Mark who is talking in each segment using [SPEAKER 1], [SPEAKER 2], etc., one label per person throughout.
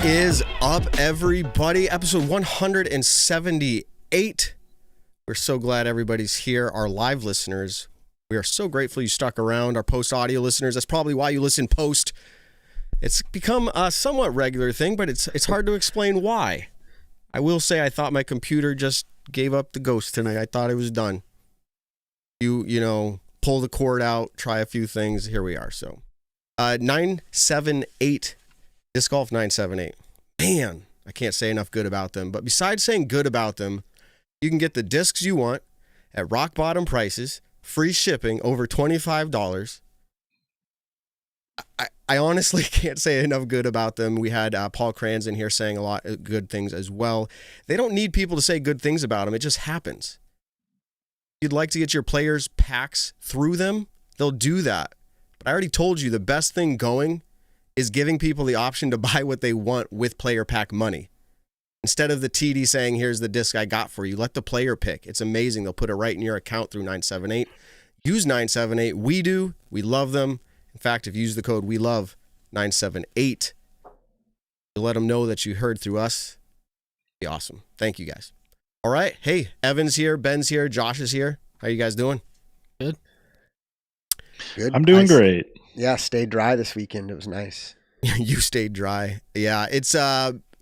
[SPEAKER 1] is up, everybody? Episode 178. We're so glad everybody's here. Our live listeners, we are so grateful you stuck around. Our post-audio listeners, that's probably why you listen post. It's become a somewhat regular thing, but it's hard to explain why. I will say I thought my computer just gave up the ghost tonight. I thought it was done. You know, pull the cord out, try a few things. Here we are. So 978, Disc Golf 978. Man, I can't say enough good about them. But besides saying good about them, you can get the discs you want at rock bottom prices, free shipping over $25. I honestly can't say enough good about them. We had Paul Kranz in here saying a lot of good things as well. They don't need people to say good things about them. It just happens. If you'd like to get your players' packs through them, they'll do that. But I already told you the best thing going is giving people the option to buy what they want with player pack money. Instead of the TD saying, here's the disc I got for you, let the player pick. It's amazing. They'll put it right in your account through 978. Use 978. We do. We love them. In fact, if you use the code We Love 978, you'll let them know that you heard through us. Be awesome. Thank you, guys. All right. Hey, Evan's here. Ben's here. Josh is here. How you guys doing?
[SPEAKER 2] Good.
[SPEAKER 3] I'm doing great.
[SPEAKER 2] Yeah, stayed dry this weekend. It was nice.
[SPEAKER 1] You stayed dry. Yeah, it's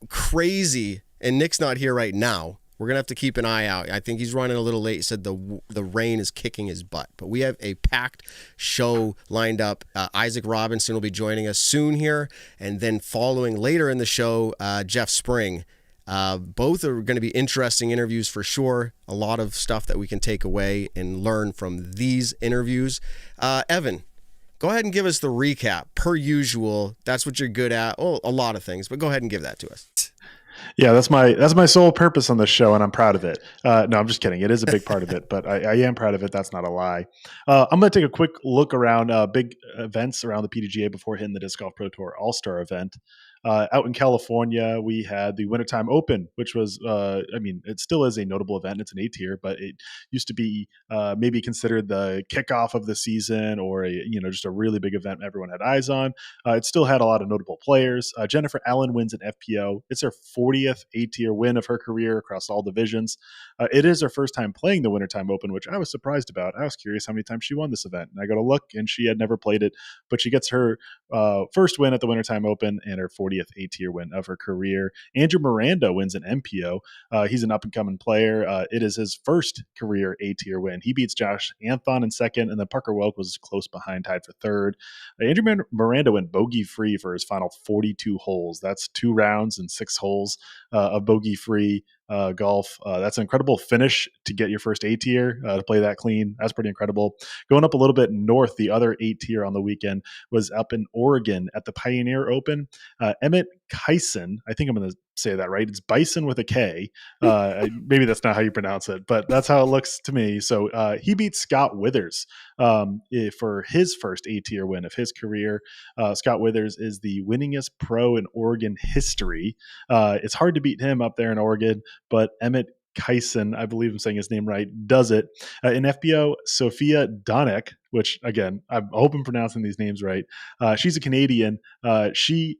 [SPEAKER 1] crazy. And Nick's not here right now. We're going to have to keep an eye out. I think he's running a little late. He said the rain is kicking his butt. But we have a packed show lined up. Isaac Robinson will be joining us soon here. And then following later in the show, Jeff Spring. Both are going to be interesting interviews for sure. A lot of stuff that we can take away and learn from these interviews. Evan, go ahead and give us the recap. Per usual, that's what you're good at. Oh, a lot of things, but go ahead and give that to us.
[SPEAKER 3] Yeah, that's my sole purpose on this show, and I'm proud of it. No, I'm just kidding. It is a big part of it, but I am proud of it. That's not a lie. I'm going to take a quick look around big events around the PDGA before hitting the Disc Golf Pro Tour All-Star event. Out in California, we had the Wintertime Open, which was, it still is a notable event. It's an A-tier, but it used to be maybe considered the kickoff of the season or just a really big event everyone had eyes on. It still had a lot of notable players. Jennifer Allen wins an FPO. It's her 40th A-tier win of her career across all divisions. It is her first time playing the Wintertime Open, which I was surprised about. I was curious how many times she won this event, and I go to look, and she had never played it, but she gets her first win at the Wintertime Open and her 40th A-tier win of her career. Andrew Miranda wins an MPO. He's an up-and-coming player. It is his first career A-tier win. He beats Josh Anthon in second, and then Parker Welk was close behind, tied for third. Andrew Miranda went bogey-free for his final 42 holes. That's 2 rounds and 6 holes of bogey-free golf. That's an incredible finish to get your first A-tier, to play that clean. That's pretty incredible. Going up a little bit north, the other A-tier on the weekend was up in Oregon at the Pioneer Open. Emmett Kyson, I think I'm going to say that right. It's Bison with a K. Maybe that's not how you pronounce it, but that's how it looks to me. So he beat Scott Withers for his first A-tier win of his career. Scott Withers is the winningest pro in Oregon history. It's hard to beat him up there in Oregon, but Emmett Kyson, I believe I'm saying his name right, does it. In FBO, Sophia Donek, which, again, I hope I'm pronouncing these names right. She's a Canadian. She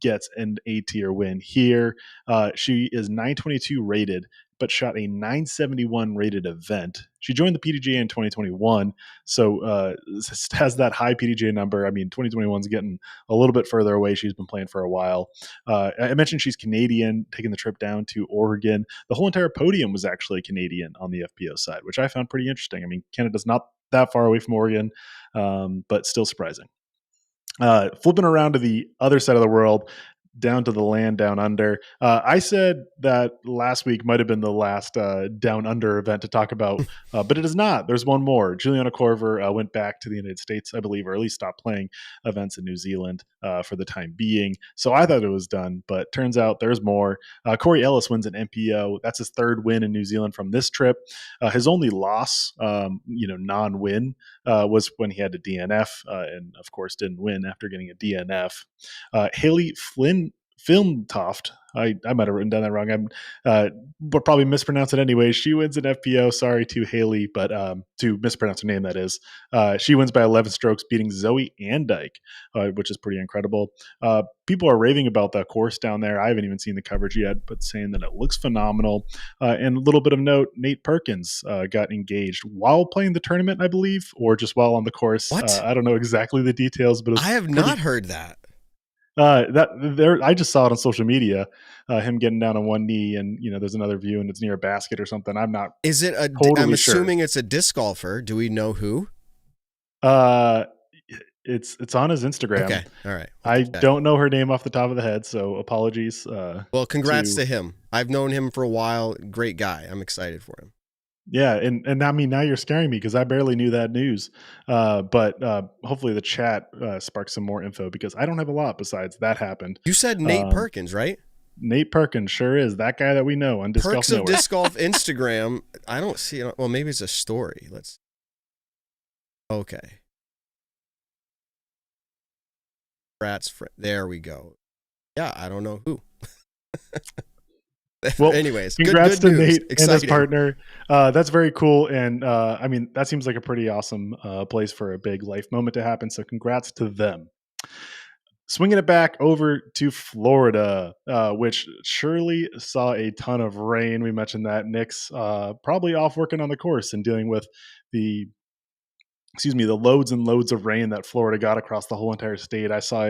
[SPEAKER 3] gets an A-tier win here. She is 922 rated, but shot a 971 rated event. She joined the PDGA in 2021, so has that high PDGA number. I mean, 2021 is getting a little bit further away. She's been playing for a while. I mentioned she's Canadian, taking the trip down to Oregon. The whole entire podium was actually Canadian on the FPO side, which I found pretty interesting. I mean, Canada's not that far away from Oregon, but still surprising. Flipping around to the other side of the world, down to the land down under. I said that last week might have been the last down under event to talk about, but it is not. There's one more. Juliana Korver went back to the United States, I believe, or at least stopped playing events in New Zealand for the time being. So I thought it was done, but turns out there's more. Corey Ellis wins an MPO. That's his third win in New Zealand from this trip. His only loss, non-win, was when he had to DNF, and of course didn't win after getting a DNF. Haley Flynn Filmtoft. I might have written down that wrong. But probably mispronounce it anyway. She wins an FPO. Sorry to Haley, but to mispronounce her name, that is. She wins by 11 strokes, beating Zoe Andyke, which is pretty incredible. People are raving about the course down there. I haven't even seen the coverage yet, but saying that it looks phenomenal. And a little bit of note, Nate Perkins got engaged while playing the tournament, I believe, or just while on the course.
[SPEAKER 1] What?
[SPEAKER 3] I don't know exactly the details, but
[SPEAKER 1] I have not heard that.
[SPEAKER 3] I just saw it on social media, him getting down on one knee, and there's another view, and it's near a basket or something. I'm not.
[SPEAKER 1] Is it a?
[SPEAKER 3] Totally
[SPEAKER 1] I'm
[SPEAKER 3] sure.
[SPEAKER 1] assuming it's a disc golfer. Do we know who?
[SPEAKER 3] It's on his Instagram.
[SPEAKER 1] Okay, all right.
[SPEAKER 3] I don't know her name off the top of the head, so apologies.
[SPEAKER 1] Well, congrats to him. I've known him for a while. Great guy. I'm excited for him.
[SPEAKER 3] Yeah, and I mean, now you're scaring me because I barely knew that news. But hopefully the chat sparks some more info because I don't have a lot besides that happened.
[SPEAKER 1] You said Nate Perkins, right?
[SPEAKER 3] Nate Perkins sure is that guy that we know on Disc
[SPEAKER 1] Perks
[SPEAKER 3] Golf
[SPEAKER 1] of Disc Golf Instagram. I don't see it. Well, maybe it's a story. Okay. There we go. Yeah, I don't know who.
[SPEAKER 3] Well,
[SPEAKER 1] anyways,
[SPEAKER 3] congrats
[SPEAKER 1] good
[SPEAKER 3] to
[SPEAKER 1] news.
[SPEAKER 3] Nate
[SPEAKER 1] Exciting.
[SPEAKER 3] and his partner. That's very cool. And I mean, that seems like a pretty awesome place for a big life moment to happen. So congrats to them. Swinging it back over to Florida, which surely saw a ton of rain. We mentioned that Nick's probably off working on the course and dealing with the loads and loads of rain that Florida got across the whole entire state. I saw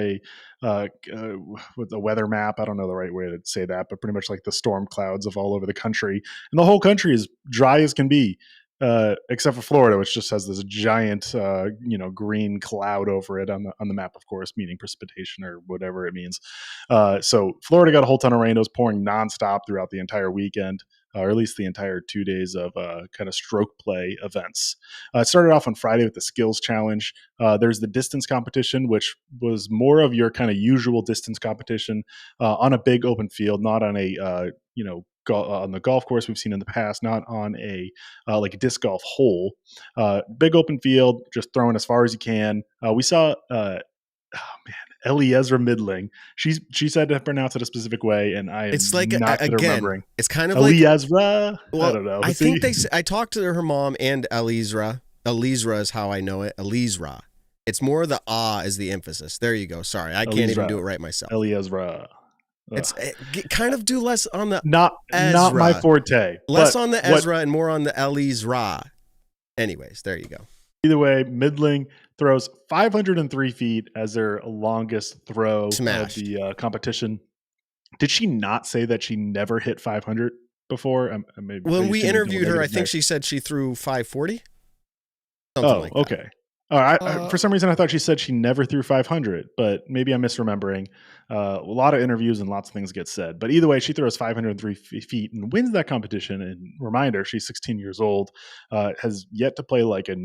[SPEAKER 3] with a weather map. I don't know the right way to say that, but pretty much like the storm clouds of all over the country. And the whole country is dry as can be, except for Florida, which just has this giant, green cloud over it on the map, of course, meaning precipitation or whatever it means. So Florida got a whole ton of rain. It was pouring nonstop throughout the entire weekend. Or at least the entire 2 days of kind of stroke play events. It started off on Friday with the skills challenge. There's the distance competition, which was more of your kind of usual distance competition on a big open field, not on a on the golf course we've seen in the past, not on a like a disc golf hole. Big open field, just throwing as far as you can. We saw. Eliezer Midling. She said to pronounce it a specific way, and I am not good at remembering.
[SPEAKER 1] It's kind of
[SPEAKER 3] Eliezer.
[SPEAKER 1] Well,
[SPEAKER 3] I don't know.
[SPEAKER 1] I think I talked to her mom and Elizra. Elizra is how I know it. Elizra. It's more the is the emphasis. There you go. Sorry, I can't even do it right myself.
[SPEAKER 3] Eliezer.
[SPEAKER 1] It's kind of do less on the
[SPEAKER 3] not my forte.
[SPEAKER 1] Less on the Ezra and more on the Elizra. Anyways, there you go.
[SPEAKER 3] Either way, Midling throws 503 feet as their longest throw
[SPEAKER 1] Smashed.
[SPEAKER 3] of the competition. Did she not say that she never hit 500 before?
[SPEAKER 1] When we interviewed her, I think she said she threw 540. Something like that.
[SPEAKER 3] Okay. All right. For some reason, I thought she said she never threw 500, but maybe I'm misremembering. A lot of interviews and lots of things get said. But either way, she throws 503 feet and wins that competition. And reminder, she's 16 years old, has yet to play like a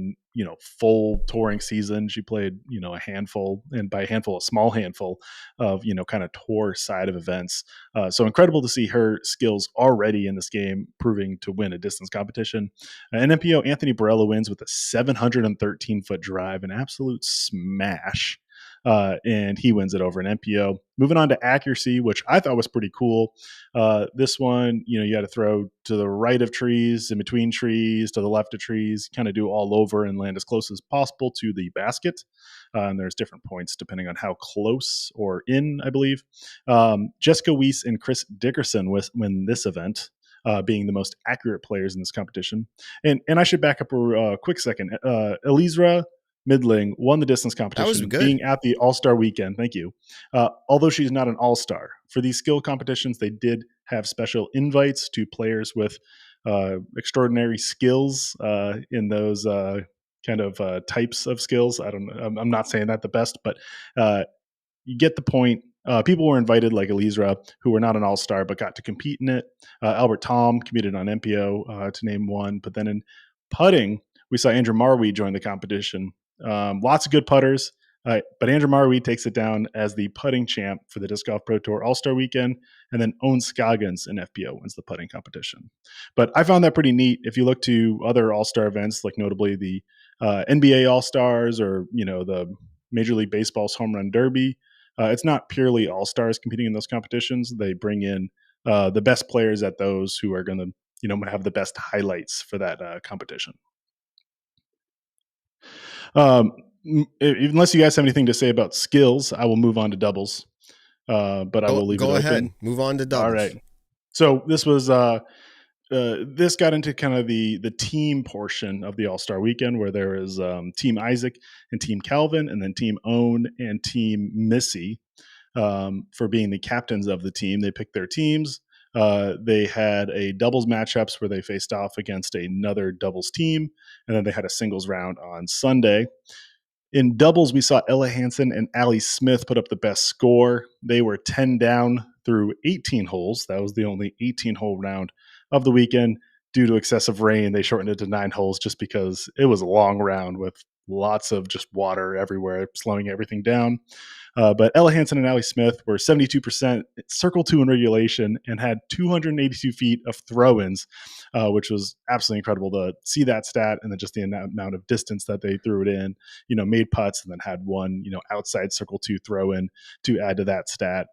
[SPEAKER 3] full touring season. She played a handful, and by a handful, a small handful of kind of tour side of events. So incredible to see her skills already in this game, proving to win a distance competition. NMPO Anthony Barella wins with a 713-foot drive, an absolute smash. And he wins it over an MPO. Moving on to accuracy, which I thought was pretty cool. This one, you had to throw to the right of trees, in between trees, to the left of trees, kind of do all over and land as close as possible to the basket. And there's different points depending on how close or in, I believe. Jessica Weiss and Chris Dickerson win this event. Being the most accurate players in this competition. And I should back up a quick second. Elizra Midling won the distance competition,
[SPEAKER 1] that was good.
[SPEAKER 3] Being at the All-Star weekend. Thank you. Although she's not an All-Star. For these skill competitions, they did have special invites to players with extraordinary skills in those kind of types of skills. I don't know. I'm not saying that the best, but you get the point. People were invited, like Elizra, who were not an all-star but got to compete in it. Albert Tom competed on MPO, to name one. But then in putting, we saw Andrew Marwee join the competition. Lots of good putters, but Andrew Marwee takes it down as the putting champ for the Disc Golf Pro Tour All-Star Weekend, and then Owen Scoggins in FPO wins the putting competition. But I found that pretty neat. If you look to other All-Star events, like notably the NBA All-Stars or the Major League Baseball's Home Run Derby, It's not purely all-stars competing in those competitions. They bring in the best players at those who are going to have the best highlights for that competition. Unless you guys have anything to say about skills, I will move on to doubles. But I will leave it open. Go ahead.
[SPEAKER 1] Move on to doubles.
[SPEAKER 3] All right. So this was this got into kind of the team portion of the All-Star Weekend, where there is Team Isaac and Team Calvin, and then Team Own and Team Missy for being the captains of the team. They picked their teams. They had a doubles matchups where they faced off against another doubles team, and then they had a singles round on Sunday. In doubles, we saw Ella Hansen and Allie Smith put up the best score. They were 10 down through 18 holes. That was the only 18-hole round of the weekend. Due to excessive rain, they shortened it to 9 holes just because it was a long round with lots of just water everywhere, slowing everything down. But Ella Hansen and Allie Smith were 72% circle 2 in regulation and had 282 feet of throw-ins, which was absolutely incredible to see that stat, and then just the amount of distance that they threw it in, made putts and then had one, outside circle 2 throw-in to add to that stat.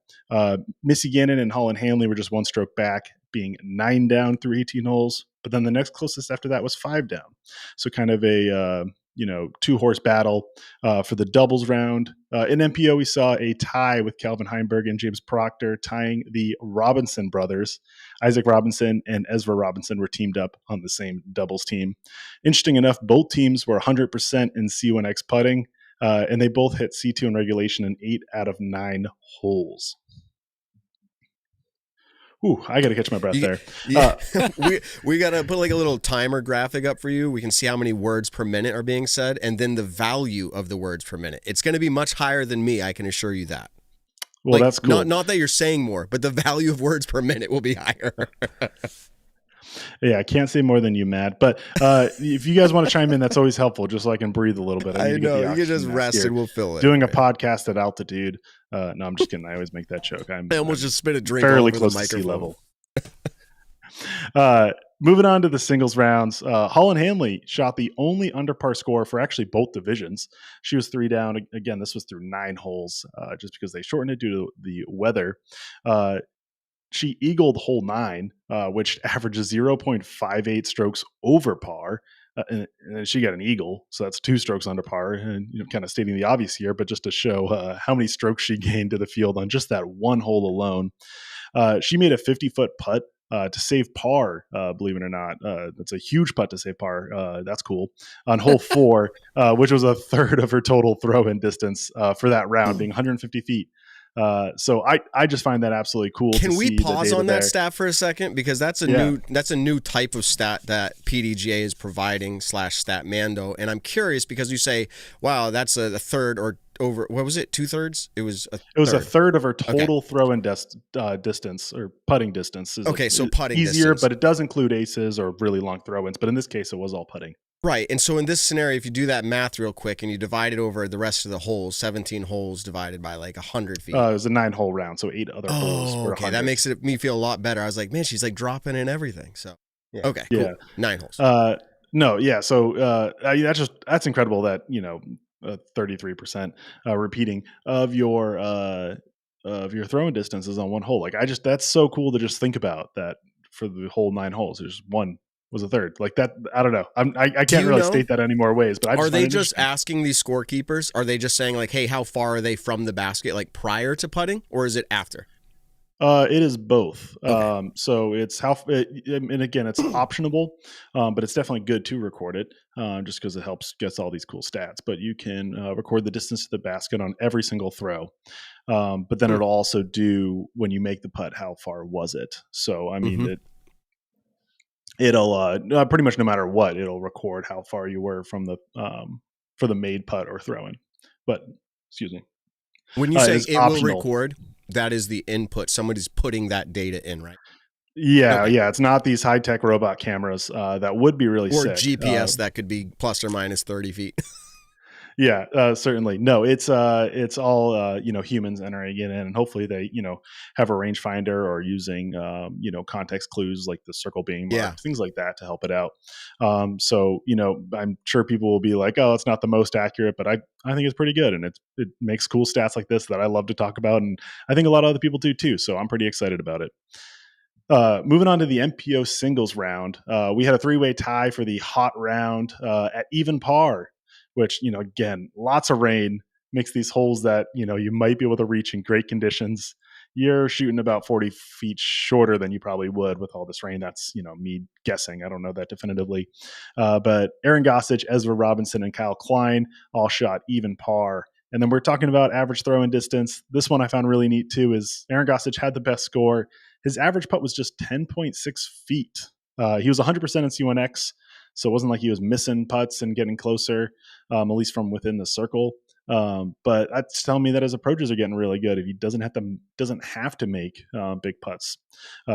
[SPEAKER 3] Missy Gannon and Holland Hanley were just one stroke back, being 9 down through 18 holes. But then the next closest after that was 5 down. So kind of a 2-horse battle for the doubles round. In MPO, we saw a tie with Calvin Heimberg and James Proctor, tying the Robinson brothers. Isaac Robinson and Ezra Robinson were teamed up on the same doubles team. Interesting enough, both teams were 100% in C1X putting, and they both hit C2 in regulation in 8 out of 9 holes. Ooh, I got to catch my breath there.
[SPEAKER 1] Yeah. We got to put like a little timer graphic up for you. We can see how many words per minute are being said, and then the value of the words per minute. It's going to be much higher than me, I can assure you that.
[SPEAKER 3] Well, that's cool.
[SPEAKER 1] Not that you're saying more, but the value of words per minute will be higher.
[SPEAKER 3] Yeah, I can't say more than you, Matt. But if you guys want to chime in, that's always helpful, just so I can breathe a little bit.
[SPEAKER 1] I know. You can just rest and we'll fill it.
[SPEAKER 3] Doing a podcast at altitude. No, I'm just kidding. I always make that joke.
[SPEAKER 1] I almost just spit a drink
[SPEAKER 3] fairly
[SPEAKER 1] over
[SPEAKER 3] close
[SPEAKER 1] the
[SPEAKER 3] to
[SPEAKER 1] microphone.
[SPEAKER 3] sea level. Moving on to the singles rounds, Holland Hanley shot the only under par score for actually both divisions. She was 3 down. Again, this was through 9 holes, just because they shortened it due to the weather. She eagled hole 9, which averages 0.58 strokes over par. And she got an eagle, so that's 2 strokes under par. And kind of stating the obvious here, but just to show how many strokes she gained to the field on just that one hole alone. She made a 50-foot putt to save par, believe it or not. That's a huge putt to save par. That's cool. On hole 4, which was a third of her total throw-in distance for that round, being 150 feet. So I just find that absolutely cool.
[SPEAKER 1] Can we pause on that stat for a second? Because that's a new type of stat that PDGA is providing / Statmando. And I'm curious because you say, wow, that's a third or over, what was it? 2/3? It was a third
[SPEAKER 3] of her total throw-in distance or putting distance.
[SPEAKER 1] Okay, so putting
[SPEAKER 3] easier,
[SPEAKER 1] distance.
[SPEAKER 3] But it does include aces or really long throw-ins. But in this case, it was all putting.
[SPEAKER 1] Right. And so in this scenario, if you do that math real quick and you divide it over the rest of the holes, 17 holes divided by like 100 feet.
[SPEAKER 3] It was a 9-hole round, so 8 other holes were 100.
[SPEAKER 1] That makes me feel a lot better. I was like, man, she's like dropping in everything. So, yeah. Okay, cool.
[SPEAKER 3] Yeah.
[SPEAKER 1] 9 holes.
[SPEAKER 3] No, yeah. So that's incredible that, 33% repeating of your throwing distances on one hole. Like that's so cool to just think about that for the whole 9 holes. There's one was a third like that. I don't know. I can't really state that any more ways, but
[SPEAKER 1] are they just asking these scorekeepers? Are they just saying like, hey, how far are they from the basket, like prior to putting, or is it after?
[SPEAKER 3] It is both.
[SPEAKER 1] Okay.
[SPEAKER 3] So it's and again, it's optional, but it's definitely good to record it, just because it gets all these cool stats. But you can record the distance to the basket on every single throw. But then it'll also do when you make the putt, how far was it? So I mean, it'll pretty much no matter what, it'll record how far you were from the for the made putt or throw in. But excuse me.
[SPEAKER 1] When you say it will record, that is the input. Somebody's putting that data in, right?
[SPEAKER 3] Yeah, okay. Yeah. It's not these high-tech robot cameras that would be really sick.
[SPEAKER 1] Or GPS that could be plus or minus 30 feet.
[SPEAKER 3] Yeah, certainly. No, it's all humans entering it in, and hopefully they have a rangefinder or using context clues like the circle being marked, things like that to help it out. So I'm sure people will be like, oh, it's not the most accurate, but I think it's pretty good, and it makes cool stats like this that I love to talk about, and I think a lot of other people do too. So I'm pretty excited about it. Moving on to the MPO singles round, we had a 3-way tie for the hot round at even par, which, again, lots of rain makes these holes that, you might be able to reach in great conditions. You're shooting about 40 feet shorter than you probably would with all this rain. That's, me guessing. I don't know that definitively. But Aaron Gossage, Ezra Robinson, and Kyle Klein all shot even par. And then we're talking about average throw-in distance. This one I found really neat too is Aaron Gossage had the best score. His average putt was just 10.6 feet. He was 100% in C1X, so it wasn't like he was missing putts and getting closer, at least from within the circle. But that's telling me that his approaches are getting really good. If he doesn't have to make big putts,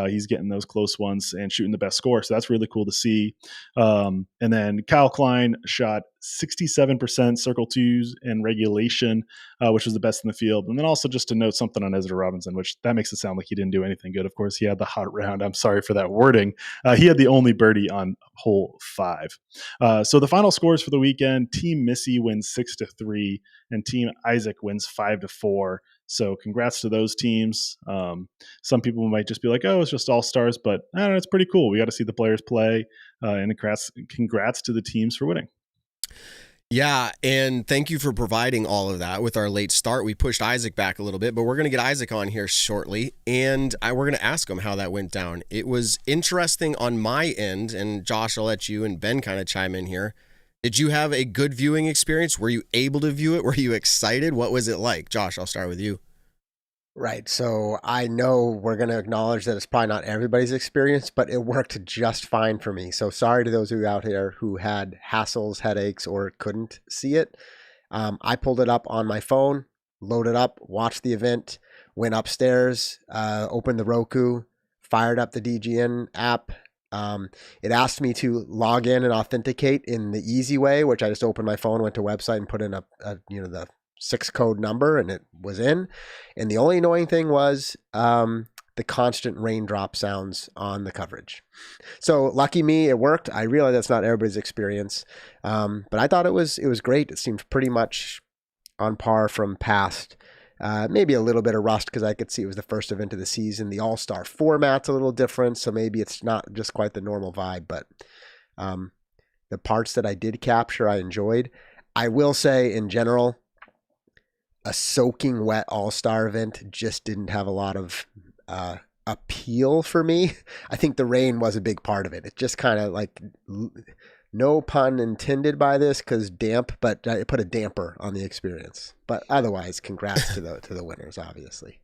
[SPEAKER 3] he's getting those close ones and shooting the best score. So that's really cool to see. And then Kyle Klein shot 67% circle twos and regulation, which was the best in the field. And then also just to note something on Ezra Robinson, which that makes it sound like he didn't do anything good. Of course, he had the hot round. I'm sorry for that wording. He had the only birdie on hole 5. So the final scores for the weekend: Team Missy wins 6-3, and Team Isaac wins 5-4. So congrats to those teams. Some people might just be like, oh, it's just all stars, but I don't know, it's pretty cool. We got to see the players play, and congrats to the teams for winning.
[SPEAKER 1] Yeah, and thank you for providing all of that with our late start. We pushed Isaac back a little bit, but we're going to get Isaac on here shortly, and we're going to ask him how that went down. It was interesting on my end, and Josh, I'll let you and Ben kind of chime in here. Did you have a good viewing experience? Were you able to view it? Were you excited? What was it like? Josh, I'll start with you.
[SPEAKER 2] Right. So I know we're going to acknowledge that it's probably not everybody's experience, but it worked just fine for me. So sorry to those of you out here who had hassles, headaches, or couldn't see it. I pulled it up on my phone, loaded up, watched the event, went upstairs, opened the Roku, fired up the DGN app. It asked me to log in and authenticate in the easy way, which I just opened my phone, went to a website and put in the 6 code number, and it was in. And the only annoying thing was the constant raindrop sounds on the coverage. So lucky me, it worked. I realize that's not everybody's experience, but I thought it was great. It seemed pretty much on par from past. Maybe a little bit of rust because I could see it was the first event of the season. The All-Star format's a little different, so maybe it's not just quite the normal vibe, but the parts that I did capture, I enjoyed. I will say, in general, a soaking wet All-Star event just didn't have a lot of appeal for me. I think the rain was a big part of it. It just kind of like, no pun intended by this, because damp, but it put a damper on the experience. But otherwise, congrats to the winners, obviously.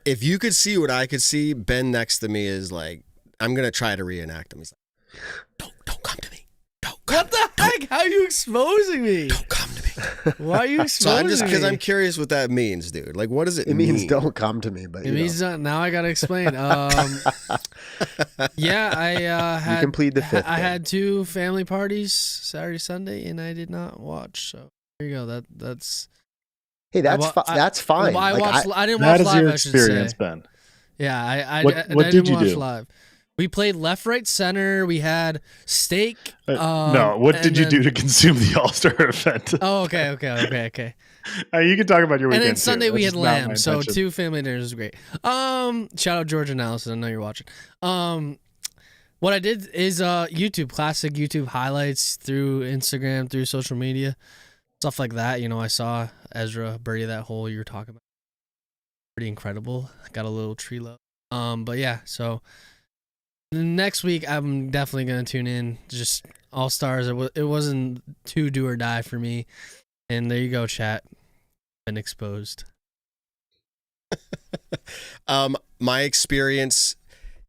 [SPEAKER 1] If you could see what I could see, Ben next to me is like, I'm going to try to reenact him. He's like, don't come to me.
[SPEAKER 4] What the heck? How are you exposing me?
[SPEAKER 1] Don't come to me.
[SPEAKER 4] Why are you exposing me?
[SPEAKER 1] Because I'm curious what that means, dude. Like, what does it mean?
[SPEAKER 2] It means don't come to me, but
[SPEAKER 4] it means now I got to explain. Yeah, I had.
[SPEAKER 2] You can plead the fifth.
[SPEAKER 4] I had 2 family parties Saturday, Sunday, and I did not watch. So there you go. That's.
[SPEAKER 2] Hey, that's fine.
[SPEAKER 4] Well, I didn't
[SPEAKER 3] that
[SPEAKER 4] watch
[SPEAKER 3] is
[SPEAKER 4] live.
[SPEAKER 3] your
[SPEAKER 4] I should
[SPEAKER 3] experience,
[SPEAKER 4] say.
[SPEAKER 3] Ben.
[SPEAKER 4] Yeah, I
[SPEAKER 3] What did you
[SPEAKER 4] watch
[SPEAKER 3] do?
[SPEAKER 4] live. We played left, right, center. We had steak.
[SPEAKER 3] No, what did you do to consume the All-Star event?
[SPEAKER 4] Oh, okay.
[SPEAKER 3] You can talk about your weekend.
[SPEAKER 4] And then Sunday
[SPEAKER 3] too.
[SPEAKER 4] we
[SPEAKER 3] That's
[SPEAKER 4] had
[SPEAKER 3] not my
[SPEAKER 4] lamb. So
[SPEAKER 3] intention.
[SPEAKER 4] 2 family dinners was great. Shout out George Analysis. I know you're watching. What I did is YouTube, classic YouTube highlights through Instagram, through social media, stuff like that. I saw Ezra birdie that hole you were talking about. Pretty incredible. Got a little tree love. But yeah, so next week I'm definitely gonna tune in. Just All Stars. It wasn't too do or die for me. And there you go, chat. Been exposed.
[SPEAKER 1] My experience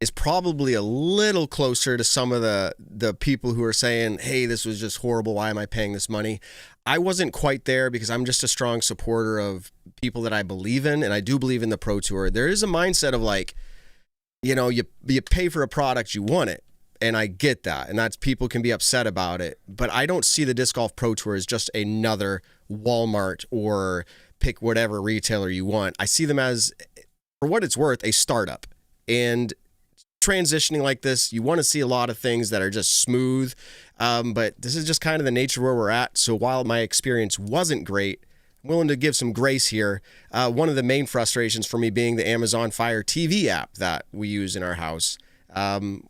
[SPEAKER 1] is probably a little closer to some of the people who are saying, hey, this was just horrible. Why am I paying this money? I wasn't quite there because I'm just a strong supporter of people that I believe in, and I do believe in the Pro Tour. There is a mindset of like, you pay for a product, you want it. And I get that. And that's, people can be upset about it. But I don't see the Disc Golf Pro Tour as just another Walmart or pick whatever retailer you want. I see them as, for what it's worth, a startup. And transitioning like this, you want to see a lot of things that are just smooth. But this is just kind of the nature where we're at. So while my experience wasn't great, I'm willing to give some grace here. One of the main frustrations for me being the Amazon Fire TV app that we use in our house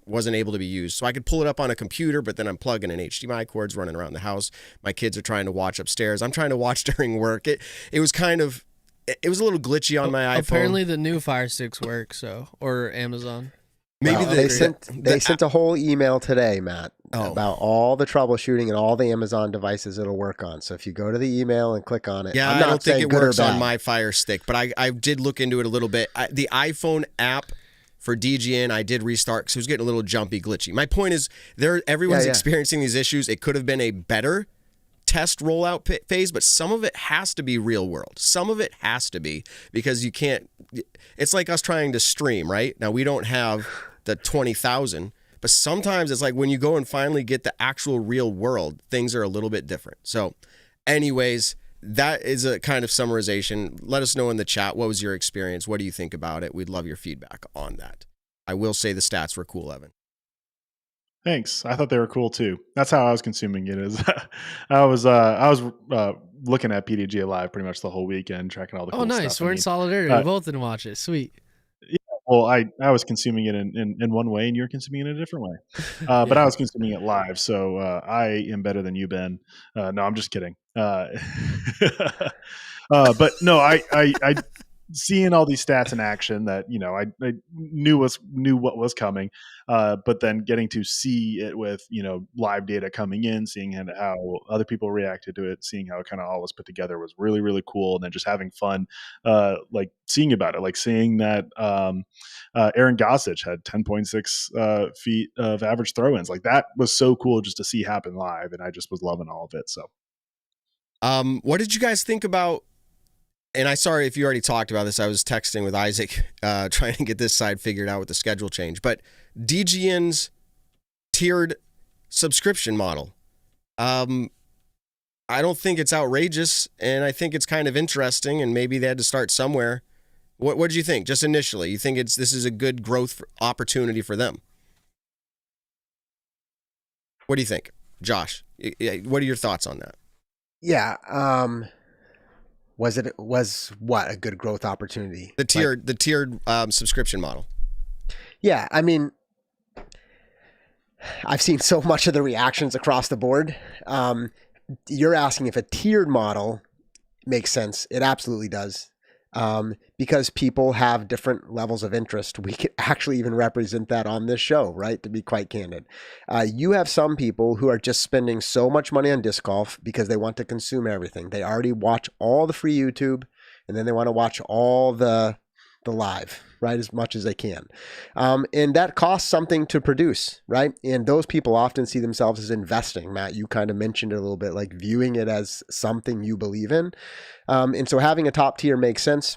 [SPEAKER 1] wasn't able to be used. So I could pull it up on a computer, but then I'm plugging in HDMI cords running around the house. My kids are trying to watch upstairs. I'm trying to watch during work. It was a little glitchy on my iPhone.
[SPEAKER 4] Apparently the new Fire Sticks work, or Amazon.
[SPEAKER 2] Maybe they sent a whole email today, Matt, about all the troubleshooting and all the Amazon devices it'll work on. So if you go to the email and click on it,
[SPEAKER 1] yeah, I don't think it works on my Fire Stick, but I did look into it a little bit. The iPhone app for DGN, I did restart because it was getting a little jumpy, glitchy. My point is, everyone's experiencing these issues. It could have been a better test rollout phase, but some of it has to be real world. Some of it has to be, because you can't. It's like us trying to stream, right? Now we don't have the 20,000, but sometimes it's like when you go and finally get the actual real world, things are a little bit different. So anyways, that is a kind of summarization. Let us know in the chat, what was your experience? What do you think about it? We'd love your feedback on that. I will say the stats were cool, Evan.
[SPEAKER 3] Thanks. I thought they were cool too. That's how I was consuming it. Is I was looking at PDGA Live pretty much the whole weekend, tracking all the cool
[SPEAKER 4] nice.
[SPEAKER 3] stuff.
[SPEAKER 4] We're in solidarity. We both didn't watch it. Sweet.
[SPEAKER 3] Well, I was consuming it in one way, and you're consuming it in a different way. But I was consuming it live, so I am better than you, Ben. No, I'm just kidding. But no, I seeing all these stats in action that I knew what was coming, but then getting to see it with live data coming in, seeing how other people reacted to it, seeing how it kind of all was put together was really, really cool. And then just having fun, like seeing about it, like seeing that Aaron Gossage had 10.6 feet of average throw-ins. Like that was so cool just to see happen live, and I just was loving all of it. So,
[SPEAKER 1] what did you guys think about? And I'm sorry if you already talked about this. I was texting with Isaac, trying to get this side figured out with the schedule change. But DGN's tiered subscription model, I don't think it's outrageous, and I think it's kind of interesting. And maybe they had to start somewhere. What did you think, just initially? You think this is a good growth opportunity for them? What do you think, Josh? What are your thoughts on that?
[SPEAKER 2] Yeah. Was what a good growth opportunity?
[SPEAKER 1] The tiered subscription model.
[SPEAKER 2] Yeah, I mean, I've seen so much of the reactions across the board. You're asking if a tiered model makes sense. It absolutely does. Because people have different levels of interest. We could actually even represent that on this show, right? To be quite candid. You have some people who are just spending so much money on disc golf because they want to consume everything. They already watch all the free YouTube, and then they want to watch all the live, right? As much as they can. And that costs something to produce, right? And those people often see themselves as investing. Matt, you kind of mentioned it a little bit, like viewing it as something you believe in. And so having a top tier makes sense.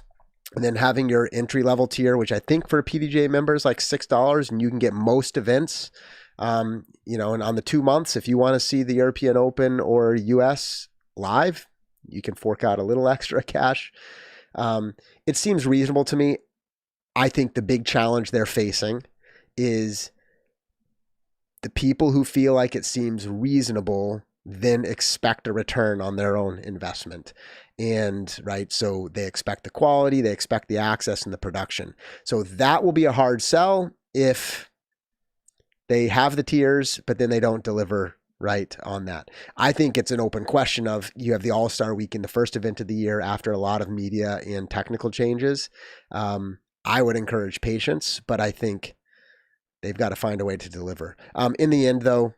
[SPEAKER 2] And then having your entry level tier, which I think for PDGA members, like $6, and you can get most events, and on the 2 months, if you want to see the European Open or US live, you can fork out a little extra cash. It seems reasonable to me. I think the big challenge they're facing is the people who feel like it seems reasonable then expect a return on their own investment. And right, so they expect the quality, they expect the access and the production. So that will be a hard sell if they have the tiers, but then they don't deliver right on that. I think it's an open question of, you have the All-Star Weekend, the first event of the year after a lot of media and technical changes. I would encourage patience, but I think they've got to find a way to deliver. In the end, though,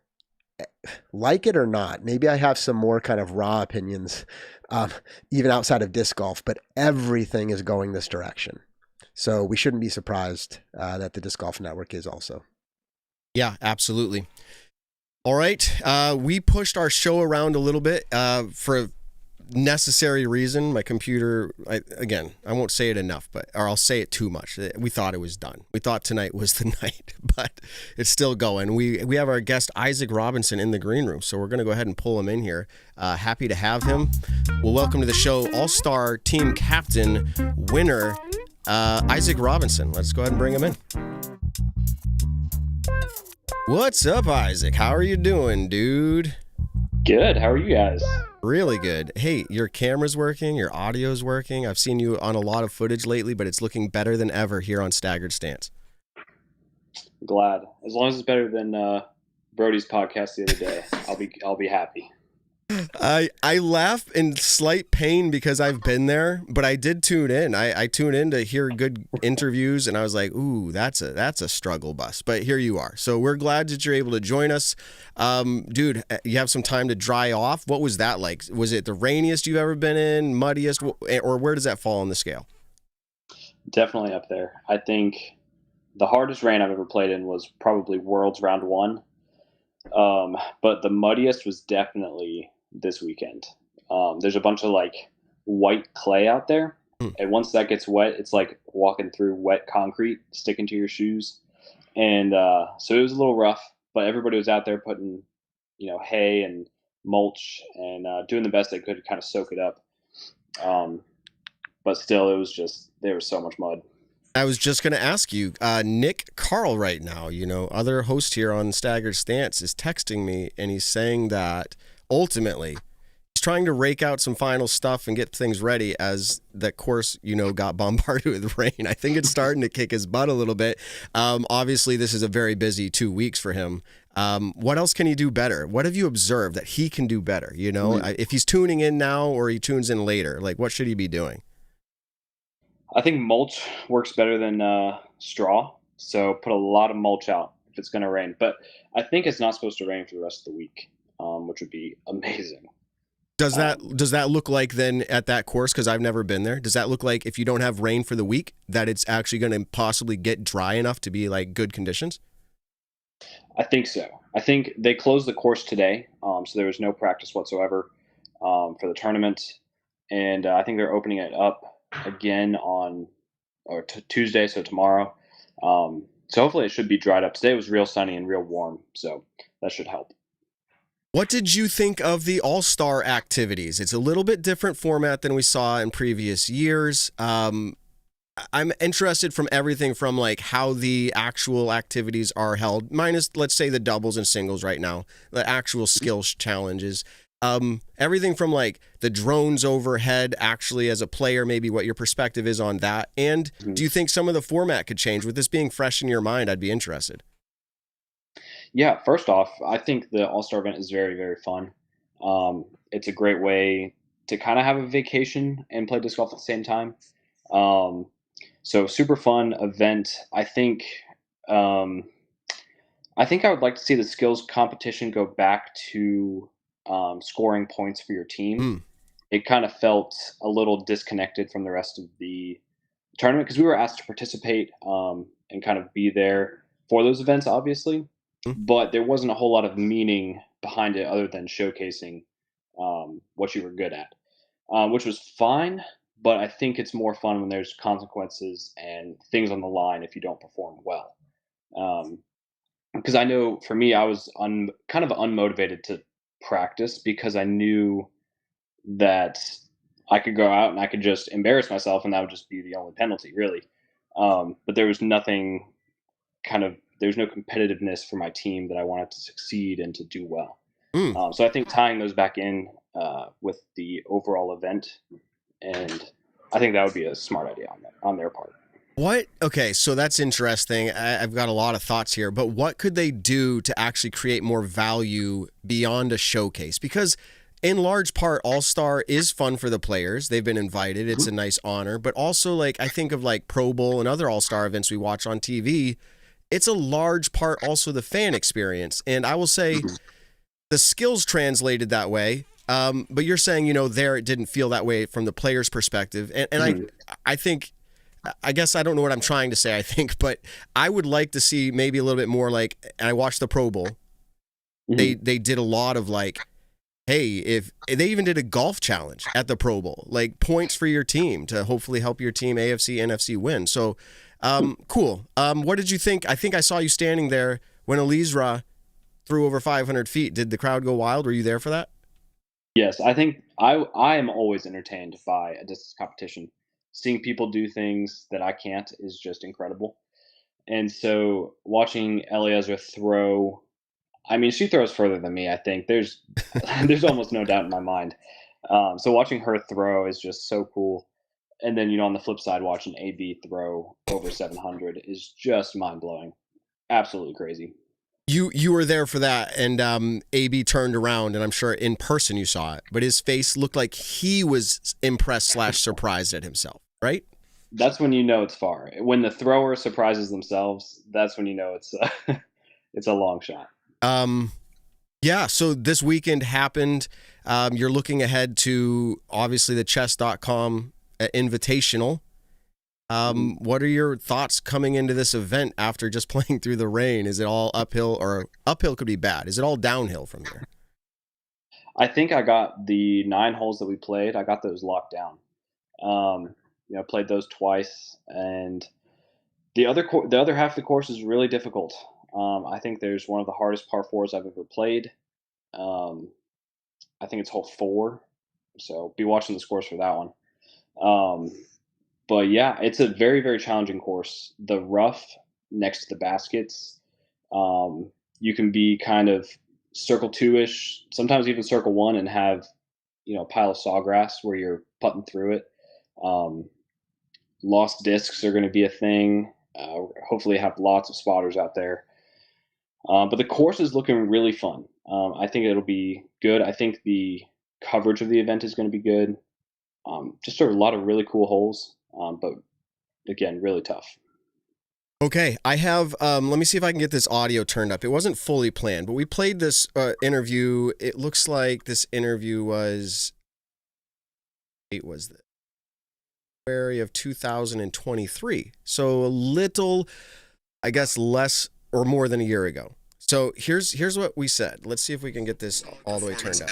[SPEAKER 2] like it or not, maybe I have some more kind of raw opinions, even outside of disc golf, but everything is going this direction. So we shouldn't be surprised that the Disc Golf Network is also.
[SPEAKER 1] Yeah, absolutely. All right. We pushed our show around a little bit for necessary reason, my computer, I won't say it enough, or I'll say it too much. We thought it was done. We thought tonight was the night, but it's still going. We have our guest Isaac Robinson in the green room, so we're going to go ahead and pull him in here. Happy to have him. Well, welcome to the show, All-Star Team Captain, winner, Isaac Robinson. Let's go ahead and bring him in. What's up, Isaac? How are you doing, dude?
[SPEAKER 5] Good. How are you guys?
[SPEAKER 1] Really good. Hey, your camera's working, your audio's working. I've seen you on a lot of footage lately, but it's looking better than ever here on Staggered Stance.
[SPEAKER 5] Glad. As long as it's better than Brody's podcast the other day, I'll be happy.
[SPEAKER 1] I laugh in slight pain because I've been there, but I did tune in. I tuned in to hear good interviews, and I was like, "Ooh, that's a struggle bus." But here you are. So we're glad that you're able to join us, dude. You have some time to dry off. What was that like? Was it the rainiest you've ever been in, muddiest, or where does that fall on the scale?
[SPEAKER 5] Definitely up there. I think the hardest rain I've ever played in was probably Worlds Round 1, but the muddiest was definitely this weekend. There's a bunch of like white clay out there, and once that gets wet, it's like walking through wet concrete sticking to your shoes, and so it was a little rough, but everybody was out there putting hay and mulch and doing the best they could to kind of soak it up, but still there was so much mud.
[SPEAKER 1] I was just going to ask you, Nick Carl right now, other host here on Staggered Stance, is texting me, and he's saying that ultimately he's trying to rake out some final stuff and get things ready as the course, got bombarded with rain. I think it's starting to kick his butt a little bit. Obviously, this is a very busy 2 weeks for him. What else can he do better? What have you observed that he can do better? If he's tuning in now or he tunes in later, like what should he be doing?
[SPEAKER 5] I think mulch works better than straw, so put a lot of mulch out if it's going to rain. But I think it's not supposed to rain for the rest of the week, which would be amazing.
[SPEAKER 1] Does that look like then at that course, because I've never been there, does that look like if you don't have rain for the week, that it's actually going to possibly get dry enough to be like good conditions?
[SPEAKER 5] I think so. I think they closed the course today, so there was no practice whatsoever for the tournament. And I think they're opening it up again on Tuesday, so tomorrow. So hopefully it should be dried up. Today was real sunny and real warm, so that should help.
[SPEAKER 1] What did you think of the All-Star activities? It's a little bit different format than we saw in previous years. I'm interested from everything from like how the actual activities are held, minus let's say the doubles and singles right now, the actual skills challenges. Everything from like the drones overhead actually as a player, maybe what your perspective is on that. And do you think some of the format could change? With this being fresh in your mind, I'd be interested.
[SPEAKER 5] Yeah, first off, I think the All-Star event is very, very fun. It's a great way to kind of have a vacation and play disc golf at the same time. So super fun event. I think I would like to see the skills competition go back to scoring points for your team. It kind of felt a little disconnected from the rest of the tournament because we were asked to participate and kind of be there for those events, obviously, but there wasn't a whole lot of meaning behind it other than showcasing what you were good at, which was fine. But I think it's more fun when there's consequences and things on the line if you don't perform well. Because I know for me, I was kind of unmotivated to practice because I knew that I could go out and I could just embarrass myself and that would just be the only penalty, really. But there was nothing there's no competitiveness for my team that I wanted to succeed and to do well. So I think tying those back in with the overall event, and I think that would be a smart idea on their part.
[SPEAKER 1] What? Okay, so that's interesting. I've got a lot of thoughts here, but what could they do to actually create more value beyond a showcase? Because in large part, All-Star is fun for the players. They've been invited. It's a nice honor, but also like I think of like Pro Bowl and other All-Star events we watch on TV. It's a large part also the fan experience. And I will say the skills translated that way. But you're saying, there it didn't feel that way from the player's perspective. And I think, I guess I don't know what I'm trying to say, I think, but I would like to see maybe a little bit more like, and I watched the Pro Bowl. They did a lot of like hey, if they even did a golf challenge at the Pro Bowl, like points for your team to hopefully help your team AFC, NFC win. So cool. What did you think? I think I saw you standing there when Elizra threw over 500 feet. Did the crowd go wild? Were you there for that?
[SPEAKER 5] Yes, I think I am always entertained by a distance competition. Seeing people do things that I can't is just incredible. And so watching Eliezer throw, I mean, she throws further than me. I think there's there's almost no doubt in my mind. So watching her throw is just so cool. And then on the flip side, watching AB throw over 700 is just mind blowing. Absolutely crazy.
[SPEAKER 1] You were there for that, and AB turned around, and I'm sure in person you saw it, but his face looked like he was impressed / surprised at himself, right?
[SPEAKER 5] That's when you know it's far. When the thrower surprises themselves, that's when you know it's it's a long shot.
[SPEAKER 1] Yeah, so this weekend happened. You're looking ahead to, obviously, the chess.com Invitational. What are your thoughts coming into this event after just playing through the rain? Is it all uphill, or uphill could be bad? Is it all downhill from here?
[SPEAKER 5] I think I got the 9 holes that we played. I got those locked down. Played those twice, and the other half of the course is really difficult. I think there's one of the hardest par 4s I've ever played. I think it's hole 4, so be watching the scores for that one. But yeah, it's a very, very challenging course. The rough next to the baskets, you can be kind of circle 2-ish, sometimes even circle 1, and have a pile of sawgrass where you're putting through it. Lost discs are going to be a thing. Hopefully have lots of spotters out there. But the course is looking really fun. I think it'll be good. I think the coverage of the event is going to be good. Just a lot of really cool holes, but again, really tough.
[SPEAKER 1] Okay, I have, let me see if I can get this audio turned up. It wasn't fully planned, but we played this interview. It looks like this interview was the February of 2023. So a little, I guess, less or more than a year ago. So here's what we said. Let's see if we can get this all the way turned up.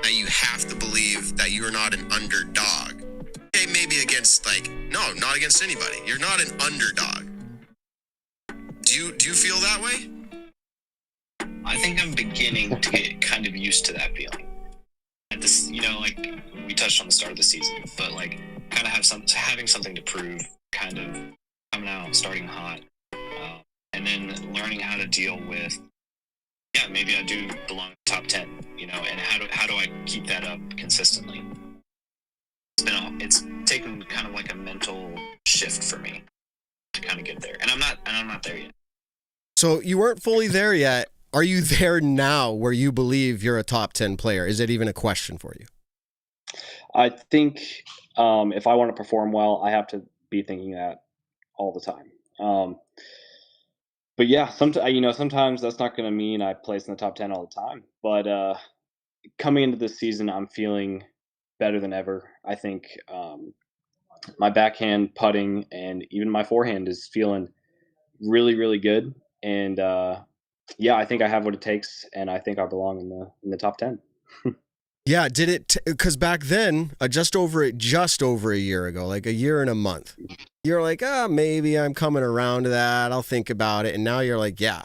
[SPEAKER 1] That you have to believe that you're not an underdog. Okay, maybe against, no, not against anybody. You're not an underdog. Do you feel that way?
[SPEAKER 6] I think I'm beginning to get kind of used to that feeling. At this, we touched on the start of the season, but kind of having something to prove, kind of coming out, starting hot, and then learning how to deal with, maybe I do belong in the top 10, and how do I keep that up consistently? It's taken kind of like a mental shift for me to kind of get there, and I'm not there yet.
[SPEAKER 1] So you weren't fully there yet. Are you there now where you believe you're a top 10 player? Is it even a question for you?
[SPEAKER 5] I think if I want to perform well, I have to be thinking that all the time. But yeah, sometimes that's not going to mean I place in the top 10 all the time. But coming into this season, I'm feeling better than ever. I think my backhand putting and even my forehand is feeling really, really good. And I think I have what it takes, and I think I belong in the top 10.
[SPEAKER 1] Yeah, did it? Because back then, just over a year ago, like a year and a month, you're like, maybe I'm coming around to that. I'll think about it. And now you're like, yeah.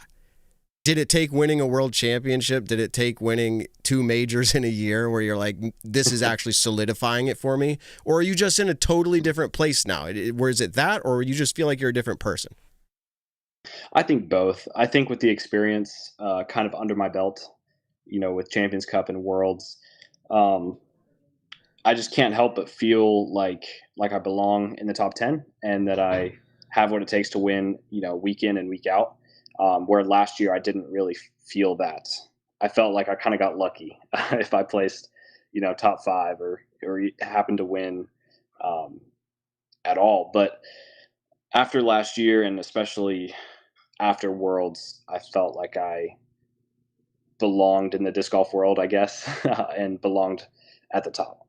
[SPEAKER 1] Did it take winning a world championship? Did it take winning 2 majors in a year where you're like, this is actually solidifying it for me? Or are you just in a totally different place now? Where is it that, or you just feel like you're a different person?
[SPEAKER 5] I think both. I think with the experience kind of under my belt, with Champions Cup and Worlds, I just can't help but feel like I belong in the top 10 and that I have what it takes to win, week in and week out. Where last year I didn't really feel that. I felt like I kind of got lucky if I placed, top 5 or happened to win at all. But after last year, and especially after Worlds, I felt like I belonged in the disc golf world, I guess, and belonged at the top.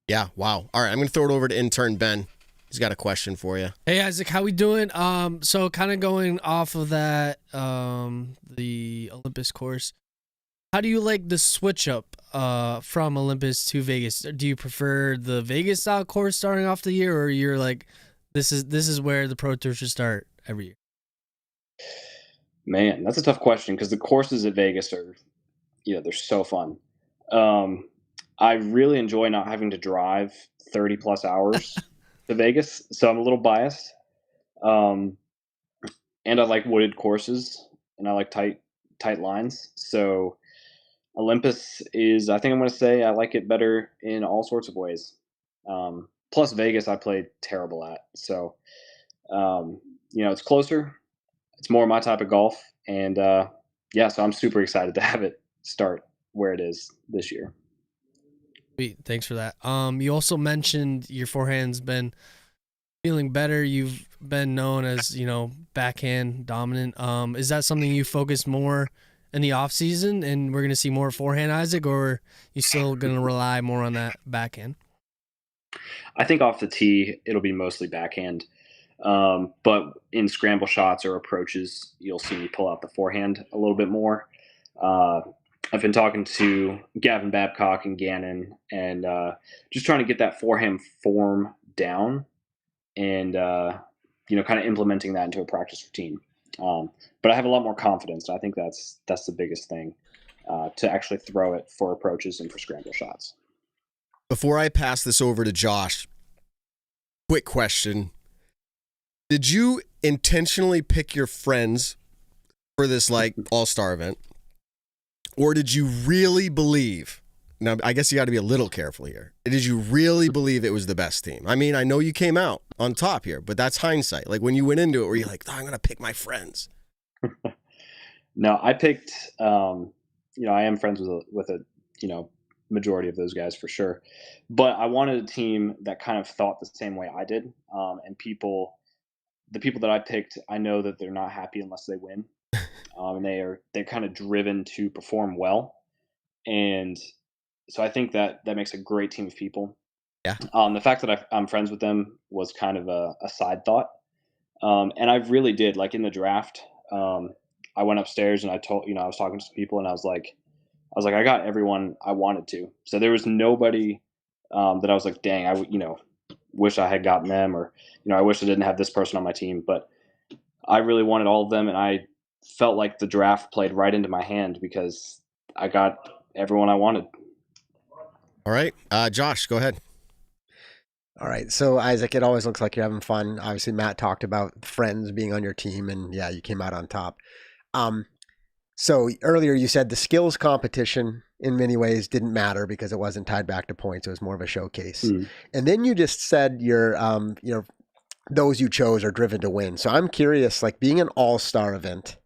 [SPEAKER 1] Yeah, wow. All right, I'm going to throw it over to intern Ben. He's got a question for you.
[SPEAKER 4] Hey, Isaac, how we doing? So kind of going off of that, the Olympus course. How do you like the switch up from Olympus to Vegas? Do you prefer the Vegas style course starting off the year, or you're like, this is where the Pro Tour should start every year?
[SPEAKER 5] Man, that's a tough question because the courses at Vegas are, they're so fun. I really enjoy not having to drive 30 plus hours to Vegas, so I'm a little biased. And I like wooded courses, and I like tight lines. So Olympus is, I think I'm going to say I like it better in all sorts of ways. Plus Vegas I played terrible at. So, it's closer. It's more my type of golf. And so I'm super excited to have it start where it is this year.
[SPEAKER 4] Sweet. Thanks for that. You also mentioned your forehand's been feeling better. You've been known as, backhand dominant. Is that something you focus more in the off season and we're going to see more forehand, Isaac, or are you still going to rely more on that backhand?
[SPEAKER 5] I think off the tee, it'll be mostly backhand. But in scramble shots or approaches, you'll see me pull out the forehand a little bit more. I've been talking to Gavin Babcock and Gannon and just trying to get that forehand form down and, kind of implementing that into a practice routine. But I have a lot more confidence. And I think that's the biggest thing, to actually throw it for approaches and for scramble shots.
[SPEAKER 1] Before I pass this over to Josh, quick question. Did you intentionally pick your friends for this all-star event? Or did you really believe, now I guess you got to be a little careful here, did you really believe it was the best team? I mean, I know you came out on top here, but that's hindsight. Like when you went into it, were you like, I'm going to pick my friends?
[SPEAKER 5] No, I picked, I am friends with a majority of those guys for sure. But I wanted a team that kind of thought the same way I did. And the people that I picked, I know that they're not happy unless they win. And they're kind of driven to perform well. And so I think that makes a great team of people.
[SPEAKER 1] Yeah.
[SPEAKER 5] The fact that I'm friends with them was kind of a side thought. And I really did, like in the draft, I went upstairs and I was talking to some people and I was like, I got everyone I wanted to. So there was nobody that I was like, dang, I wish I had gotten them, or I wish I didn't have this person on my team. But I really wanted all of them, and I felt like the draft played right into my hand because I got everyone I wanted.
[SPEAKER 1] All right, Josh, go ahead.
[SPEAKER 2] All right. So, Isaac, it always looks like you're having fun. Obviously, Matt talked about friends being on your team, and yeah, you came out on top. So earlier you said the skills competition in many ways didn't matter because it wasn't tied back to points. It was more of a showcase. Mm. And then you just said those you chose are driven to win. So I'm curious, like being an all-star event,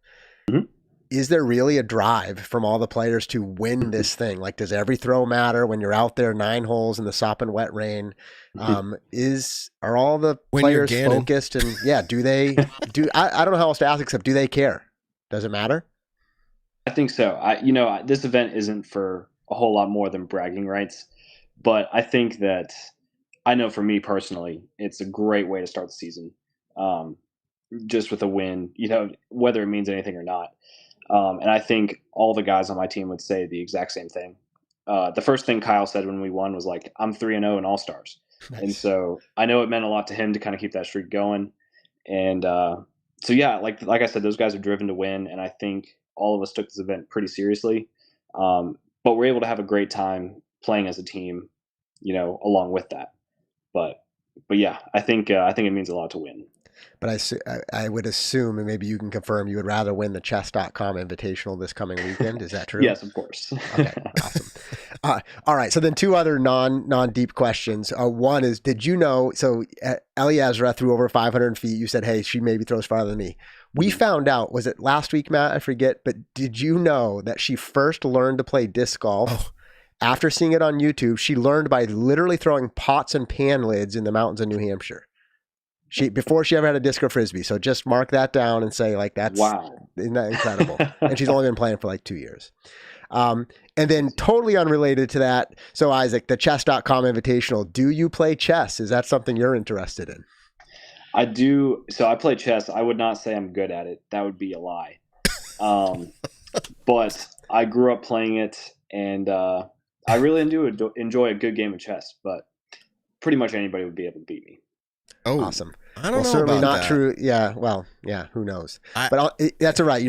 [SPEAKER 2] mm-hmm. Is there really a drive from all the players to win this thing? Like, does every throw matter when you're out there 9 holes in the sopping wet rain? Are all the players focused? And yeah, I don't know how else to ask except do they care? Does it matter?
[SPEAKER 5] I think so. This event isn't for a whole lot more than bragging rights, but I think that I know for me personally, it's a great way to start the season. Just with a win, whether it means anything or not. And I think all the guys on my team would say the exact same thing. The first thing Kyle said when we won was like, I'm 3-0 in All-Stars. Nice. And so I know it meant a lot to him to kind of keep that streak going. And so, yeah, like I said, those guys are driven to win. And I think all of us took this event pretty seriously. But we're able to have a great time playing as a team, along with that. But yeah, I think it means a lot to win.
[SPEAKER 2] But I would assume, and maybe you can confirm, you would rather win the chess.com Invitational this coming weekend. Is that true?
[SPEAKER 5] Yes, of course.
[SPEAKER 2] Okay, awesome. All right, so then 2 other non-deep questions. One is, did you know, so Ellie Ezra threw over 500 feet. You said, hey, she maybe throws farther than me. We found out, was it last week, Matt? I forget, but did you know that she first learned to play disc golf after seeing it on YouTube? She learned by literally throwing pots and pan lids in the mountains of New Hampshire. Before she ever had a disc or frisbee. So just mark that down and say, like, that's
[SPEAKER 5] wow.
[SPEAKER 2] Isn't that incredible? And she's only been playing for like 2 years. And then totally unrelated to that. So Isaac, the chess.com Invitational, do you play chess? Is that something you're interested in?
[SPEAKER 5] I do. So I play chess. I would not say I'm good at it. That would be a lie. But I grew up playing it, and I really enjoy a good game of chess, but pretty much anybody would be able to beat me.
[SPEAKER 1] Oh,
[SPEAKER 2] Awesome.
[SPEAKER 1] I don't know
[SPEAKER 2] certainly
[SPEAKER 1] about
[SPEAKER 2] not
[SPEAKER 1] that.
[SPEAKER 2] true. Yeah. Well, yeah. Who knows?
[SPEAKER 1] I-
[SPEAKER 2] But that's all right.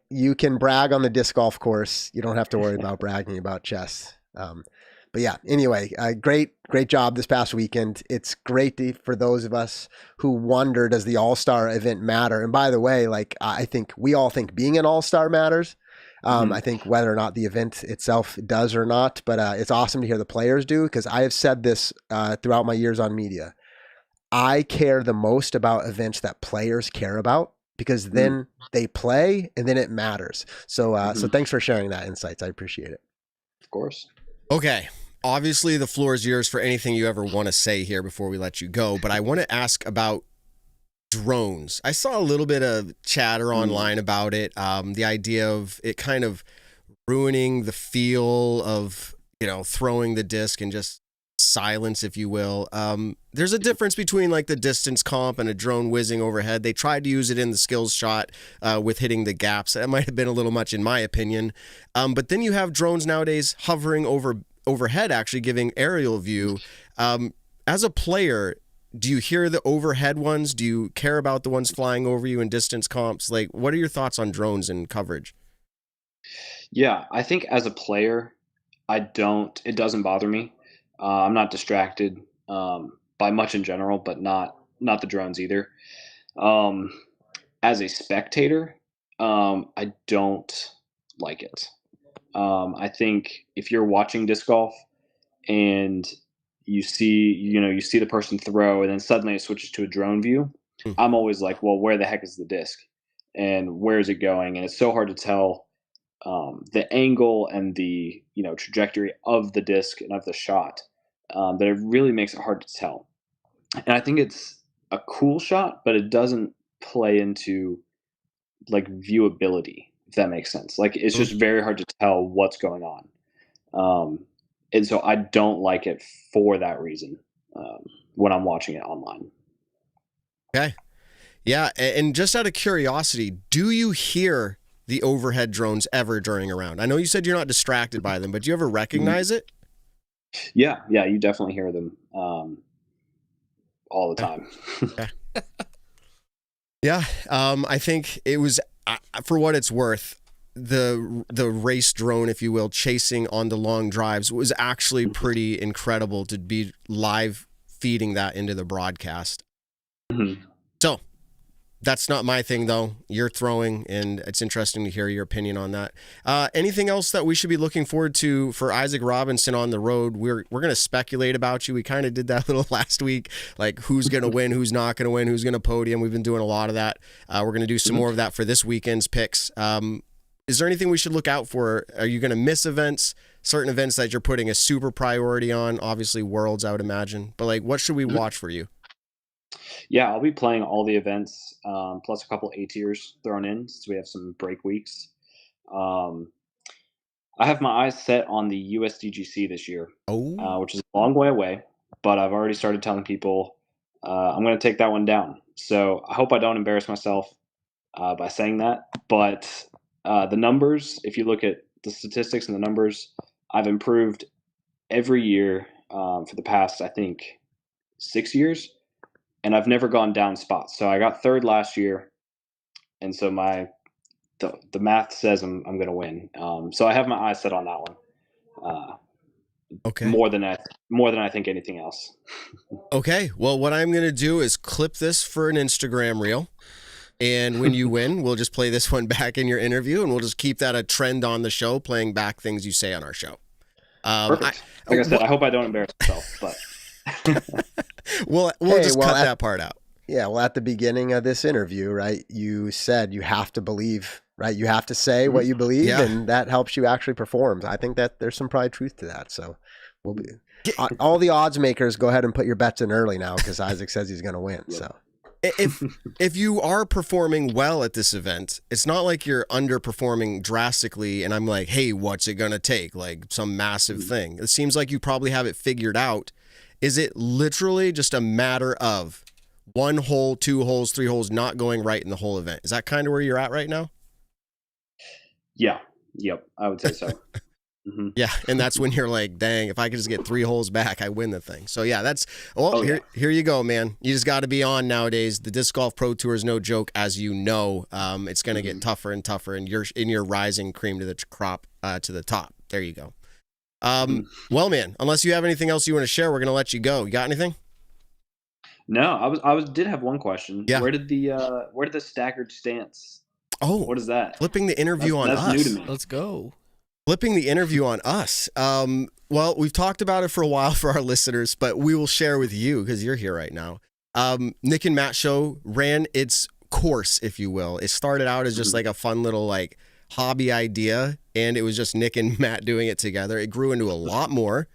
[SPEAKER 2] You can brag on the disc golf course. You don't have to worry about bragging about chess. But yeah. Anyway, great job this past weekend. It's great for those of us who wonder, does the All-Star event matter? And by the way, like I think we all think being an All-Star matters. I think whether or not the event itself does or not, but it's awesome to hear the players do, because I have said this throughout my years on media. I care the most about events that players care about, because then they play and then it matters. So so thanks for sharing that insights. I appreciate it.
[SPEAKER 5] Of course.
[SPEAKER 1] Okay. Obviously, the floor is yours for anything you ever want to say here before we let you go. But I want to ask about drones. I saw a little bit of chatter online about it. The idea of it kind of ruining the feel of, throwing the disc and just silence, if you will. There's a difference between like the distance comp and a drone whizzing overhead. They tried to use it in the skills shot with hitting the gaps. That might have been a little much in my opinion. But then you have drones nowadays hovering overhead, actually giving aerial view. As a player, do you hear the overhead ones? Do you care about the ones flying over you in distance comps? Like, what are your thoughts on drones and coverage?
[SPEAKER 5] Yeah, I think as a player, it doesn't bother me. I'm not distracted by much in general, but not the drones either. As a spectator, I don't like it. I think if you're watching disc golf and you see the person throw and then suddenly it switches to a drone view, I'm always like, well, where the heck is the disc and where is it going? And it's so hard to tell the angle and the trajectory of the disc and of the shot that it really makes it hard to tell. And I think it's a cool shot, but it doesn't play into like viewability, if that makes sense. Like it's just very hard to tell what's going on. And so I don't like it for that reason when I'm watching it online.
[SPEAKER 1] Okay. Yeah. And just out of curiosity, do you hear the overhead drones ever during a round? I know you said you're not distracted by them, but do you ever recognize it?
[SPEAKER 5] Yeah, you definitely hear them all the time.
[SPEAKER 1] Yeah. I think it was, for what it's worth, the race drone, if you will, chasing on the long drives was actually pretty incredible to be live feeding that into the broadcast. So that's not my thing, though. You're throwing, and it's interesting to hear your opinion on that. Anything else that we should be looking forward to for Isaac Robinson on the road? We're going to speculate about you. We kind of did that a little last week, like who's going to win, who's not going to win, who's going to podium. We've been doing a lot of that. We're going to do some more of that for this weekend's picks. Is there anything we should look out for? Are you going to miss events, certain events that you're putting a super priority on? Obviously, Worlds, I would imagine. But like, what should we watch for you?
[SPEAKER 5] Yeah, I'll be playing all the events, plus a couple A tiers thrown in, so we have some break weeks. I have my eyes set on the USDGC this year, which is a long way away, but I've already started telling people I'm going to take that one down. So I hope I don't embarrass myself by saying that. But the numbers, if you look at the statistics and the numbers, I've improved every year for the past, I think, 6 years. And I've never gone down spots. So I got third last year, and so the math says I'm going to win. So I have my eyes set on that one.
[SPEAKER 1] Okay.
[SPEAKER 5] More than I think anything else.
[SPEAKER 1] Okay. Well, what I'm going to do is clip this for an Instagram reel. And when you win, we'll just play this one back in your interview, and we'll just keep that a trend on the show, playing back things you say on our show.
[SPEAKER 5] Perfect. Like I said, I hope I don't embarrass myself, but
[SPEAKER 1] we'll just cut that part out.
[SPEAKER 2] Yeah, well, at the beginning of this interview, right, you said you have to believe, right? You have to say what you believe, and that helps you actually perform. I think that there's some probably truth to that. So we'll be all the odds makers, go ahead and put your bets in early now, because Isaac says he's going to win. So
[SPEAKER 1] if you are performing well at this event, it's not like you're underperforming drastically and I'm like, hey, what's it going to take? Like some massive thing. It seems like you probably have it figured out. Is it literally just a matter of 1 hole, 2 holes, 3 holes not going right in the whole event? Is that kind of where you're at right now?
[SPEAKER 5] Yeah, Yep, I would say so. Mm-hmm.
[SPEAKER 1] Yeah, and that's when you're like, dang, if I could just get 3 holes back, I win the thing. So yeah, that's here you go, man. You just got to be on nowadays. The Disc Golf Pro Tour is no joke, as you know. It's going to get tougher and tougher, and you're in your rising cream to the crop to the top. There you go. Well, man, unless you have anything else you want to share, we're going to let you go. You got anything?
[SPEAKER 5] No, I did have one question.
[SPEAKER 1] Yeah.
[SPEAKER 5] Where did the staggered stance?
[SPEAKER 1] Oh,
[SPEAKER 5] what is that?
[SPEAKER 1] Flipping the interview on us.
[SPEAKER 5] That's new to me.
[SPEAKER 4] Let's go.
[SPEAKER 1] Flipping the interview on us. Well, we've talked about it for a while for our listeners, but we will share with you because you're here right now. Nick and Matt show ran its course, if you will. It started out as just like a fun little like hobby idea, and it was just Nick and Matt doing it together. It grew into a lot more,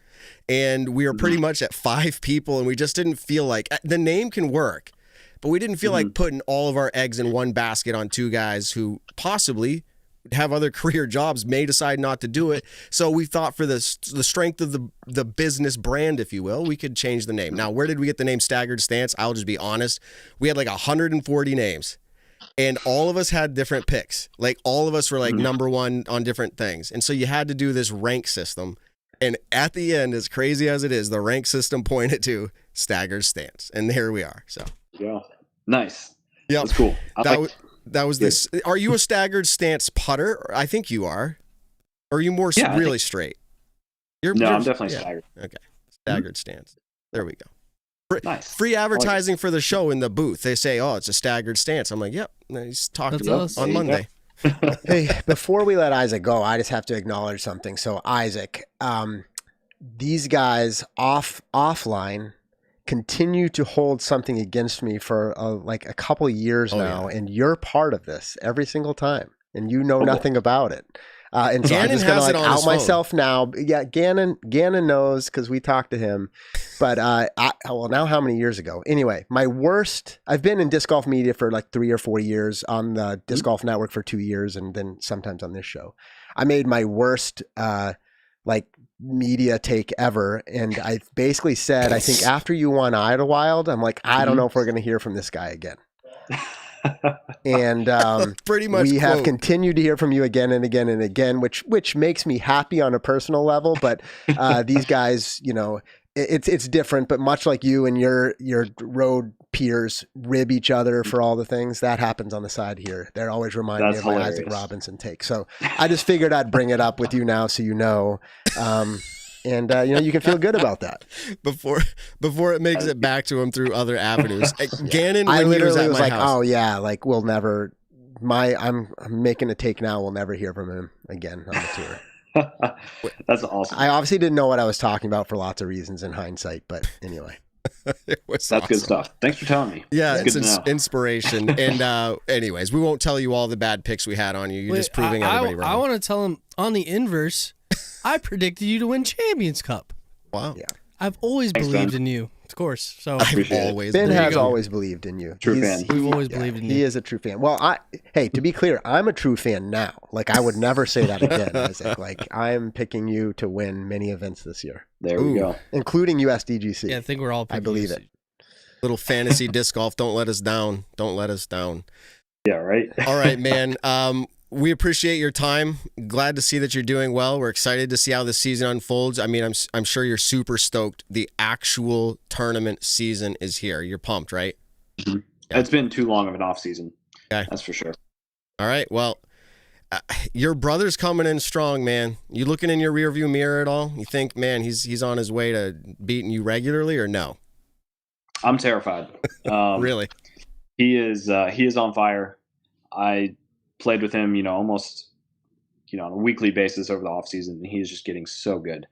[SPEAKER 1] and we were pretty much at 5 people, and we just didn't feel like the name can work, but we didn't feel like putting all of our eggs in one basket on 2 guys who possibly have other career jobs, may decide not to do it. So we thought for the strength of the business brand, if you will, we could change the name. Now, where did we get the name Staggered Stance? I'll just be honest. We had like 140 names, and all of us had different picks. Like all of us were like number 1 on different things. And so you had to do this rank system. And at the end, as crazy as it is, the rank system pointed to Staggered Stance. And here we are. So
[SPEAKER 5] yeah, nice.
[SPEAKER 1] Yeah,
[SPEAKER 5] that's cool.
[SPEAKER 1] That was this. Are you a staggered stance putter? I think you are. Or are you more really straight?
[SPEAKER 5] I'm definitely staggered.
[SPEAKER 1] Okay. Staggered stance. There we go.
[SPEAKER 5] Nice.
[SPEAKER 1] Free advertising for the show in the booth. They say, oh, it's a staggered stance. I'm like, yep. He's talked about us on Monday.
[SPEAKER 2] Hey, before we let Isaac go, I just have to acknowledge something. So Isaac, these guys offline continue to hold something against me for like a couple years now, and you're part of this every single time, and you know nothing about it. And so I'm just gonna like out myself now. Yeah, Gannon knows because we talked to him. But now how many years ago? Anyway, my worst. I've been in disc golf media for like 3 or 4 years, on the Disc Golf Network for 2 years, and then sometimes on this show. I made my worst like media take ever, and I basically said, I think after you won Idlewild, I'm like, I don't know if we're going to hear from this guy again. And
[SPEAKER 1] pretty much
[SPEAKER 2] we have continued to hear from you again and again and again, which makes me happy on a personal level. But these guys, you know, it's different. But much like you and your road peers rib each other for all the things that happens on the side here, they're always reminding me of my Isaac Robinson take. So I just figured I'd bring it up with you now, so you know. And you know, you can feel good about that
[SPEAKER 1] before it makes it back to him through other avenues. Gannon,
[SPEAKER 2] I literally was like,
[SPEAKER 1] house,
[SPEAKER 2] oh yeah, like we'll never. I'm making a take now. We'll never hear from him again on the tour.
[SPEAKER 5] That's awesome.
[SPEAKER 2] I obviously didn't know what I was talking about for lots of reasons in hindsight, but anyway.
[SPEAKER 5] That's awesome. Good stuff. Thanks for telling me.
[SPEAKER 1] Yeah, it's inspiration. And anyways, we won't tell you all the bad picks we had on you. You're just proving everybody wrong.
[SPEAKER 4] I want to tell him on the inverse. I predicted you to win Champions Cup.
[SPEAKER 1] Wow.
[SPEAKER 2] Yeah.
[SPEAKER 4] I've always believed in you, of course. So
[SPEAKER 2] Ben has always believed in you.
[SPEAKER 5] True fan.
[SPEAKER 4] We've always believed in you.
[SPEAKER 2] He is a true fan. Well, hey, to be clear, I'm a true fan now. Like, I would never say that again, Isaac. Like, I'm picking you to win many events this year.
[SPEAKER 5] There we go.
[SPEAKER 2] Including USDGC.
[SPEAKER 4] Yeah, I think we're all
[SPEAKER 2] I believe it.
[SPEAKER 1] Little fantasy disc golf. Don't let us down. Don't let us down.
[SPEAKER 5] Yeah, right.
[SPEAKER 1] All right, man. We appreciate your time. Glad to see that you're doing well. We're excited to see how the season unfolds. I mean, I'm sure you're super stoked. The actual tournament season is here. You're pumped, right?
[SPEAKER 5] Mm-hmm. Yeah. It's been too long of an off season.
[SPEAKER 1] Okay.
[SPEAKER 5] That's for sure.
[SPEAKER 1] All right. Well, your brother's coming in strong, man. You looking in your rearview mirror at all? You think, man, he's on his way to beating you regularly, or no?
[SPEAKER 5] I'm terrified.
[SPEAKER 1] Really?
[SPEAKER 5] He is on fire. I played with him, almost, on a weekly basis over the off season, and he is just getting so good.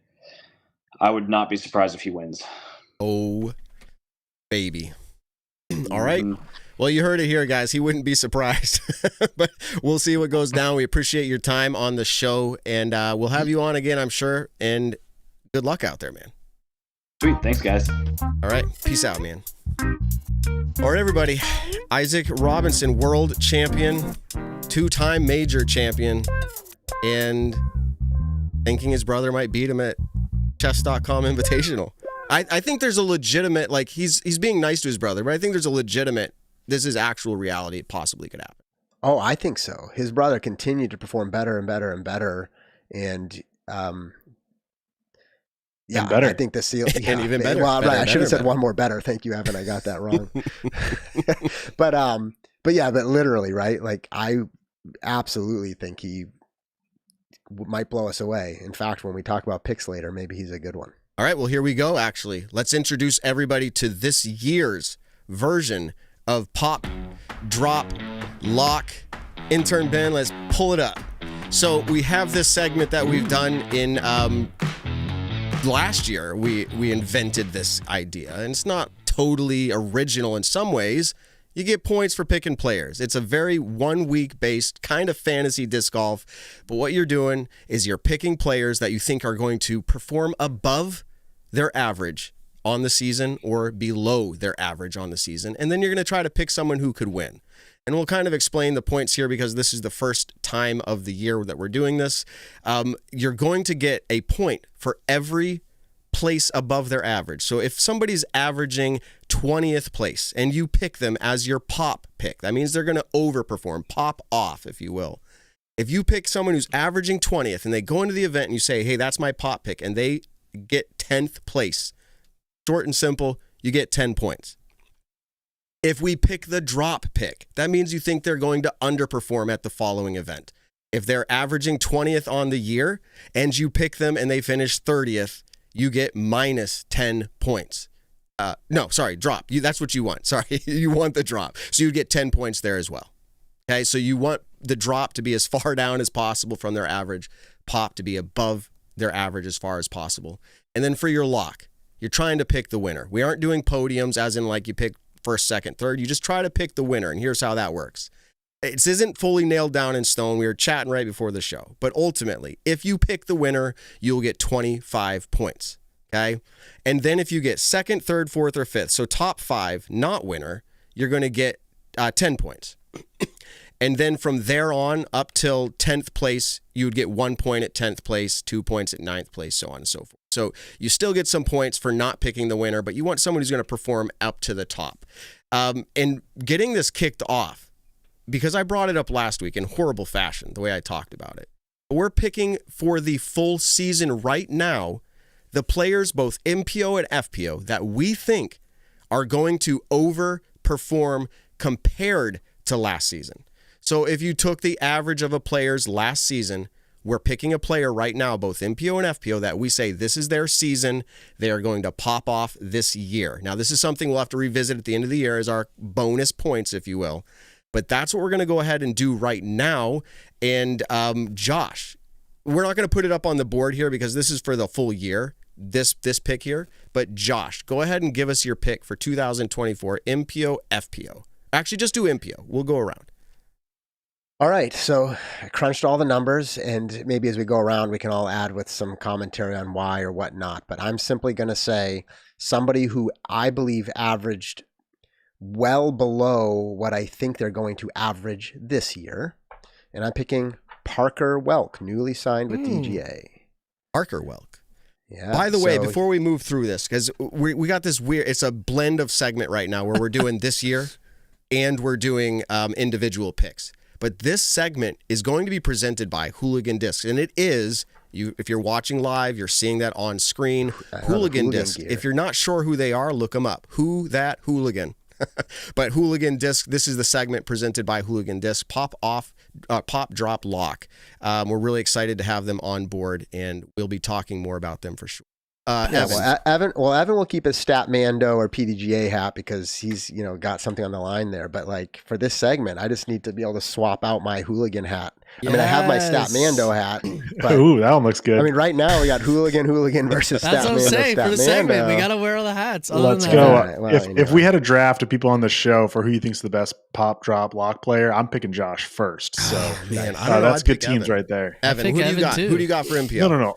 [SPEAKER 5] I would not be surprised if he wins.
[SPEAKER 1] Oh, baby. All right. Well, you heard it here, guys. He wouldn't be surprised, but we'll see what goes down. We appreciate your time on the show, and we'll have you on again, I'm sure, and good luck out there, man.
[SPEAKER 5] Sweet. Thanks, guys.
[SPEAKER 1] All right. Peace out, man. All right, everybody. Isaac Robinson, world champion, 2-time major champion, and thinking his brother might beat him at chess.com Invitational. I think there's a legitimate, like, he's being nice to his brother, but I think there's a legitimate, this is actual reality. It possibly could happen.
[SPEAKER 2] Oh, I think so. His brother continued to perform better and better and better. And yeah,
[SPEAKER 3] And better.
[SPEAKER 2] I think the seal, yeah,
[SPEAKER 1] And even better.
[SPEAKER 2] Well,
[SPEAKER 1] Better,
[SPEAKER 2] right. I should have
[SPEAKER 1] better,
[SPEAKER 2] said one more better. Thank you, Evan. I got that wrong. But yeah, but literally, right? Like, I absolutely think he might blow us away. In fact, when we talk about picks later, maybe he's a good one.
[SPEAKER 1] All right, well, here we go, actually. Let's introduce everybody to this year's version of Pop, Drop, Lock. Intern Ben, let's pull it up. So we have this segment that we've done in last year. We invented this idea, and it's not totally original in some ways. You get points for picking players. It's a very 1 week based kind of fantasy disc golf, but what you're doing is you're picking players that you think are going to perform above their average on the season or below their average on the season, and then you're going to try to pick someone who could win. And we'll kind of explain the points here because this is the first time of the year that we're doing this. You're going to get a point for every place above their average. So if somebody's averaging 20th place and you pick them as your pop pick, that means they're going to overperform, pop off, if you will. If you pick someone who's averaging 20th and they go into the event and you say, hey, that's my pop pick, and they get 10th place, short and simple, you get 10 points. If we pick the drop pick, that means you think they're going to underperform at the following event. If they're averaging 20th on the year and you pick them and they finish 30th, you get minus 10 points. Drop. That's what you want. Sorry, you want the drop. So you get 10 points there as well. Okay, so you want the drop to be as far down as possible from their average, pop to be above their average as far as possible. And then for your lock, you're trying to pick the winner. We aren't doing podiums as in like you pick first, second, third. You just try to pick the winner, and here's how that works. It isn't fully nailed down in stone. We were chatting right before the show. But ultimately, if you pick the winner, you'll get 25 points. Okay? And then if you get second, third, fourth, or fifth, so top 5, not winner, you're going to get 10 points. And then from there on up till 10th place, you would get 1 point at 10th place, 2 points at 9th place, so on and so forth. So you still get some points for not picking the winner, but you want someone who's going to perform up to the top. And getting this kicked off, because I brought it up last week in horrible fashion, the way I talked about it. We're picking for the full season right now, the players, both MPO and FPO, that we think are going to overperform compared to last season. So if you took the average of a player's last season, we're picking a player right now, both MPO and FPO, that we say this is their season. They are going to pop off this year. Now, this is something we'll have to revisit at the end of the year as our bonus points, if you will. But that's what we're going to go ahead and do right now. And Josh, we're not going to put it up on the board here because this is for the full year, this pick here. But Josh, go ahead and give us your pick for 2024 MPO, FPO. Actually, just do MPO. We'll go around.
[SPEAKER 2] All right, so I crunched all the numbers, and maybe as we go around, we can all add with some commentary on why or what not. But I'm simply going to say somebody who I believe averaged well below what I think they're going to average this year. And I'm picking Parker Welk, newly signed with DGA.
[SPEAKER 1] Parker Welk.
[SPEAKER 2] Yeah.
[SPEAKER 1] By the way, before we move through this, because we got this weird, it's a blend of segment right now where we're doing this year and we're doing individual picks. But this segment is going to be presented by Hooligan Discs, and it is, if you're watching live, you're seeing that on screen. Hooligan Discs. If you're not sure who they are, look them up. Who that hooligan? But Hooligan Disc, this is the segment presented by Hooligan Disc. Pop, Drop, Lock. We're really excited to have them on board, and we'll be talking more about them for sure.
[SPEAKER 2] Evan will keep his Stat Mando or PDGA hat because he's got something on the line there. But like for this segment, I just need to be able to swap out my hooligan hat. Yes. I mean, I have my Stat Mando hat. But,
[SPEAKER 3] ooh, that one looks good.
[SPEAKER 2] I mean, right now we got hooligan versus Stat Mando.
[SPEAKER 4] That's what I'm saying. For the segment, we got to wear all the hats. Let's go.
[SPEAKER 3] Right, well, if we had a draft of people on the show for who you think's the best pop, drop, lock player, I'm picking Josh first. So
[SPEAKER 1] man,
[SPEAKER 3] that's good teams Evan. Right there.
[SPEAKER 1] Evan, who do you got? Who do you got for MPO?
[SPEAKER 3] No.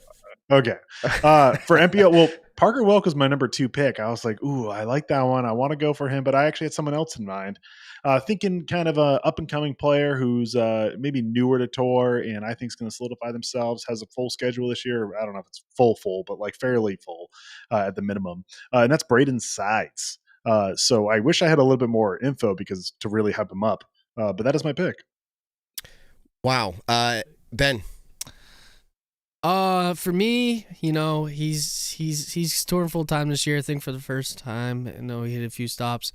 [SPEAKER 3] Okay. For MPO, well, Parker Welk was my number 2 pick. I was like, ooh, I like that one. I want to go for him, but I actually had someone else in mind. Thinking kind of a up-and-coming player who's maybe newer to tour and I think is going to solidify themselves, has a full schedule this year. I don't know if it's full, but like fairly full at the minimum. And that's Braden Sides. So I wish I had a little bit more info because to really hype him up. But that is my pick.
[SPEAKER 1] Wow. Ben.
[SPEAKER 4] For me, he's touring full time this year. I think for the first time. I know he hit a few stops.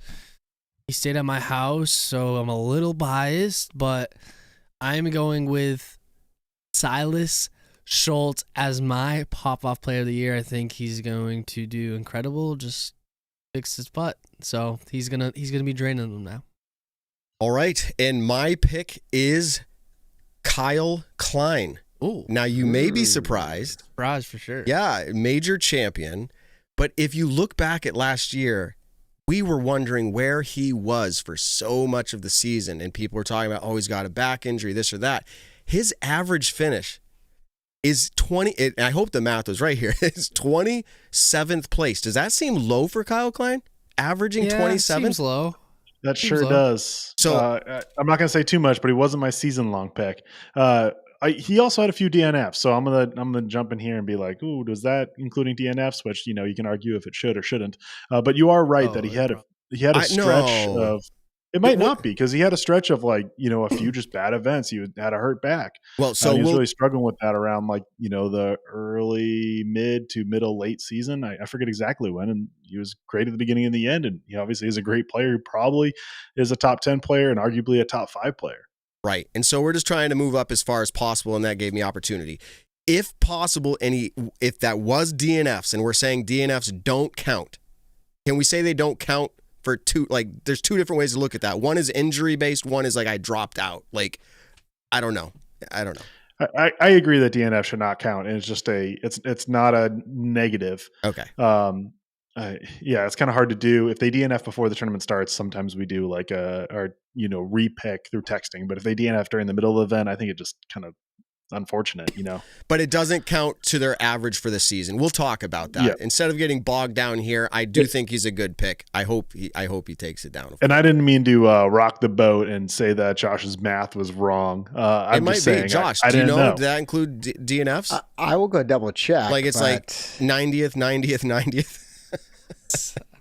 [SPEAKER 4] He stayed at my house, so I'm a little biased, but I'm going with Silas Schultz as my pop-off player of the year. I think he's going to do incredible. Just fix his butt. So he's gonna be draining them now.
[SPEAKER 1] All right, and my pick is Kyle Klein.
[SPEAKER 4] Ooh.
[SPEAKER 1] Now you may be surprised.
[SPEAKER 4] Surprise for sure.
[SPEAKER 1] Yeah, major champion. But if you look back at last year, we were wondering where he was for so much of the season, and people were talking about, he's got a back injury, this or that. His average finish is 20, and I hope the math was right here, it's 27th place. Does that seem low for Kyle Klein? Averaging 27th?
[SPEAKER 4] Seems low.
[SPEAKER 3] That sure does.
[SPEAKER 1] So
[SPEAKER 3] I'm not going to say too much, but he wasn't my season-long pick. He also had a few DNFs, so I'm gonna jump in here and be like, "Ooh, does that including DNFs?" Which you can argue if it should or shouldn't. But you are right that he had a stretch of. It might not be because he had a stretch of a few just bad events. He had a hurt back.
[SPEAKER 1] Well, so
[SPEAKER 3] he was really struggling with that around the early mid to middle late season. I forget exactly when, and he was great at the beginning and the end. And he obviously is a great player. He probably is a top 10 player and arguably a top 5 player.
[SPEAKER 1] Right. And so we're just trying to move up as far as possible, and that gave me opportunity. If possible, if that was DNFs, and we're saying DNFs don't count, can we say they don't count for two? There's two different ways to look at that. One is injury-based. One is I dropped out. I don't know.
[SPEAKER 3] I agree that DNF should not count, and it's just it's not a negative.
[SPEAKER 1] Okay.
[SPEAKER 3] It's kind of hard to do. If they DNF before the tournament starts, sometimes we do our repick through texting. But if they DNF during the middle of the event, I think it just kind of unfortunate,
[SPEAKER 1] But it doesn't count to their average for the season. We'll talk about that.
[SPEAKER 3] Yeah.
[SPEAKER 1] Instead of getting bogged down here, I do think he's a good pick. I hope he takes it down.
[SPEAKER 3] And I didn't mean to rock the boat and say that Josh's math was wrong.
[SPEAKER 1] It might be. Josh, do you know, did that include DNFs?
[SPEAKER 2] I will go double check.
[SPEAKER 1] It's 90th, 90th, 90th.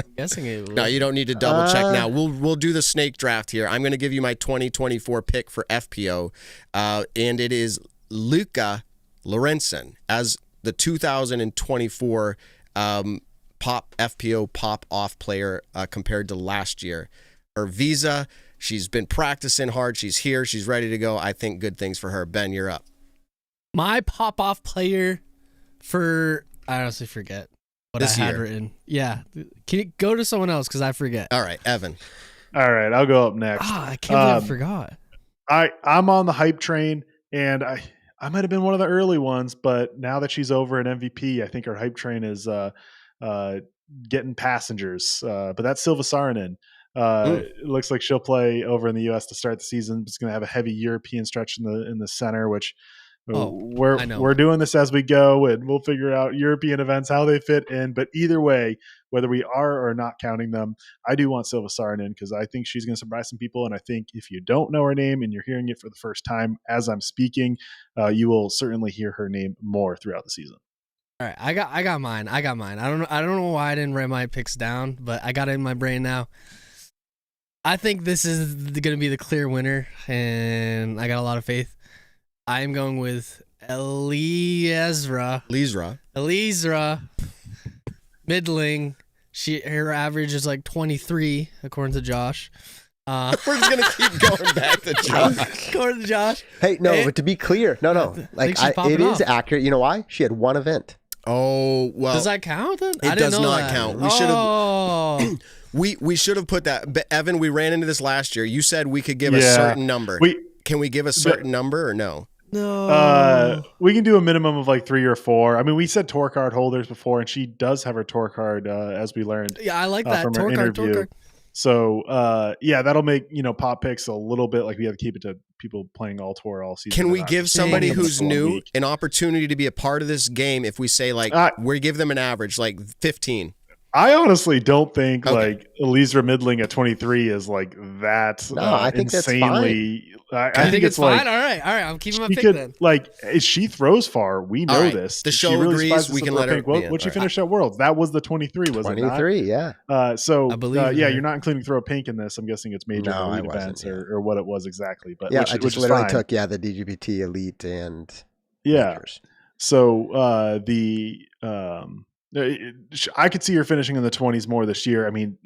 [SPEAKER 4] I'm guessing it.
[SPEAKER 1] No, you don't need to double check now. We'll do the snake draft here. I'm going to give you my 2024 pick for FPO, and it is Luca Lorenzen as the 2024 FPO pop-off player compared to last year. Her visa, she's been practicing hard. She's here. She's ready to go. I think good things for her. Ben, you're up.
[SPEAKER 4] My pop-off player I honestly forget what
[SPEAKER 1] this
[SPEAKER 4] I had
[SPEAKER 1] year.
[SPEAKER 4] written. Yeah. Can you go to someone else because I forget?
[SPEAKER 1] All right, Evan.
[SPEAKER 3] All right, I'll go up next.
[SPEAKER 4] I can't believe I forgot.
[SPEAKER 3] I'm on the hype train, and I might have been one of the early ones, but now that she's over an MVP, I think her hype train is getting passengers. But that's Silva Saarinen. It looks like she'll play over in the U.S. to start the season. It's going to have a heavy European stretch in the center, which we're doing this as we go, and we'll figure out European events, how they fit in. But either way, whether we are or not counting them, I do want Silva Saarinen because I think she's going to surprise some people. And I think if you don't know her name and you're hearing it for the first time as I'm speaking, you will certainly hear her name more throughout the season.
[SPEAKER 4] All right, I got mine. I don't know why I didn't write my picks down, but I got it in my brain now. I think this is going to be the clear winner, and I got a lot of faith. I'm going with Elizra Middling. Her average is 23 according to Josh.
[SPEAKER 1] We're just gonna keep going back to Josh.
[SPEAKER 4] According to Josh.
[SPEAKER 2] Hey, no, but to be clear, no. It is accurate. You know why? She had one event.
[SPEAKER 1] Oh well.
[SPEAKER 4] Does that count then?
[SPEAKER 1] It does not count. We should have. We should have put that. But Evan, we ran into this last year. You said we could give a certain number. Can we give a certain number or no?
[SPEAKER 4] No.
[SPEAKER 3] We can do a minimum of 3 or 4. I mean, we said tour card holders before, and she does have her tour card, as we learned.
[SPEAKER 4] Yeah, I like that
[SPEAKER 3] from
[SPEAKER 4] tour
[SPEAKER 3] her interview.
[SPEAKER 4] card.
[SPEAKER 3] So, that'll make pop picks a little bit we have to keep it to people playing all tour all season.
[SPEAKER 1] Can we give somebody who's new an opportunity to be a part of this game if we say we give them an average 15?
[SPEAKER 3] I honestly don't think
[SPEAKER 1] Okay.
[SPEAKER 3] like Elisa Midling at 23 is like that.
[SPEAKER 2] No, I think that's
[SPEAKER 3] insanely. I
[SPEAKER 4] I
[SPEAKER 3] think it's
[SPEAKER 4] fine.
[SPEAKER 3] like
[SPEAKER 4] All right. I'm keeping my
[SPEAKER 3] she
[SPEAKER 4] pick
[SPEAKER 3] could
[SPEAKER 4] then.
[SPEAKER 3] like she throws far. We know
[SPEAKER 1] All right.
[SPEAKER 3] this.
[SPEAKER 1] The
[SPEAKER 3] She
[SPEAKER 1] show
[SPEAKER 3] really
[SPEAKER 1] agrees.
[SPEAKER 3] surprised us
[SPEAKER 1] We
[SPEAKER 3] with
[SPEAKER 1] can
[SPEAKER 3] her
[SPEAKER 1] let her
[SPEAKER 3] pick.
[SPEAKER 1] be in.
[SPEAKER 3] What'd she
[SPEAKER 1] All right.
[SPEAKER 3] finish at Worlds? That was the 23, was it not?
[SPEAKER 2] 23, yeah.
[SPEAKER 3] So
[SPEAKER 4] I believe
[SPEAKER 3] yeah,
[SPEAKER 4] her.
[SPEAKER 3] you're not including throw a pink in this. I'm guessing it's major
[SPEAKER 2] No, I
[SPEAKER 3] elite
[SPEAKER 2] wasn't,
[SPEAKER 3] events
[SPEAKER 2] yeah.
[SPEAKER 3] or what it was exactly. But
[SPEAKER 2] Yeah,
[SPEAKER 3] which
[SPEAKER 2] I just
[SPEAKER 3] is
[SPEAKER 2] literally
[SPEAKER 3] fine.
[SPEAKER 2] took, the DGPT Elite and
[SPEAKER 3] Yeah.
[SPEAKER 2] Majors.
[SPEAKER 3] So I could see her finishing in the 20s more this year. I mean,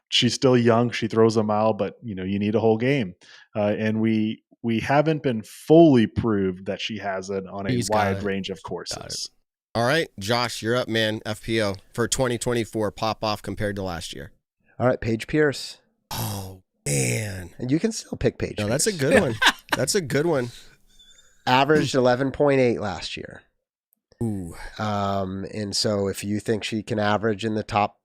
[SPEAKER 3] she's still young. She throws a mile, but you need a whole game, and we haven't been fully proved that she has it on a wide range of courses.
[SPEAKER 1] All right, Josh, you're up, man. FPO for 2024 pop off compared to last year.
[SPEAKER 2] All right, Paige Pierce.
[SPEAKER 1] Oh man,
[SPEAKER 2] And you can still pick Paige.
[SPEAKER 1] no, that's a
[SPEAKER 2] Pierce.
[SPEAKER 1] good one. That's a good one.
[SPEAKER 2] Averaged 11.8 last year.
[SPEAKER 1] Ooh,
[SPEAKER 2] And so if you think she can average in the top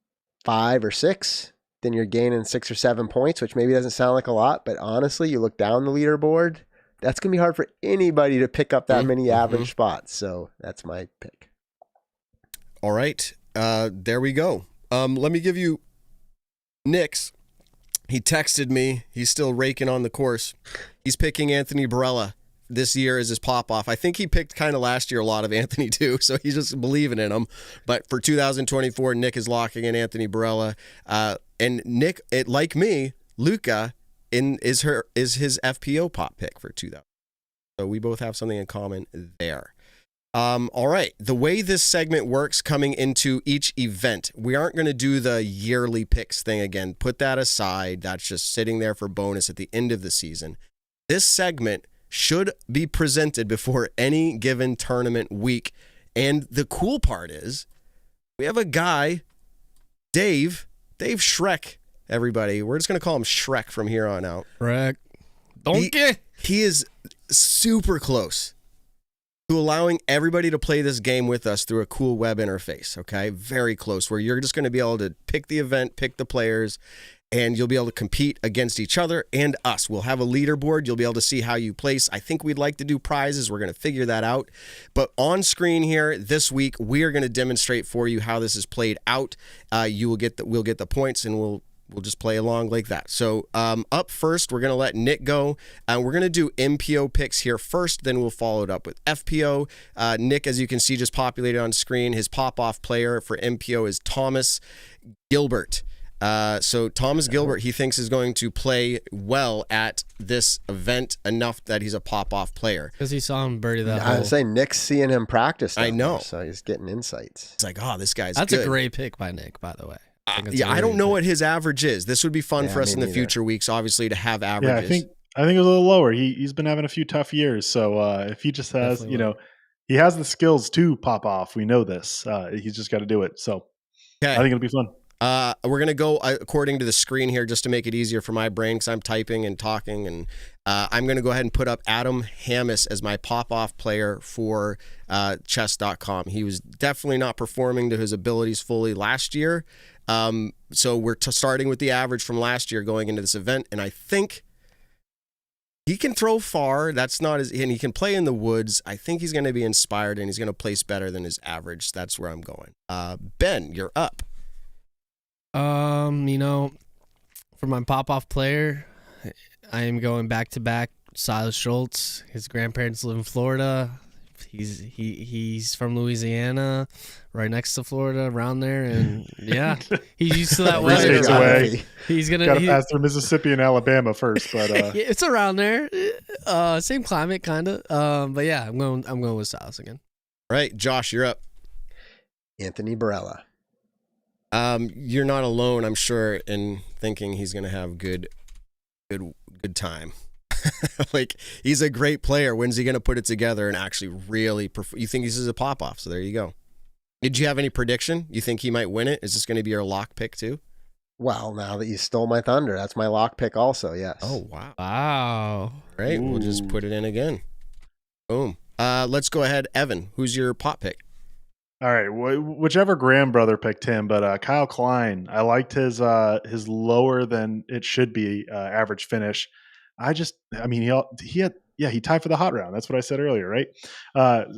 [SPEAKER 2] 5 or 6, then you're gaining 6 or 7 points, which maybe doesn't sound like a lot, but honestly, you look down the leaderboard, that's going to be hard for anybody to pick up that many average spots. So that's my pick.
[SPEAKER 1] all right. There we go. Let me give you Nick's. He texted me. He's still raking on the course. He's picking Anthony Barella this year as his pop-off. I think he picked kind of last year a lot of Anthony too, so he's just believing in him. But for 2024, Nick is locking in Anthony Barella. And Nick, like me, Luca is his FPO pop pick for 2000. So we both have something in common there. All right. The way this segment works coming into each event, we aren't going to do the yearly picks thing again. Put that aside. That's just sitting there for bonus at the end of the season. This segment should be presented before any given tournament week. And the cool part is we have a guy, Dave Shrek, everybody. We're just going to call him Shrek from here on out.
[SPEAKER 4] Shrek. Donkey.
[SPEAKER 1] He is super close to allowing everybody to play this game with us through a cool web interface, okay? Very close, where you're just going to be able to pick the event, pick the players, and you'll be able to compete against each other and us. We'll have a leaderboard. You'll be able to see how you place. I think we'd like to do prizes. We're going to figure that out. But on screen here this week, we are going to demonstrate for you how this is played out. We'll get the points, and we'll just play along like that. So up first, we're going to let Nick go. We're going to do MPO picks here first, then we'll follow it up with FPO. Nick, as you can see, just populated on screen. His pop-off player for MPO is Thomas Gilbert. So Thomas Gilbert, he thinks is going to play well at this event enough that he's a pop-off player.
[SPEAKER 4] Because he saw him birdie that
[SPEAKER 2] I
[SPEAKER 4] hole.
[SPEAKER 2] was saying Nick's seeing him practice.
[SPEAKER 1] I know.
[SPEAKER 2] There, so he's getting insights.
[SPEAKER 1] It's like, oh, this guy's
[SPEAKER 4] That's
[SPEAKER 1] good.
[SPEAKER 4] a great pick by Nick, by the way.
[SPEAKER 1] I don't know what his average is. This would be fun for us in the future weeks, obviously, to have averages.
[SPEAKER 3] Yeah, I think it was a little lower. He's been having a few tough years, so if he just has, he has the skills to pop off. We know this. He's just got to do it. So
[SPEAKER 1] okay.
[SPEAKER 3] I think it'll be fun.
[SPEAKER 1] We're going to go according to the screen here just to make it easier for my brain because I'm typing and talking. And I'm going to go ahead and put up Adam Hammis as my pop-off player for chess.com. He was definitely not performing to his abilities fully last year. So we're starting with the average from last year going into this event. And I think he can throw far. That's not and he can play in the woods. I think he's going to be inspired and he's going to place better than his average. That's where I'm going. Ben, you're up.
[SPEAKER 4] For my pop-off player, I am going back-to-back Silas Schultz. His grandparents live in Florida. He's from Louisiana, right next to Florida, around there, and yeah, he's used to that
[SPEAKER 3] 3
[SPEAKER 4] weather.
[SPEAKER 3] states away.
[SPEAKER 4] He's
[SPEAKER 3] Got to pass through Mississippi and Alabama first, but
[SPEAKER 4] it's around there. Same climate, kind of. But yeah, I'm going with Silas again.
[SPEAKER 1] All right, Josh, you're up.
[SPEAKER 2] Anthony Barella.
[SPEAKER 1] You're not alone, I'm sure, in thinking he's going to have good time. Like, he's a great player. When's he going to put it together and actually really you think this is a pop-off, so there you go. Did you have any prediction? You think he might win it? Is this going to be your lock pick too?
[SPEAKER 2] Well, now that you stole my thunder, that's my lock pick also, yes.
[SPEAKER 1] Oh, wow.
[SPEAKER 4] Wow.
[SPEAKER 1] Right, We'll just put it in again. Boom. Let's go ahead. Evan, who's your pop pick?
[SPEAKER 3] all right, whichever Graham brother picked him, but Kyle Klein, I liked his lower than it should be average finish. He tied for the hot round. That's what I said earlier, right?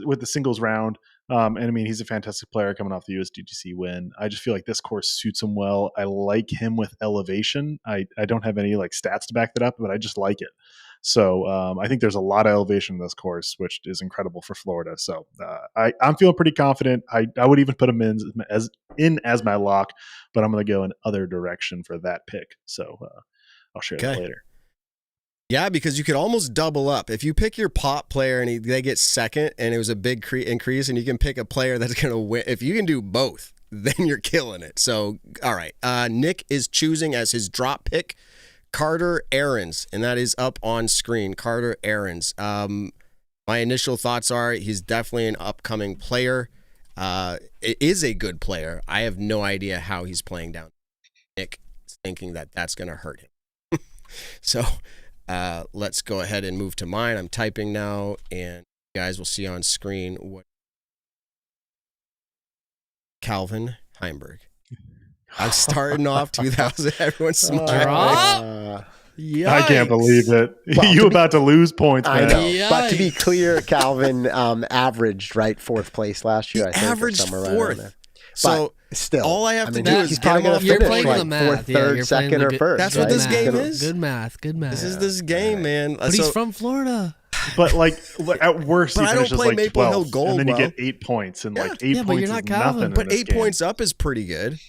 [SPEAKER 3] With the singles round. And I mean, he's a fantastic player coming off the USDGC win. I just feel like this course suits him well. I like him with elevation. I don't have any like stats to back that up, but I just like it. So I think there's a lot of elevation in this course, which is incredible for Florida. So I'm feeling pretty confident. I would even put him in as my lock, but I'm going to go in other direction for that pick. So I'll share that later.
[SPEAKER 1] Yeah, because you could almost double up. If you pick your pop player and they get second and it was a big increase, and you can pick a player that's going to win. If you can do both, then you're killing it. So, all right. Nick is choosing as his drop pick Carter Aarons, and that is up on screen. Carter Aarons. My initial thoughts are he's definitely an upcoming player. It is a good player. I have no idea how he's playing down. Nick is thinking that that's going to hurt him. So let's go ahead and move to mine. I'm typing now, and you guys will see on screen what Calvin Heimberg. I'm starting off 2000. Everyone's smiling.
[SPEAKER 3] I can't believe it. Well, about to lose points, man.
[SPEAKER 2] I know. But to be clear, Calvin averaged fourth place last year. I think
[SPEAKER 1] averaged
[SPEAKER 2] somewhere
[SPEAKER 1] fourth.
[SPEAKER 2] Right there.
[SPEAKER 1] So
[SPEAKER 2] but still,
[SPEAKER 1] all I have to do is
[SPEAKER 2] he's probably going to
[SPEAKER 4] you're
[SPEAKER 2] finish
[SPEAKER 4] playing
[SPEAKER 2] like
[SPEAKER 4] the math.
[SPEAKER 2] fourth, third, second, or first.
[SPEAKER 1] That's what this game is.
[SPEAKER 4] Good math.
[SPEAKER 1] This is this game, man.
[SPEAKER 4] But he's from Florida.
[SPEAKER 3] But like at worst,
[SPEAKER 1] but
[SPEAKER 3] he
[SPEAKER 1] I don't
[SPEAKER 3] finishes
[SPEAKER 1] play
[SPEAKER 3] like
[SPEAKER 1] Maple
[SPEAKER 3] 12th,
[SPEAKER 1] Hill Gold,
[SPEAKER 3] and then you
[SPEAKER 1] well.
[SPEAKER 3] get 8 points, and like 8
[SPEAKER 4] but you're
[SPEAKER 3] points
[SPEAKER 4] not
[SPEAKER 3] is
[SPEAKER 4] Calvin.
[SPEAKER 3] nothing.
[SPEAKER 1] But 8 points up is pretty good.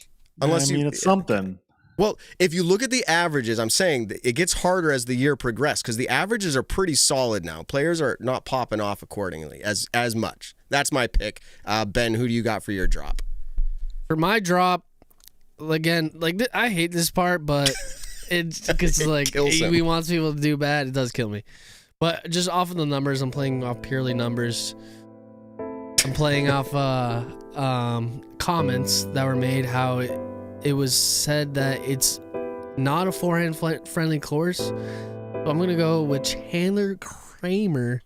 [SPEAKER 1] Unless
[SPEAKER 3] it's something.
[SPEAKER 1] Well, if you look at the averages, I'm saying it gets harder as the year progressed because the averages are pretty solid now. Players are not popping off accordingly as much. That's my pick. Ben, who do you got for your drop?
[SPEAKER 4] For my drop, again, I hate this part, but it's because like he wants people to do bad. It does kill me. But just off of the numbers, I'm playing off purely numbers. I'm playing off comments that were made, how it was said that it's not a forehand friendly course. So I'm going to go with Chandler Kramer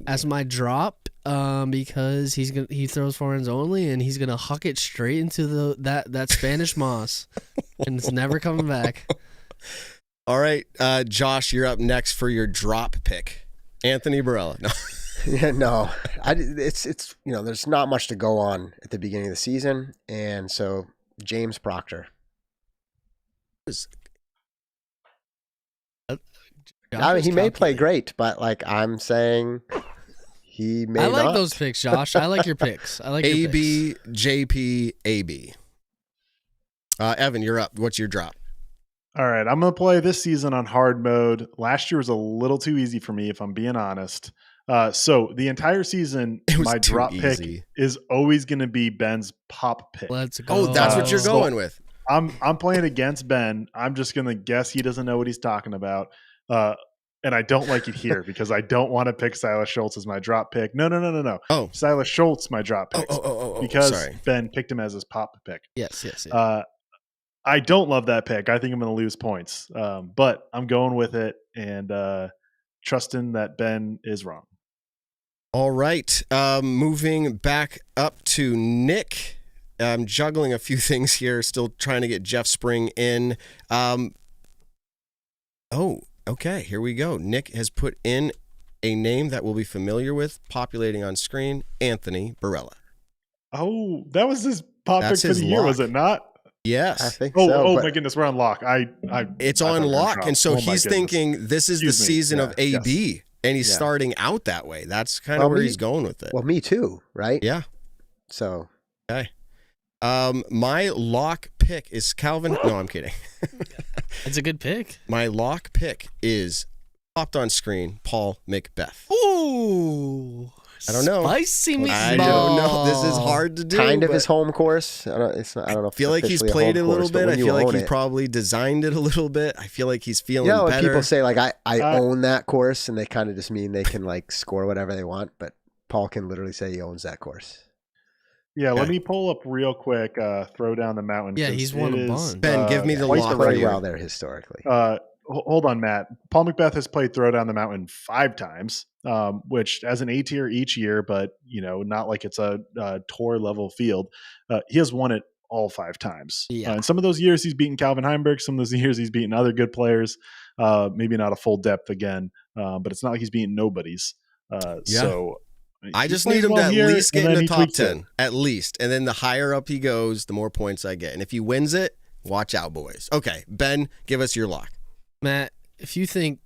[SPEAKER 4] as my drop because he throws forehands only, and he's going to huck it straight into that Spanish moss, and it's never coming back.
[SPEAKER 1] All right, Josh, you're up next for your drop pick. Anthony Barella. No.
[SPEAKER 2] Yeah, no. It's there's not much to go on at the beginning of the season, and so James Proctor. I mean, he may play great, but I'm saying he may not.
[SPEAKER 4] I like those picks, Josh. I like your picks. I like
[SPEAKER 1] AB, JP, AB. Evan, you're up. What's your drop?
[SPEAKER 3] All right, I'm going to play this season on hard mode. Last year was a little too easy for me, if I'm being honest. So the entire season, my drop pick is always going to be Ben's pop pick.
[SPEAKER 4] Let's go.
[SPEAKER 1] Oh, that's what you're going with.
[SPEAKER 3] I'm playing against Ben. I'm just going to guess he doesn't know what he's talking about. And I don't like it here because I don't want to pick Silas Schultz as my drop pick. No.
[SPEAKER 1] Oh,
[SPEAKER 3] Silas Schultz, my drop pick. Because
[SPEAKER 1] sorry.
[SPEAKER 3] Ben picked him as his pop pick.
[SPEAKER 4] Yes.
[SPEAKER 3] I don't love that pick. I think I'm going to lose points. But I'm going with it and trusting that Ben is wrong.
[SPEAKER 1] All right. Moving back up to Nick. I'm juggling a few things here, still trying to get Jeff Spring in. Okay, here we go. Nick has put in a name that we'll be familiar with, populating on screen, Anthony Barella.
[SPEAKER 3] Oh, that was his pop pick for the year, was it not?
[SPEAKER 1] Yes.
[SPEAKER 2] I think so.
[SPEAKER 3] Oh my goodness, we're on lock.
[SPEAKER 1] It's on lock, and so he's thinking this is the season of AB, and he's starting out that way. That's kind of where he's going with it.
[SPEAKER 2] Well, me too, right?
[SPEAKER 1] Yeah.
[SPEAKER 2] So.
[SPEAKER 1] Okay. My lock pick is Calvin. No, I'm kidding.
[SPEAKER 4] It's a good pick.
[SPEAKER 1] My lock pick is popped on screen, Paul McBeth.
[SPEAKER 4] Ooh.
[SPEAKER 1] I don't know.
[SPEAKER 4] Spicy meatball.
[SPEAKER 1] I don't know. This is hard to do.
[SPEAKER 2] Kind of his home course. I don't know.
[SPEAKER 1] I feel like he's played it a little bit. I feel like he's probably designed it a little bit. I feel like he's feeling better.
[SPEAKER 2] When people say I own that course, and they kind of just mean they can score whatever they want. But Paul can literally say he owns that course.
[SPEAKER 3] Yeah, let me pull up real quick. Throw down the mountain.
[SPEAKER 4] Yeah, he's won a bunch.
[SPEAKER 1] Ben, give me the lock.
[SPEAKER 2] He's
[SPEAKER 1] right
[SPEAKER 2] pretty
[SPEAKER 1] here.
[SPEAKER 2] well there historically.
[SPEAKER 3] Hold on, Matt. Paul McBeth has played Throw Down the Mountain 5 times, which as an A tier each year, but not like it's a tour level field. He has won it all 5 times.
[SPEAKER 4] Yeah.
[SPEAKER 3] And some of those years he's beaten Calvin Heimberg. Some of those years he's beaten other good players. Maybe not a full depth again, but it's not like he's beaten nobodies. So
[SPEAKER 1] I just
[SPEAKER 3] plays
[SPEAKER 1] need him
[SPEAKER 3] well
[SPEAKER 1] to at
[SPEAKER 3] here,
[SPEAKER 1] least get
[SPEAKER 3] and
[SPEAKER 1] in
[SPEAKER 3] then
[SPEAKER 1] the
[SPEAKER 3] he
[SPEAKER 1] top
[SPEAKER 3] tweaks it.
[SPEAKER 1] 10. At least. And then the higher up he goes, the more points I get. And if he wins it, watch out, boys. Okay, Ben, give us your lock.
[SPEAKER 4] Matt, if you think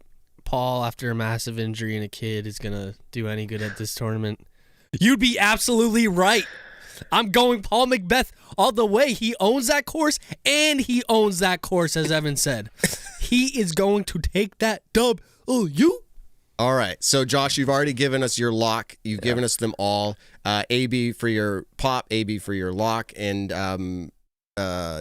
[SPEAKER 4] Paul, after a massive injury and a kid, is going to do any good at this tournament, you'd be absolutely right. I'm going Paul Macbeth all the way. He owns that course, and he owns that course, as Evan said. He is going to take that dub. Oh, you?
[SPEAKER 1] All right. So, Josh, you've already given us your lock. You've given us them all. AB for your pop, AB for your lock, and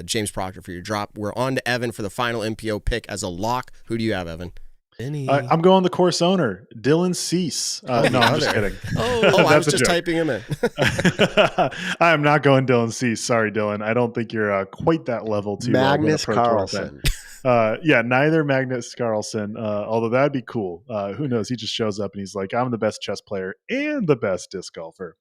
[SPEAKER 1] James Proctor for your drop. We're on to Evan for the final MPO pick as a lock. Who do you have, Evan?
[SPEAKER 4] Benny.
[SPEAKER 3] I'm going the course owner, Dylan Cease. No, I'm just kidding.
[SPEAKER 1] I was just typing him in.
[SPEAKER 3] I am not going Dylan Cease. Sorry, Dylan. I don't think you're quite that level to
[SPEAKER 2] Magnus
[SPEAKER 3] win a Pro Tour
[SPEAKER 2] Carlsen.
[SPEAKER 3] event. Neither Magnus Carlsen, although that'd be cool. Who knows? He just shows up and he's like, I'm the best chess player and the best disc golfer.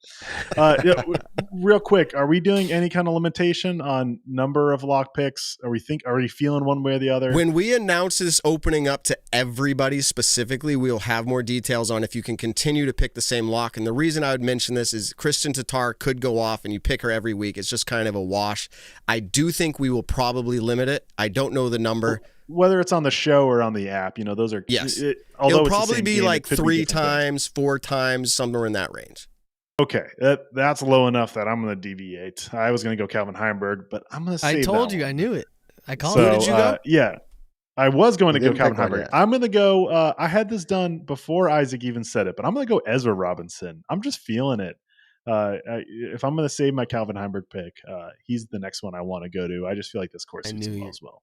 [SPEAKER 3] Real quick, are we doing any kind of limitation on number of lock picks? Are we feeling one way or the other?
[SPEAKER 1] When we announce this opening up to everybody specifically, we'll have more details on if you can continue to pick the same lock. And the reason I would mention this is Kristen Tatar could go off and you pick her every week. It's just kind of a wash. I do think we will probably limit it. I don't know the number.
[SPEAKER 3] Whether it's on the show or on the app, those are
[SPEAKER 1] It'll probably be like 3 times, 4 times, somewhere in that range.
[SPEAKER 3] Okay, that's low enough that I'm going to deviate. I was going to go Calvin Heimberg, but I'm going to say
[SPEAKER 4] I told you, I knew it. I called
[SPEAKER 3] so,
[SPEAKER 4] it.
[SPEAKER 1] Who did you go?
[SPEAKER 3] Yeah, I was going to go
[SPEAKER 2] didn't
[SPEAKER 3] Calvin
[SPEAKER 2] pick one
[SPEAKER 3] Heimberg.
[SPEAKER 2] yet.
[SPEAKER 3] I'm going to go. I had this done before Isaac even said it, but I'm going to go Ezra Robinson. I'm just feeling it. If I'm going to save my Calvin Heimberg pick, he's the next one I want to go to. I just feel like this course suits him as well.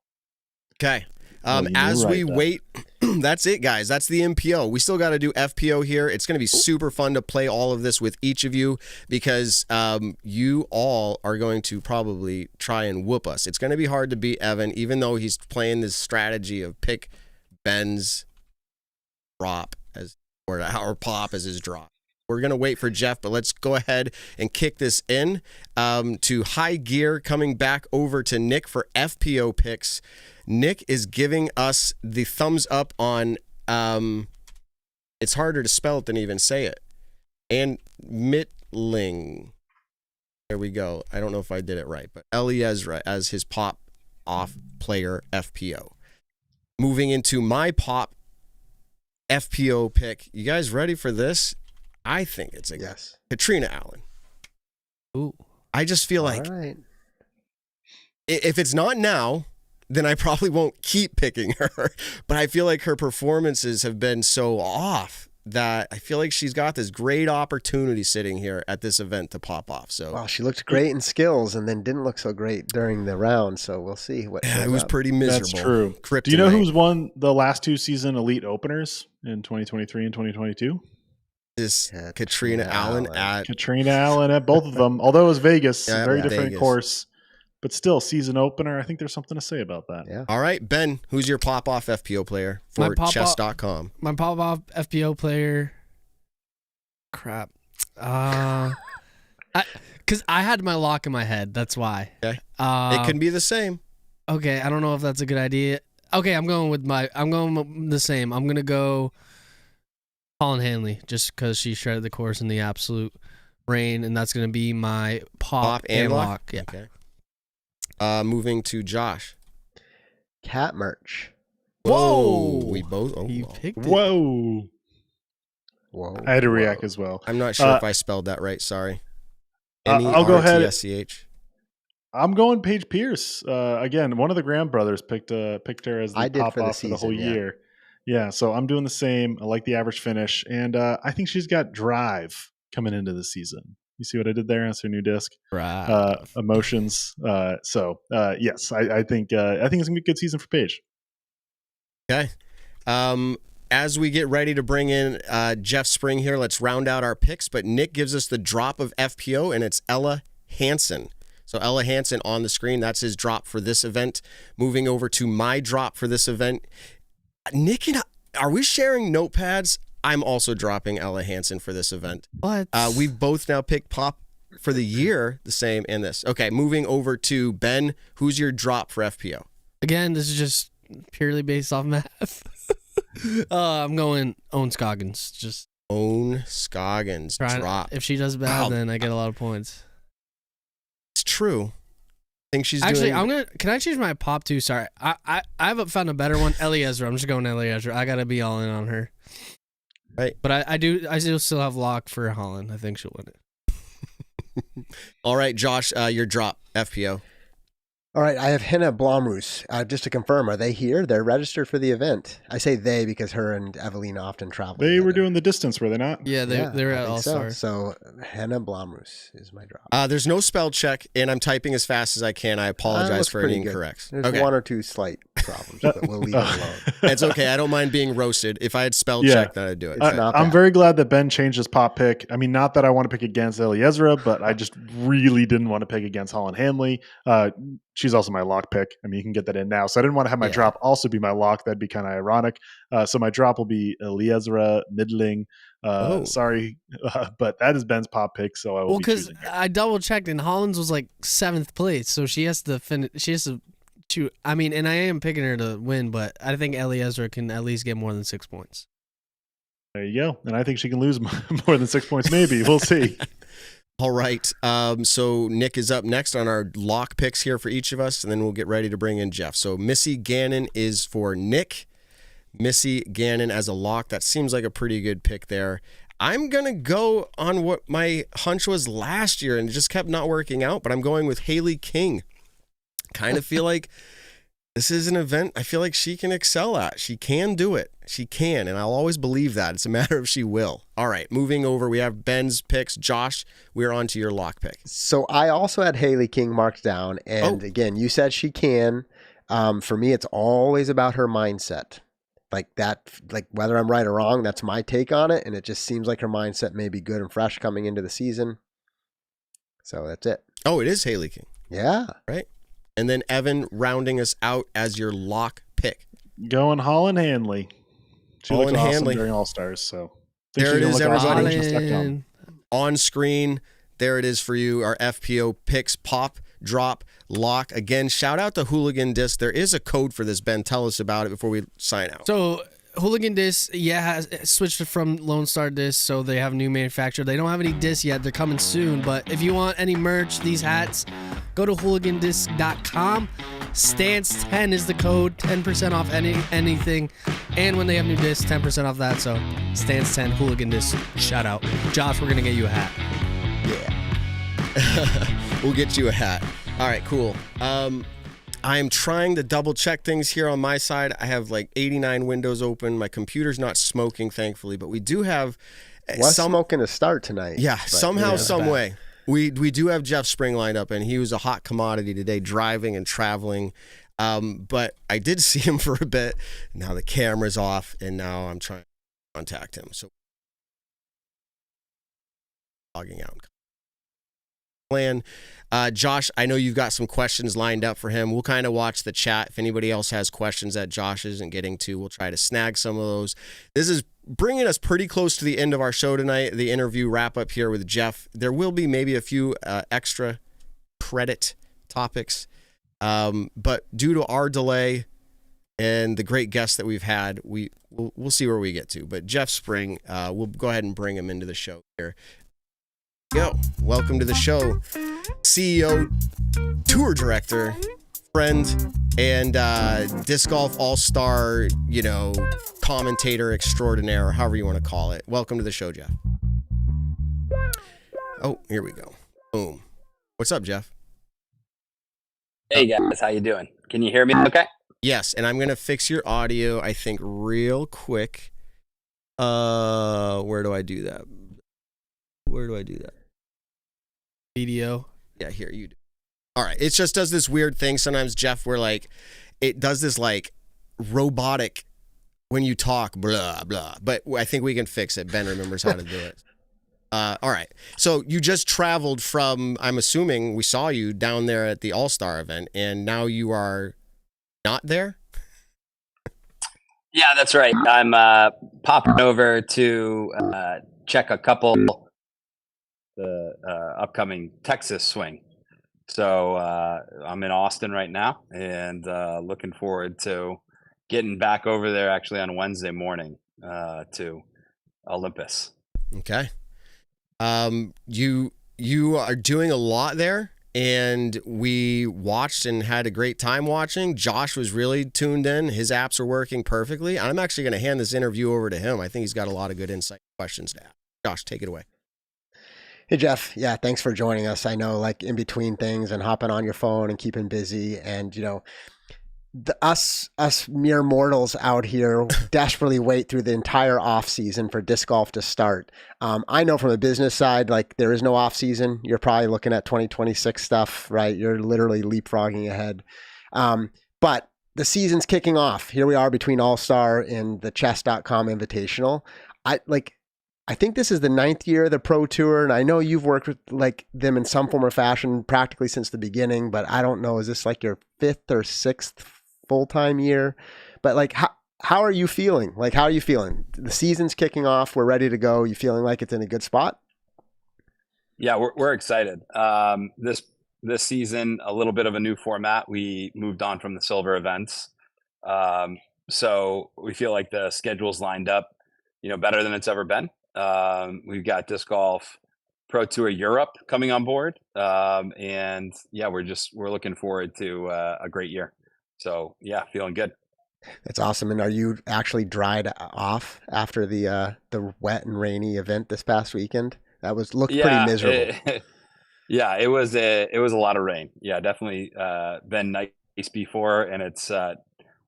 [SPEAKER 1] Okay.
[SPEAKER 3] Well,
[SPEAKER 1] As we
[SPEAKER 3] then.
[SPEAKER 1] wait, that's it, guys. That's the MPO. We still got to do FPO here. It's going to be super fun to play all of this with each of you because you all are going to probably try and whoop us. It's going to be hard to beat Evan, even though he's playing this strategy of pick Ben's drop or pop as his drop. We're going to wait for Jeff, but let's go ahead and kick this in to high gear, coming back over to Nick for FPO picks. Nick is giving us the thumbs up on, it's harder to spell it than even say it, and Mitling. There we go. I don't know if I did it right, but Eliezra as his pop off player FPO. Moving into my pop FPO pick. You guys ready for this? I think it's Katrina Allen.
[SPEAKER 4] Ooh.
[SPEAKER 1] I just feel like
[SPEAKER 2] All right.
[SPEAKER 1] if it's not now, then I probably won't keep picking her. But I feel like her performances have been so off that I feel like she's got this great opportunity sitting here at this event to pop off. So
[SPEAKER 2] Well, she looked great in skills and then didn't look so great during the round. So we'll see what
[SPEAKER 1] yeah, it
[SPEAKER 2] shows
[SPEAKER 1] was
[SPEAKER 2] up.
[SPEAKER 1] pretty miserable.
[SPEAKER 3] That's true.
[SPEAKER 1] Kryptonite.
[SPEAKER 3] Do you know who's won the last 2 season elite openers in 2023 and 2022?
[SPEAKER 1] This Katrina Allen at
[SPEAKER 3] Katrina Allen at both of them. Although it was Vegas,
[SPEAKER 1] Yeah,
[SPEAKER 3] very
[SPEAKER 1] yeah.
[SPEAKER 3] different
[SPEAKER 1] Vegas.
[SPEAKER 3] course, but still season opener. I think there's something to say about that.
[SPEAKER 2] Yeah.
[SPEAKER 1] All right, Ben, who's your pop-off FPO player for chess.com?
[SPEAKER 4] My pop-off FPO player. Crap. Because I had my lock in my head. That's why.
[SPEAKER 1] Okay. It can be the same.
[SPEAKER 4] Okay, I don't know if that's a good idea. Okay, I'm going with the same. I'm going to go Colin Hanley just because she shredded the course in the absolute rain, and that's going to be my pop and lock. Yeah.
[SPEAKER 1] Okay. Moving to Josh.
[SPEAKER 2] Cat merch.
[SPEAKER 4] Whoa!
[SPEAKER 1] We both. Oh,
[SPEAKER 4] You
[SPEAKER 1] well.
[SPEAKER 4] picked it.
[SPEAKER 3] Whoa!
[SPEAKER 2] Whoa.
[SPEAKER 3] I had to react as well.
[SPEAKER 1] I'm not sure if I spelled that right. Sorry.
[SPEAKER 3] I'll go ahead.
[SPEAKER 1] MERTSCH.
[SPEAKER 3] I'm going Paige Pierce. Again, one of the Graham brothers picked her as the
[SPEAKER 2] I did
[SPEAKER 3] pop
[SPEAKER 2] for the
[SPEAKER 3] off for the whole
[SPEAKER 2] season, yeah.
[SPEAKER 3] year. Yeah, so I'm doing the same. I like the average finish, and I think she's got drive coming into the season. You see what I did there? That's her new disc.
[SPEAKER 4] Right.
[SPEAKER 3] Emotions. Yes, I think it's gonna be a good season for Paige.
[SPEAKER 1] Okay. As we get ready to bring in Jeff Spring here, let's round out our picks. But Nick gives us the drop of FPO, and it's Ella Hansen. So Ella Hansen on the screen. That's his drop for this event. Moving over to my drop for this event. Nick and are we sharing notepads? I'm also dropping Ella Hansen for this event.
[SPEAKER 4] What?
[SPEAKER 1] We've both now picked pop for the year, the same and this. Okay, moving over to Ben. Who's your drop for FPO?
[SPEAKER 4] Again, this is just purely based off math. I'm going Owen Scoggins. Just
[SPEAKER 1] Own Scoggins drop.
[SPEAKER 4] If she does bad, then I get a lot of points.
[SPEAKER 1] It's true. I think she's
[SPEAKER 4] actually.
[SPEAKER 1] doing...
[SPEAKER 4] Can I change my pop too? Sorry, I haven't found a better one. Eliezer. I'm just going Eliezer. I gotta be all in on her.
[SPEAKER 1] Right.
[SPEAKER 4] But I do still have lock for Holland. I think she'll win it.
[SPEAKER 1] All right, Josh, your drop FPO.
[SPEAKER 2] All right, I have Henna Blomroos. Just to confirm, are they here? They're registered for the event. I say they because her and Evelina often travel.
[SPEAKER 3] They
[SPEAKER 2] together.
[SPEAKER 3] were doing the distance, were they not?
[SPEAKER 4] Yeah, they're at All Star.
[SPEAKER 2] So Henna Blomroos is my drop.
[SPEAKER 1] There's no spell check, and I'm typing as fast as I can. I apologize for any incorrects.
[SPEAKER 2] There's one or two slight problems, but we'll leave it alone.
[SPEAKER 1] It's okay. I don't mind being roasted. If I had spell check, then I'd do it.
[SPEAKER 3] I'm very glad that Ben changed his pop pick. I mean, not that I want to pick against Eliezer, but I just really didn't want to pick against Holland Hanley. She's also my lock pick. I mean, you can get that in now. So I didn't want to have my drop also be my lock. That'd be kind of ironic. So my drop will be Eliezer Midling. Sorry, but that is Ben's pop pick. So I will. Well, because
[SPEAKER 4] I double checked and Holland's was like 7th place, so she has to finish. She has to choose. I mean, and I am picking her to win, but I think Eliezer can at least get more than 6 points.
[SPEAKER 3] There you go. And I think she can lose more than 6 points. Maybe we'll see.
[SPEAKER 1] All right. So Nick is up next on our lock picks here for each of us, and then we'll get ready to bring in Jeff. So Missy Gannon is for Nick. Missy Gannon as a lock. That seems like a pretty good pick there. I'm going to go on what my hunch was last year, and it just kept not working out, but I'm going with Haley King. Kind of feel like this is an event I feel like she can excel at. She can do it. She can, and I'll always believe that. It's a matter of she will. All right, moving over. We have Ben's picks. Josh, we're on to your lock pick.
[SPEAKER 2] So I also had Haley King marked down, and again, you said she can. For me, it's always about her mindset. Like that, like whether I'm right or wrong, that's my take on it, and it just seems like her mindset may be good and fresh coming into the season. So that's it.
[SPEAKER 1] Oh, it is Haley King.
[SPEAKER 2] Yeah.
[SPEAKER 1] Right. And then Evan rounding us out as your lock pick.
[SPEAKER 3] Going Holland Hanley. She
[SPEAKER 1] Holland
[SPEAKER 3] looked awesome
[SPEAKER 1] Hanley
[SPEAKER 3] during All Stars. So
[SPEAKER 1] there it is,
[SPEAKER 4] everybody.
[SPEAKER 1] On screen. There it is for you. Our FPO picks, pop, drop, lock. Again, shout out to Hooligan Disc. There is a code for this, Ben. Tell us about it before we sign out.
[SPEAKER 4] So Hooligan Disc, has switched from Lone Star Disc, so they have a new manufacturer. They don't have any discs yet. They're coming soon. But if you want any merch, these hats, go to hooligandisc.com. Stance10 is the code, 10% off anything. And when they have new discs, 10% off that. So Stance10, Hooligan Disc, shout out. Josh, we're going to get you a hat.
[SPEAKER 1] Yeah. We'll get you a hat. All right, cool. I am trying to double check things here on my side. I have like 89 windows open. My computer's not smoking, thankfully, but we do have
[SPEAKER 2] smoking to start tonight.
[SPEAKER 1] Yeah, somehow, some way. We do have Jeff Spring lined up, and he was a hot commodity today, driving and traveling. But I did see him for a bit. Now the camera's off, and now I'm trying to contact him. So logging out. Plan. Josh, I know you've got some questions lined up for him. We'll kind of watch the chat. If anybody else has questions that Josh isn't getting to, we'll try to snag some of those. This is bringing us pretty close to the end of our show tonight, the interview wrap up here with Jeff. There will be maybe a few extra credit topics, but due to our delay and the great guests that we've had, we'll see where we get to. But Jeff Spring, we'll go ahead and bring him into the show here. Welcome to the show, CEO, tour director, friend, and disc golf all-star, commentator extraordinaire, or however you want to call it. Welcome to the show, Jeff. Oh, here we go. Boom. What's up, Jeff?
[SPEAKER 7] Hey guys, how you doing? Can you hear me okay?
[SPEAKER 1] Yes, and I'm going to fix your audio, I think, real quick. Where do I do that?
[SPEAKER 4] Video.
[SPEAKER 1] Yeah, here, you do. All right, it just does this weird thing sometimes, Jeff, where it does this robotic when you talk, blah, blah. But I think we can fix it. Ben remembers how to do it. All right. So you just traveled from, I'm assuming we saw you down there at the All-Star event, and now you are not there?
[SPEAKER 7] Yeah, that's right. I'm popping over to check a couple the upcoming Texas swing. So I'm in Austin right now, and looking forward to getting back over there actually on Wednesday morning to Olympus.
[SPEAKER 1] Okay. You are doing a lot there, and we watched and had a great time watching. Josh was really tuned in. His apps are working perfectly. I'm actually going to hand this interview over to him. I think he's got a lot of good insight questions to ask. Josh, take it away.
[SPEAKER 2] Hey, Jeff. Yeah, thanks for joining us. I know, like, in between things and hopping on your phone and keeping busy, and us mere mortals out here desperately wait through the entire off season for disc golf to start. I know from a business side, like, there is no off season. You're probably looking at 2026 stuff, right? You're literally leapfrogging ahead. But the season's kicking off. Here we are between All-Star and the chess.com Invitational. I think this is the 9th year of the Pro Tour, and I know you've worked with like them in some form or fashion practically since the beginning, but I don't know, is this like your 5th or 6th full-time year? But like, how are you feeling? Like, how are you feeling? The season's kicking off. We're ready to go. You feeling like it's in a good spot?
[SPEAKER 7] Yeah, we're excited. This season, a little bit of a new format. We moved on from the silver events. So we feel like the schedule's lined up, better than it's ever been. We've got Disc Golf Pro Tour Europe coming on board. And yeah, we're looking forward to a great year. So yeah, feeling good.
[SPEAKER 2] That's awesome. And are you actually dried off after the wet and rainy event this past weekend? That looked pretty miserable.
[SPEAKER 7] It was a lot of rain. Yeah, definitely been nice before, and it's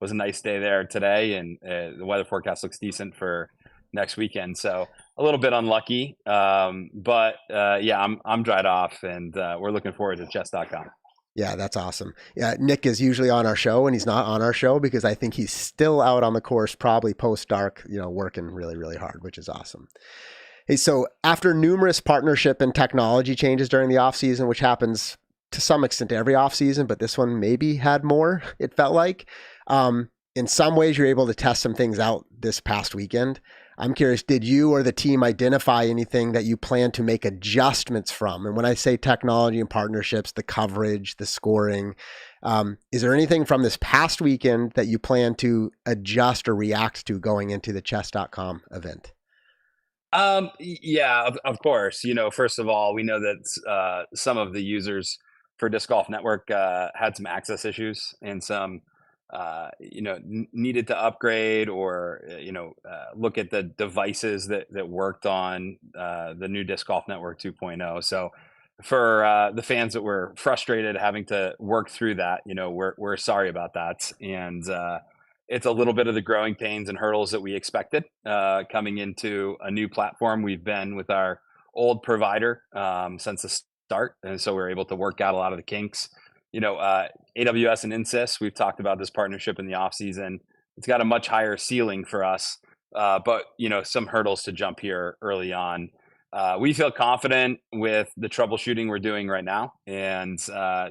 [SPEAKER 7] was a nice day there today, and the weather forecast looks decent for next weekend. So a little bit unlucky, but yeah, I'm dried off, and we're looking forward to chess.com.
[SPEAKER 2] Yeah, that's awesome. Yeah, Nick is usually on our show, and he's not on our show because I think he's still out on the course, probably post dark, working really, really hard, which is awesome. Hey, so after numerous partnership and technology changes during the off season, which happens to some extent every off season, but this one maybe had more, it felt like. In some ways, you're able to test some things out this past weekend. I'm curious, did you or the team identify anything that you plan to make adjustments from? And when I say technology and partnerships, the coverage, the scoring, is there anything from this past weekend that you plan to adjust or react to going into the chess.com event?
[SPEAKER 7] Yeah, of course. First of all, we know that some of the users for Disc Golf Network had some access issues and some needed to upgrade or look at the devices that worked on the new Disc Golf Network 2.0. So for the fans that were frustrated having to work through that, we're sorry about that, and it's a little bit of the growing pains and hurdles that we expected coming into a new platform. We've been with our old provider since the start, and so we're able to work out a lot of the kinks. AWS and Insys, we've talked about this partnership in the off season. It's got a much higher ceiling for us, but some hurdles to jump here early on. We feel confident with the troubleshooting we're doing right now, and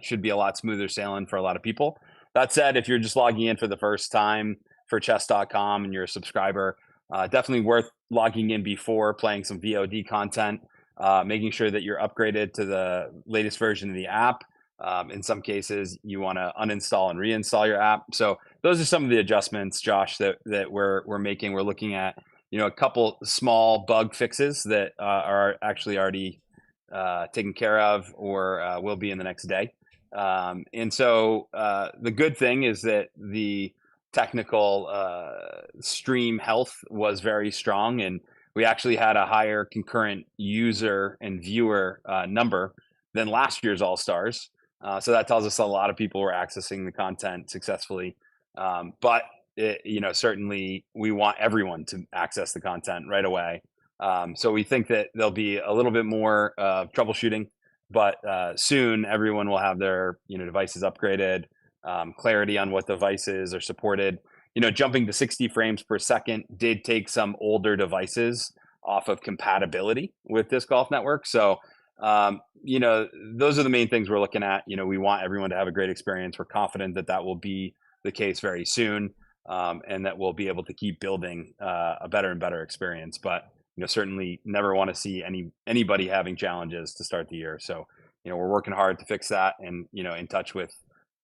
[SPEAKER 7] should be a lot smoother sailing for a lot of people. That said, if you're just logging in for the first time for chess.com and you're a subscriber, definitely worth logging in before, playing some VOD content, making sure that you're upgraded to the latest version of the app. In some cases, you want to uninstall and reinstall your app. So those are some of the adjustments, Josh, that we're making. We're looking at a couple small bug fixes that are actually already taken care of or will be in the next day. And so the good thing is that the technical stream health was very strong, and we actually had a higher concurrent user and viewer number than last year's All-Stars. So that tells us a lot of people were accessing the content successfully. But certainly we want everyone to access the content right away. So we think that there'll be a little bit more troubleshooting, but soon everyone will have their devices upgraded, clarity on what devices are supported. Jumping to 60 frames per second did take some older devices off of compatibility with Disc Golf Network. So those are the main things we're looking at. We want everyone to have a great experience. We're confident that that will be the case very soon, and that we'll be able to keep building a better and better experience. But certainly never want to see anybody having challenges to start the year. So we're working hard to fix that, and in touch with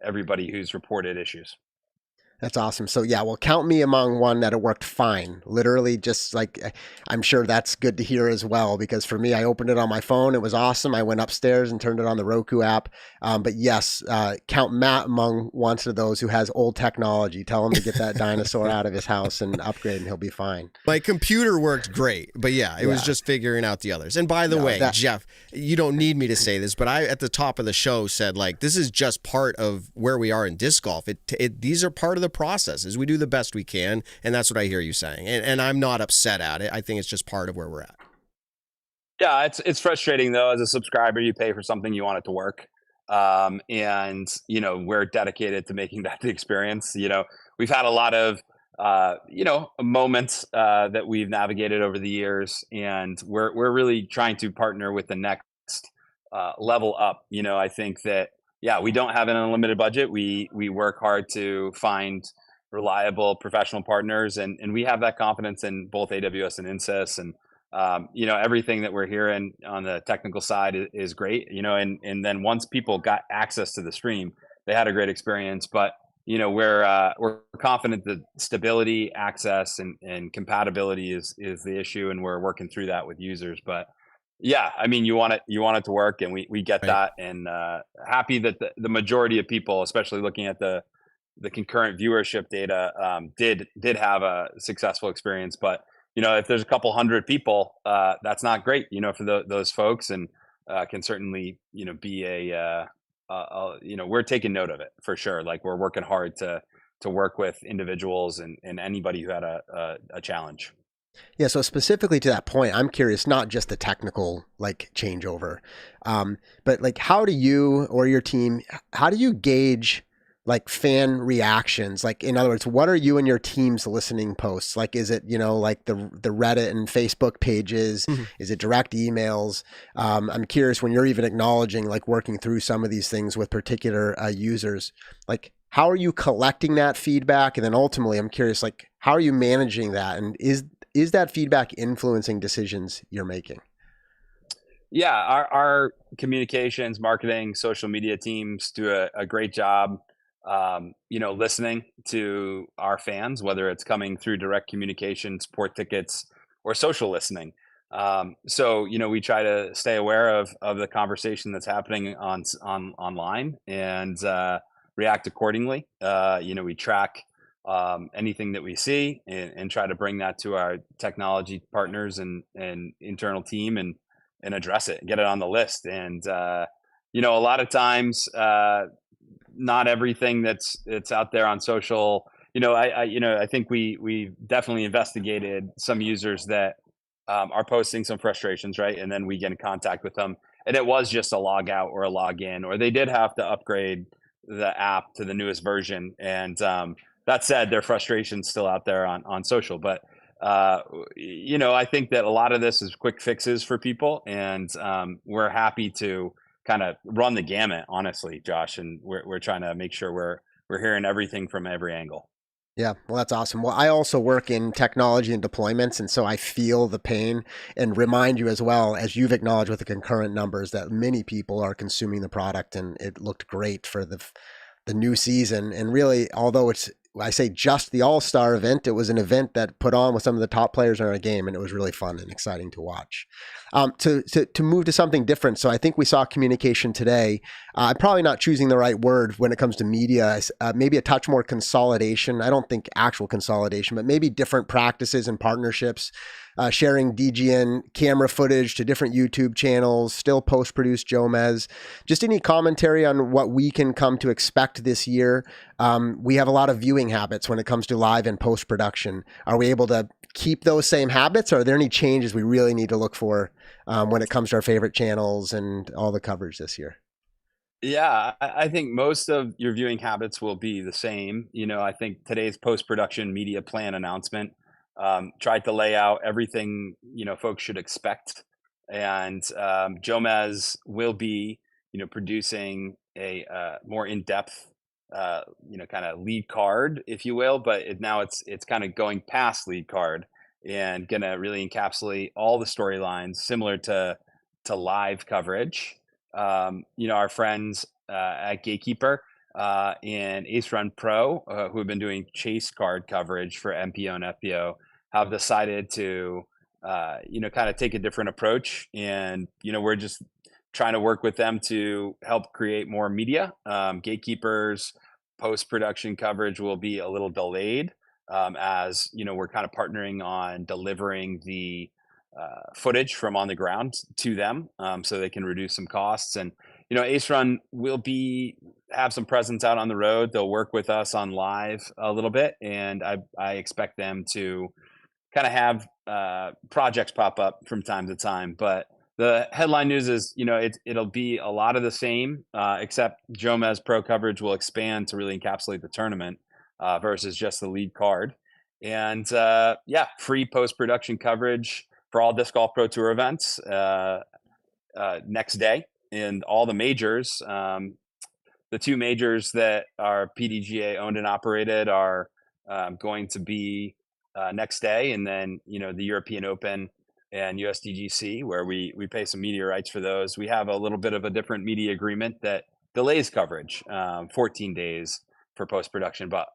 [SPEAKER 7] everybody who's reported issues.
[SPEAKER 2] That's awesome. So yeah, well, count me among one that it worked fine. Literally, just like I'm sure that's good to hear as well. Because for me, I opened it on my phone. It was awesome. I went upstairs and turned it on the Roku app. But yes, count Matt among one of those who has old technology. Tell him to get that dinosaur out of his house and upgrade, and he'll be fine.
[SPEAKER 1] My computer worked great, but yeah, it was just figuring out the others. And by the way, Jeff, you don't need me to say this, but I at the top of the show said like this is just part of where we are in disc golf. These are part of the process as we do the best we can, and that's what I hear you saying, and I'm not upset at it. I think it's just part of where we're at.
[SPEAKER 7] Yeah, it's frustrating though. As a subscriber, you pay for something, you want it to work, and we're dedicated to making that the experience. We've had a lot of moments that we've navigated over the years, and we're really trying to partner with the next level up. I think that we don't have an unlimited budget. We work hard to find reliable professional partners, and we have that confidence in both AWS and INSYS, and everything that we're hearing on the technical side is great. And then once people got access to the stream, they had a great experience. But we're confident that stability, access, and compatibility is the issue, and we're working through that with users. But yeah, I mean, you want it to work, and we get that, and happy that the majority of people, especially looking at the concurrent viewership data, did have a successful experience. But if there's a couple hundred people, that's not great, for those folks, and can certainly be we're taking note of it for sure. Like we're working hard to work with individuals and anybody who had a challenge.
[SPEAKER 2] Yeah, so specifically to that point, I'm curious, not just the technical like changeover, but like how do you or your team, how do you gauge like fan reactions? Like in other words, what are you and your team's listening posts? Like, is it, like the Reddit and Facebook pages? Mm-hmm. Is it direct emails? I'm curious when you're even acknowledging, like working through some of these things with particular users, like how are you collecting that feedback? And then ultimately I'm curious, like, how are you managing that? And is that feedback influencing decisions you're making?
[SPEAKER 7] Yeah, our communications, marketing, social media teams do a great job, listening to our fans, whether it's coming through direct communication, support tickets, or social listening. So we try to stay aware of the conversation that's happening online and react accordingly. We track anything that we see and try to bring that to our technology partners and internal team and address it, get it on the list. And, a lot of times, not everything that's out there on social, I think we definitely investigated some users that are posting some frustrations, right? And then we get in contact with them, and it was just a log out or a log in, or they did have to upgrade the app to the newest version. And that said, their frustration's still out there on social. But, I think that a lot of this is quick fixes for people. And we're happy to kind of run the gamut, honestly, Josh. And we're trying to make sure we're hearing everything from every angle.
[SPEAKER 2] Yeah, well, that's awesome. Well, I also work in technology and deployments, and so I feel the pain and remind you as well, as you've acknowledged with the concurrent numbers, that many people are consuming the product, and it looked great for the new season. And really, although I say just the All-Star event, it was an event that put on with some of the top players in our game, and it was really fun and exciting to watch. To move to something different, so I think we saw communication today. I'm probably not choosing the right word when it comes to media, maybe a touch more consolidation. I don't think actual consolidation, but maybe different practices and partnerships, sharing DGN camera footage to different YouTube channels, still post-produce Jomez. Just any commentary on what we can come to expect this year. We have a lot of viewing habits when it comes to live and post-production. Are we able to keep those same habits? Or are there any changes we really need to look for when it comes to our favorite channels and all the coverage this year?
[SPEAKER 7] Yeah, I think most of your viewing habits will be the same. I think today's post-production media plan announcement tried to lay out everything, folks should expect. And Jomez will be, producing a more in-depth, kind of lead card, if you will. But now it's kind of going past lead card and going to really encapsulate all the storylines similar to live coverage. Our friends at Gatekeeper and Ace Run Pro, who have been doing chase card coverage for MPO and FPO, have decided to, kind of take a different approach. And, we're just trying to work with them to help create more media. Gatekeepers, post-production coverage will be a little delayed, as, we're kind of partnering on delivering the footage from on the ground to them, so they can reduce some costs. And Ace Run will have some presence out on the road. They'll work with us on live a little bit, and I expect them to kind of have projects pop up from time to time. But the headline news is, it'll be a lot of the same, except Jomez Pro coverage will expand to really encapsulate the tournament versus just the lead card. And free post-production coverage for all Disc Golf Pro Tour events next day. And all the majors, the two majors that are PDGA owned and operated are going to be next day. And then, the European Open and USDGC, where we pay some media rights for those. We have a little bit of a different media agreement that delays coverage 14 days for post-production. But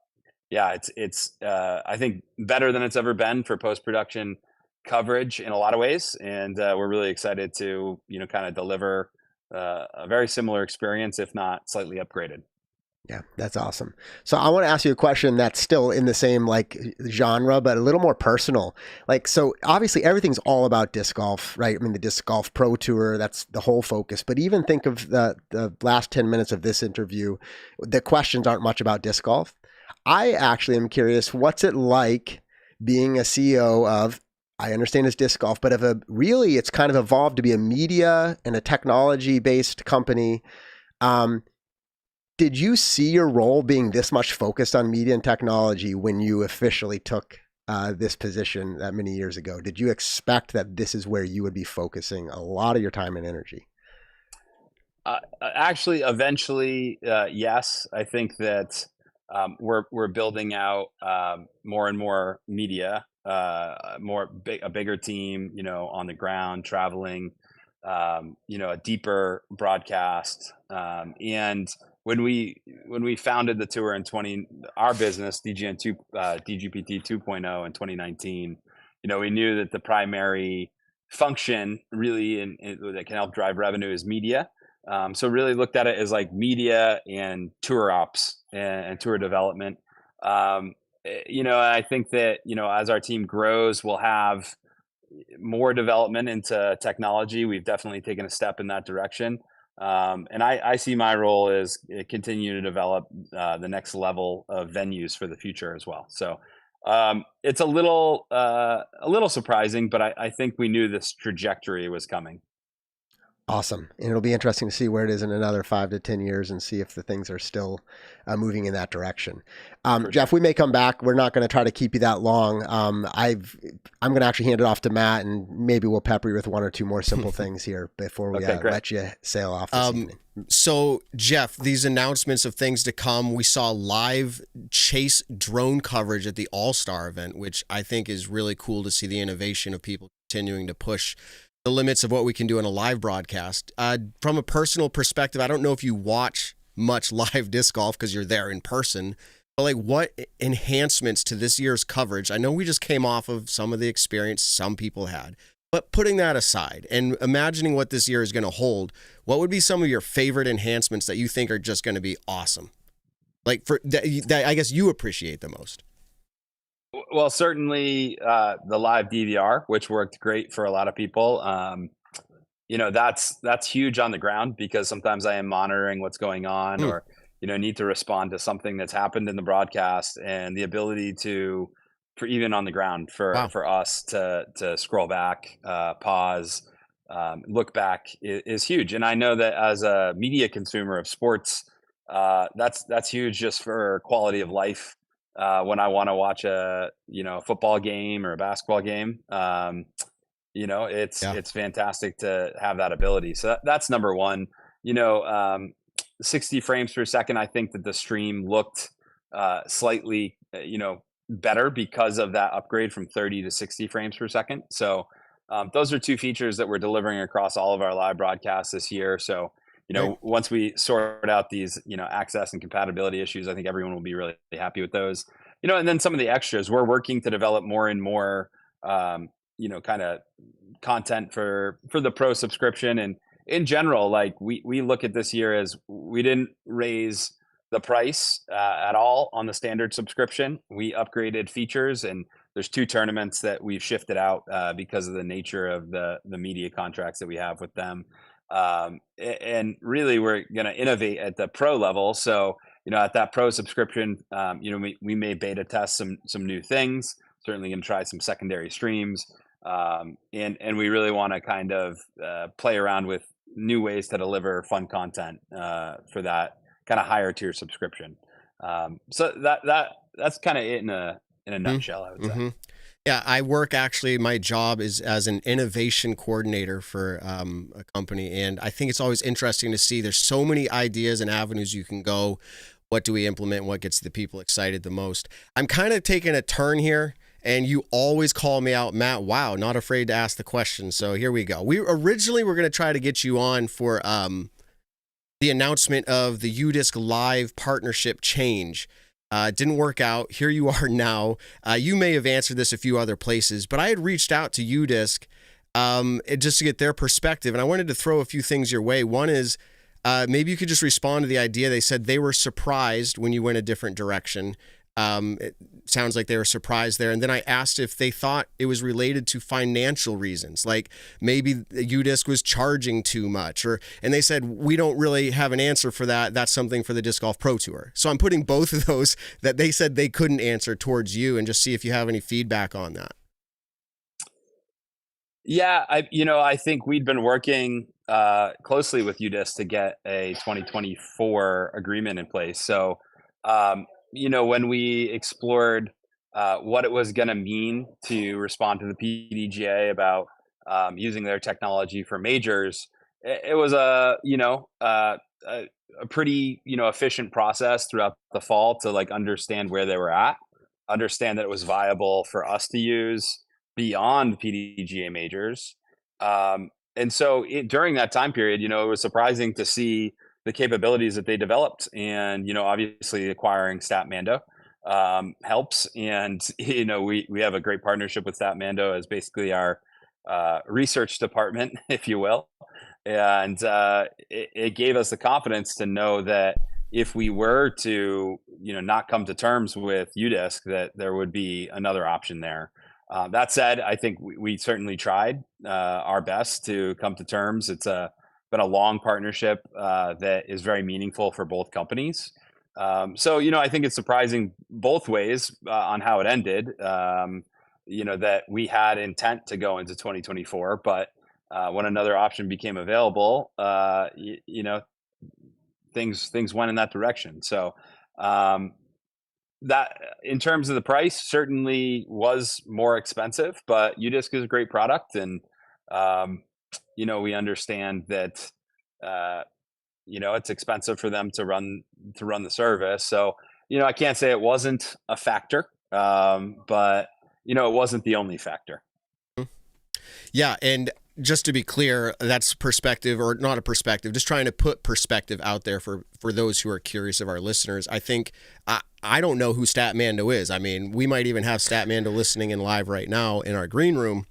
[SPEAKER 7] yeah, it's I think better than it's ever been for post-production coverage in a lot of ways. And we're really excited to, kind of deliver a very similar experience, if not slightly upgraded.
[SPEAKER 2] Yeah, that's awesome. So I want to ask you a question that's still in the same genre, but a little more personal. So obviously everything's all about disc golf, right? I mean, the Disc Golf Pro Tour, that's the whole focus. But even think of the last 10 minutes of this interview, the questions aren't much about disc golf. I actually am curious, what's it like being a CEO of, I understand it's disc golf, but it's kind of evolved to be a media and a technology-based company. Did you see your role being this much focused on media and technology when you officially took this position that many years ago? Did you expect that this is where you would be focusing a lot of your time and energy?
[SPEAKER 7] Actually, eventually, yes. I think that we're building out more and more media, a bigger team, on the ground, traveling, a deeper broadcast, and when we founded the tour our business DGN DGPT 2.0 in 2019, we knew that the primary function really that can help drive revenue is media. So really looked at it as like media and tour ops and tour development. I think that, as our team grows, we'll have more development into technology. We've definitely taken a step in that direction. And I see my role as continue to develop the next level of venues for the future as well. So it's a little surprising, but I think we knew this trajectory was coming.
[SPEAKER 2] Awesome. And it'll be interesting to see where it is in another 5 to 10 years and see if the things are still moving in that direction. Jeff, we may come back. We're not going to try to keep you that long. I'm going to actually hand it off to Matt, and maybe we'll pepper you with one or two more simple things here before we let you sail off this evening.
[SPEAKER 1] So, Jeff, these announcements of things to come, we saw live chase drone coverage at the All-Star event, which I think is really cool to see the innovation of people continuing to push the limits of what we can do in a live broadcast. From a personal perspective, I don't know if you watch much live disc golf because you're there in person, but what enhancements to this year's coverage? I know we just came off of some of the experience some people had, but putting that aside and imagining what this year is going to hold, what would be some of your favorite enhancements that you think are just going to be awesome? That I guess you appreciate the most.
[SPEAKER 7] Well, certainly the live DVR, which worked great for a lot of people. That's huge on the ground because sometimes I am monitoring what's going on or, need to respond to something that's happened in the broadcast, and the ability for even on the ground for us to scroll back, pause, look back is huge. And I know that as a media consumer of sports, that's huge just for quality of life. When I want to watch a football game or a basketball game, it's fantastic to have that ability. So that's number one. 60 frames per second. I think that the stream looked slightly better because of that upgrade from 30 to 60 frames per second. So those are two features that we're delivering across all of our live broadcasts this year. So once we sort out these, access and compatibility issues, I think everyone will be really happy with those. And then some of the extras, we're working to develop more and more, kind of content for the pro subscription. And in general, like we look at this year as we didn't raise the price at all on the standard subscription. We upgraded features, and there's 2 tournaments that we've shifted out because of the nature of the media contracts that we have with them. And really, we're going to innovate at the pro level. So, at that pro subscription, we may beta test some new things. Certainly going to try some secondary streams, and we really want to kind of play around with new ways to deliver fun content for that kind of higher tier subscription. So that's kind of it in a nutshell, I would say.
[SPEAKER 1] Yeah, I work actually, my job is as an innovation coordinator for a company. And I think it's always interesting to see there's so many ideas and avenues you can go. What do we implement? What gets the people excited the most? I'm kind of taking a turn here, and you always call me out, Matt. Wow, not afraid to ask the question. So here we go. We originally were going to try to get you on for the announcement of the UDisc Live partnership change. Didn't work out. Here you are now. You may have answered this a few other places, but I had reached out to UDisc just to get their perspective, and I wanted to throw a few things your way. One is maybe you could just respond to the idea. They said they were surprised when you went a different direction. It sounds like they were surprised there. And then I asked if they thought it was related to financial reasons, like maybe UDisc was charging too much, and they said, we don't really have an answer for that. That's something for the Disc Golf Pro Tour. So I'm putting both of those that they said they couldn't answer towards you, and just see if you have any feedback on that.
[SPEAKER 7] Yeah, I think we'd been working closely with UDisc to get a 2024 agreement in place. So, when we explored what it was going to mean to respond to the PDGA about using their technology for majors, it was a pretty efficient process throughout the fall to like understand where they were at, understand that it was viable for us to use beyond PDGA majors. And so during that time period, it was surprising to see the capabilities that they developed, and obviously acquiring Statmando helps. And we have a great partnership with Statmando as basically our research department, if you will. And it gave us the confidence to know that if we were to not come to terms with UDisc, that there would be another option there. That said, I think we certainly tried our best to come to terms. It's been a long partnership that is very meaningful for both companies. So, I think it's surprising both ways on how it ended, that we had intent to go into 2024, but when another option became available, things went in that direction. So that in terms of the price certainly was more expensive, but UDisc is a great product, and we understand that it's expensive for them to run the service. So I can't say it wasn't a factor, but it wasn't the only factor.
[SPEAKER 1] Yeah, and just to be clear, that's perspective, or not a perspective, just trying to put perspective out there for those who are curious of our listeners. I think I don't know who Statmando is. I mean, we might even have Statmando listening in live right now in our green room.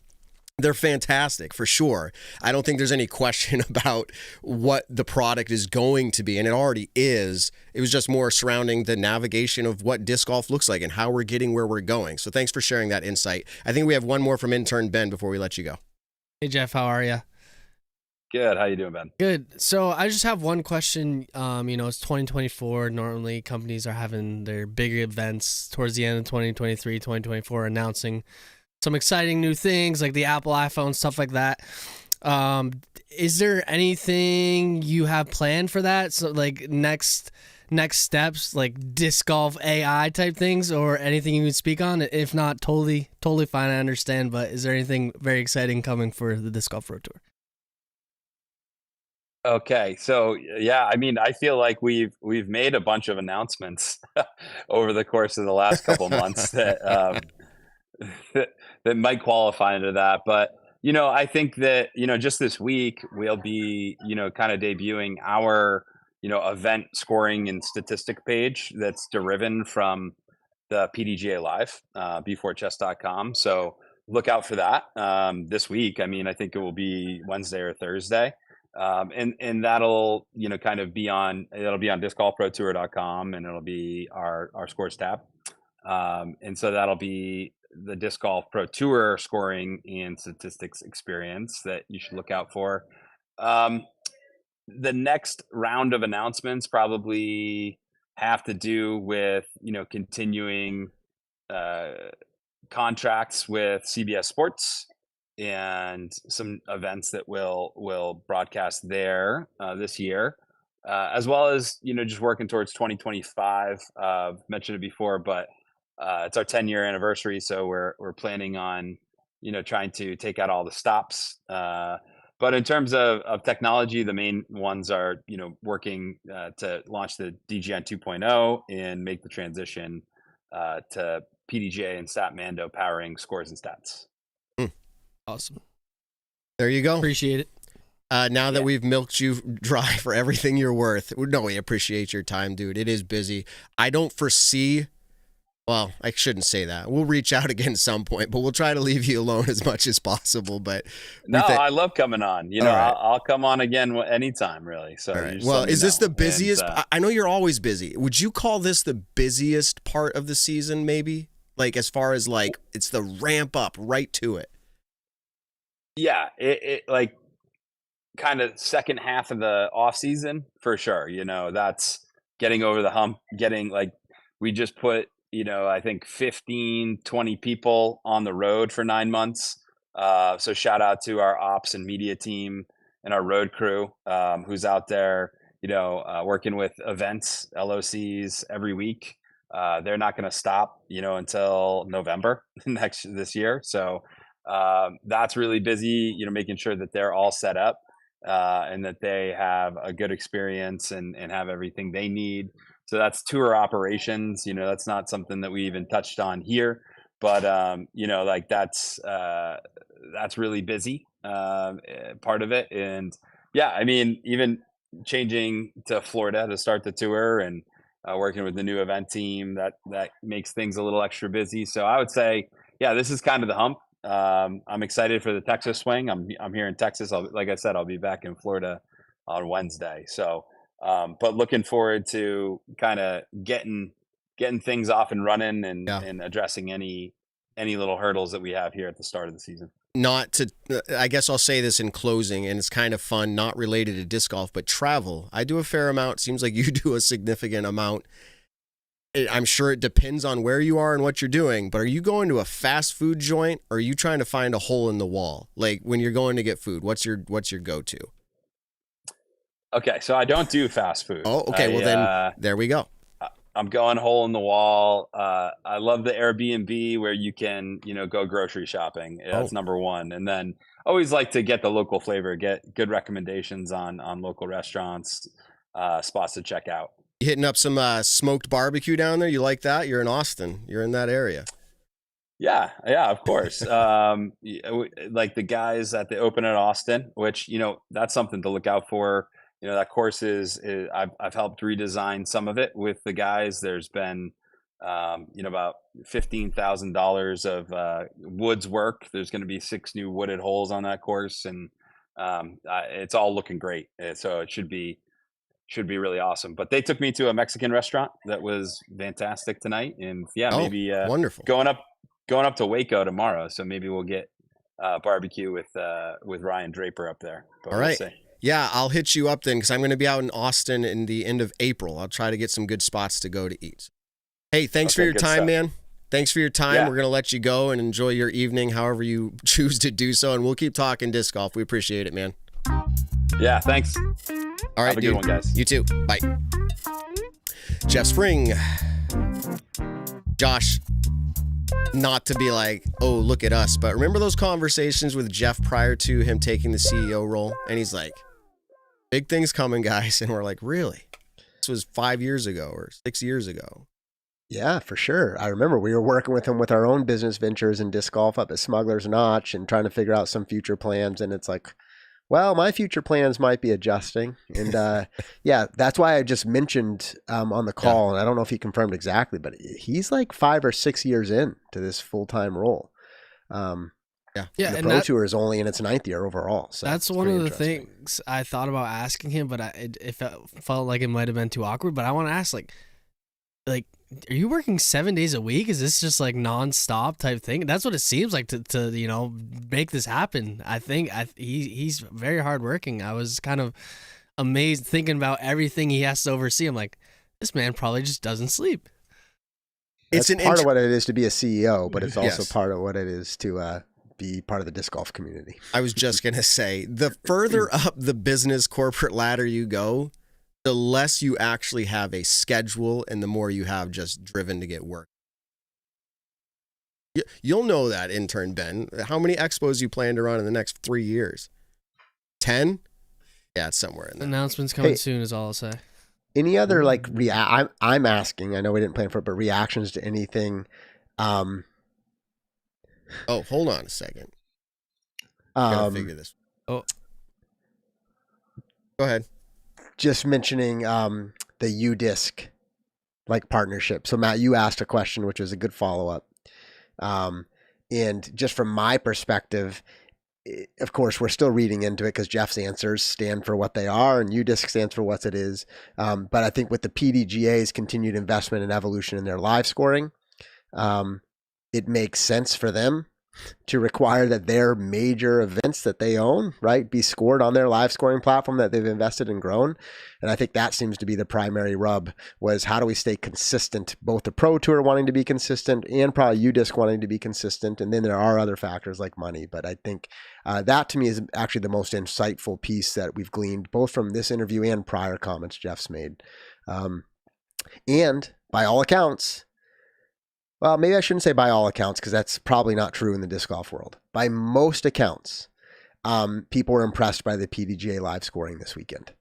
[SPEAKER 1] They're fantastic for sure. I don't think there's any question about what the product is going to be, and it already is. It was just more surrounding the navigation of what disc golf looks like and how we're getting where we're going. So thanks for sharing that insight. I think we have one more from intern Ben before we let you go.
[SPEAKER 4] Hey Jeff, how are you?
[SPEAKER 7] Good. How you doing, Ben?
[SPEAKER 4] Good. So I just have one question. It's 2024. Normally companies are having their bigger events towards the end of 2023, 2024, announcing some exciting new things like the Apple iPhone, stuff like that. Is there anything you have planned for that? So like next steps, like disc golf AI type things, or anything you would speak on? If not, totally fine. I understand. But is there anything very exciting coming for the Disc Golf Pro Tour?
[SPEAKER 7] Okay, so yeah, I mean, I feel like we've made a bunch of announcements over the course of the last couple months that that might qualify into that. But I think that, just this week we'll be, kind of debuting our, event scoring and statistic page that's derived from the PDGA Live, b4chess.com. So look out for that this week. I mean, I think it will be Wednesday or Thursday. And that'll, kind of it'll be on discgolfprotour.com, and it'll be our scores tab. And so that'll be the Disc Golf Pro Tour scoring and statistics experience that you should look out for. The next round of announcements probably have to do with, continuing contracts with CBS Sports and some events that will broadcast there this year, as well as, just working towards 2025. Mentioned it before, but it's our 10-year anniversary, so we're planning on, trying to take out all the stops. But in terms of technology, the main ones are, working to launch the DGN 2.0 and make the transition to PDGA and StatMando powering scores and stats.
[SPEAKER 4] Awesome.
[SPEAKER 1] There you go.
[SPEAKER 4] Appreciate it.
[SPEAKER 1] Now that we've milked you dry for everything you're worth, no, we appreciate your time, dude. It is busy. I don't foresee... Well, I shouldn't say that. We'll reach out again at some point, but we'll try to leave you alone as much as possible. But
[SPEAKER 7] I love coming on.
[SPEAKER 1] Right.
[SPEAKER 7] I'll come on again anytime, really. So,
[SPEAKER 1] right. Well, is this the busiest? And, I know you're always busy. Would you call this the busiest part of the season? Maybe, like as far as like it's the ramp up right to it.
[SPEAKER 7] Yeah, it like kind of second half of the off season for sure. That's getting over the hump. Getting like we just put. I think 15, 20 people on the road for 9 months. So shout out to our ops and media team and our road crew who's out there, working with events, LOCs every week. They're not going to stop, until November this year. So that's really busy, making sure that they're all set up and that they have a good experience and have everything they need. So that's tour operations. That's not something that we even touched on here, but like that's really busy part of it. And yeah, I mean, even changing to Florida to start the tour and working with the new event team that makes things a little extra busy. So I would say, yeah, this is kind of the hump. I'm excited for the Texas swing. I'm here in Texas. Like I said, I'll be back in Florida on Wednesday. So. But looking forward to kind of getting things off and running and addressing any little hurdles that we have here at the start of the season.
[SPEAKER 1] I guess I'll say this in closing, and it's kind of fun, not related to disc golf, but travel. I do a fair amount. Seems like you do a significant amount. I'm sure it depends on where you are and what you're doing, but are you going to a fast food joint or are you trying to find a hole in the wall? Like when you're going to get food, what's your go-to?
[SPEAKER 7] Okay, so I don't do fast food.
[SPEAKER 1] Oh, okay. Well, then there we go.
[SPEAKER 7] I'm going hole in the wall. I love the Airbnb where you can, go grocery shopping. That's number one. And then always like to get the local flavor, get good recommendations on local restaurants, spots to check out.
[SPEAKER 1] You hitting up some smoked barbecue down there? You like that? You're in Austin. You're in that area. Yeah,
[SPEAKER 7] of course. Like the guys at the Open at Austin, which, that's something to look out for. That course is I've helped redesign some of it with the guys. There's been, about $15,000 of woods work. There's going to be 6 new wooded holes on that course, and it's all looking great. So it should be really awesome. But they took me to a Mexican restaurant that was fantastic tonight, and maybe
[SPEAKER 1] wonderful.
[SPEAKER 7] Going up to Waco tomorrow, so maybe we'll get barbecue with Ryan Draper up there. But
[SPEAKER 1] all right.
[SPEAKER 7] We'll see.
[SPEAKER 1] Yeah, I'll hit you up then because I'm going to be out in Austin in the end of April. I'll try to get some good spots to go to eat. Hey, thanks for your time, man. Thanks for your time. Yeah. We're going to let you go and enjoy your evening however you choose to do so, and we'll keep talking disc golf. We appreciate it, man.
[SPEAKER 7] Yeah, thanks.
[SPEAKER 1] All right,
[SPEAKER 7] have a good one, guys.
[SPEAKER 1] You too. Bye. Jeff Spring. Josh, not to be like, oh, look at us, but remember those conversations with Jeff prior to him taking the CEO role? And he's like, big things coming, guys. And we're like, really? This was 5 years ago or 6 years ago.
[SPEAKER 2] Yeah, for sure. I remember we were working with him with our own business ventures and disc golf up at Smuggler's Notch and trying to figure out some future plans. And it's like, well, my future plans might be adjusting. And yeah, that's why I just mentioned on the call, and I don't know if he confirmed exactly, but he's like 5 or 6 years in to this full-time role.
[SPEAKER 1] Yeah.
[SPEAKER 2] And the Pro Tour is only in its 9th year overall. So
[SPEAKER 4] that's one of the things I thought about asking him, but it felt like it might have been too awkward. But I want to ask, like, are you working 7 days a week? Is this just like nonstop type thing? That's what it seems like to make this happen. I think he's very hardworking. I was kind of amazed thinking about everything he has to oversee. I'm like, this man probably just doesn't sleep.
[SPEAKER 2] It's part of what it is to be a CEO, but it's also part of what it is to be part of the disc golf community.
[SPEAKER 1] I was just going to say, the further up the business corporate ladder you go, the less you actually have a schedule and the more you have just driven to get work. You'll know that, intern Ben. How many expos you plan to run in the next 3 years? 10? Yeah, it's somewhere in there.
[SPEAKER 4] Announcements coming soon is all I'll say.
[SPEAKER 2] Any other like I'm asking, I know we didn't plan for it, but reactions to anything.
[SPEAKER 1] Oh, hold on a second. Gotta figure this.
[SPEAKER 4] Oh,
[SPEAKER 1] go ahead.
[SPEAKER 2] Just mentioning the UDisc like partnership. So Matt, you asked a question, which was a good follow-up. And just from my perspective, of course, we're still reading into it because Jeff's answers stand for what they are and UDisc stands for what it is. But I think with the PDGA's continued investment and evolution in their live scoring, it makes sense for them to require that their major events that they own, right, be scored on their live scoring platform that they've invested and grown. And I think that seems to be the primary rub, was how do we stay consistent, both the Pro Tour wanting to be consistent and probably UDisc wanting to be consistent. And then there are other factors like money. But I think that to me is actually the most insightful piece that we've gleaned both from this interview and prior comments Jeff's made. And by all accounts, well, maybe I shouldn't say by all accounts because that's probably not true in the disc golf world. By most accounts, people were impressed by the PDGA live scoring this weekend.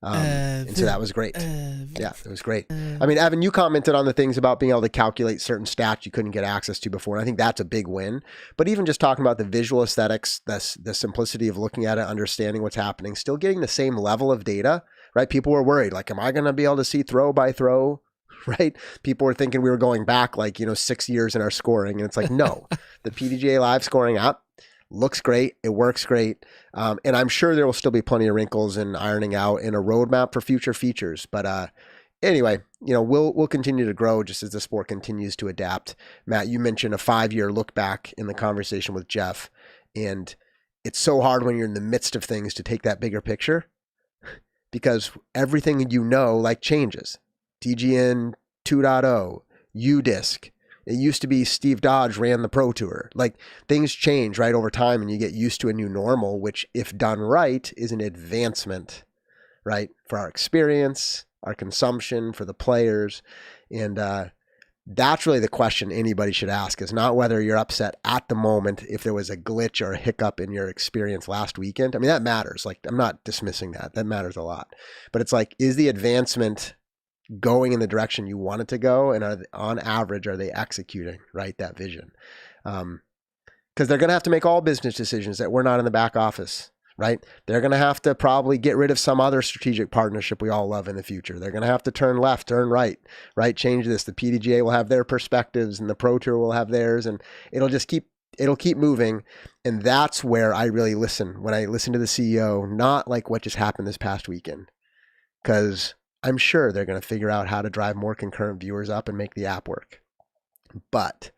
[SPEAKER 2] And so that was great. Yeah, it was great. I mean, Evan, you commented on the things about being able to calculate certain stats you couldn't get access to before. And I think that's a big win. But even just talking about the visual aesthetics, the simplicity of looking at it, understanding what's happening, still getting the same level of data, right? People were worried, like, am I going to be able to see throw by throw? Right? People were thinking we were going back 6 years in our scoring. And it's like, no, the PDGA live scoring app looks great. It works great. And I'm sure there will still be plenty of wrinkles and ironing out in a roadmap for future features. But anyway, we'll continue to grow just as the sport continues to adapt. Matt, you mentioned a 5-year look back in the conversation with Jeff. And it's so hard when you're in the midst of things to take that bigger picture because everything changes. DGN 2.0, UDisc. It used to be Steve Dodge ran the Pro Tour. Things change right over time and you get used to a new normal, which if done right is an advancement, right? For our experience, our consumption, for the players. And that's really the question anybody should ask, is not whether you're upset at the moment if there was a glitch or a hiccup in your experience last weekend. I mean, that matters. I'm not dismissing that. That matters a lot. But it's is the advancement going in the direction you want it to go, and on average are they executing that vision? Because they're going to have to make all business decisions that we're not in the back office, right? They're going to have to probably get rid of some other strategic partnership we all love in the future. They're going to have to turn left, turn right, change this. The PDGA will have their perspectives and the Pro Tour will have theirs, and it'll keep moving. And that's where I really listen when I listen to the CEO, not what just happened this past weekend, because I'm sure they're going to figure out how to drive more concurrent viewers up and make the app work. But,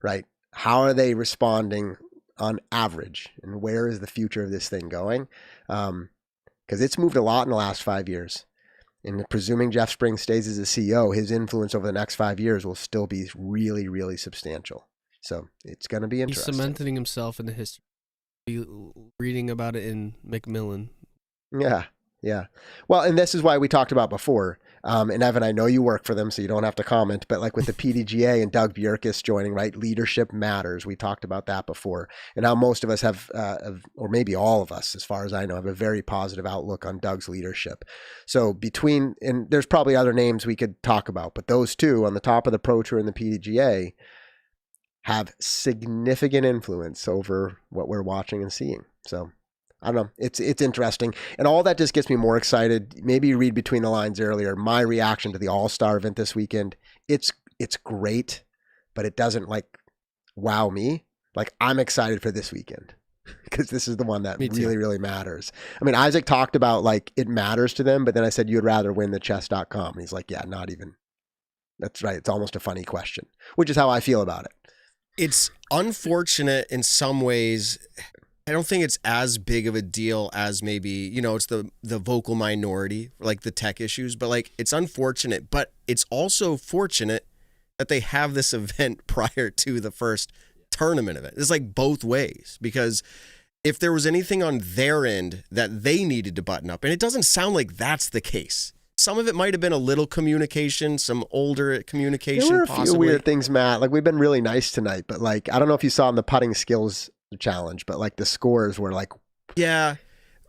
[SPEAKER 2] right, how are they responding on average? And where is the future of this thing going? Because it's moved a lot in the last 5 years. And presuming Jeff Spring stays as a CEO, his influence over the next 5 years will still be really, really substantial. So it's going to be interesting.
[SPEAKER 4] He's cementing himself in the history. Reading about it in Macmillan.
[SPEAKER 2] Yeah. Yeah. Well, and this is why we talked about before. And Evan, I know you work for them, so you don't have to comment, but like with the PDGA and Doug Bjerkis joining, right? Leadership matters. We talked about that before, and how most of us have, or maybe all of us, as far as I know, have a very positive outlook on Doug's leadership. So and there's probably other names we could talk about, but those two on the top of the Pro Tour and the PDGA have significant influence over what we're watching and seeing. So I don't know. It's interesting. And all that just gets me more excited. Maybe you read between the lines earlier. My reaction to the All-Star event this weekend, it's great, but it doesn't like wow me. Like I'm excited for this weekend because this is the one that really, really matters. I mean, Isaac talked about like it matters to them, but then I said, you'd rather win the chess.com. And he's like, yeah, not even. That's right. It's almost a funny question, which is how I feel about it.
[SPEAKER 1] It's unfortunate in some ways. I don't think it's as big of a deal as maybe, it's the vocal minority, like the tech issues, but like it's unfortunate, but it's also fortunate that they have this event prior to the first tournament event. It's like both ways, because if there was anything on their end that they needed to button up, and it doesn't sound like that's the case. Some of it might have been a little communication, some older communication.
[SPEAKER 2] There were a
[SPEAKER 1] possibly.
[SPEAKER 2] few weird things, Matt. Like we've been really nice tonight, but like, I don't know if you saw in the putting skills challenge, but like the scores were like,
[SPEAKER 1] yeah,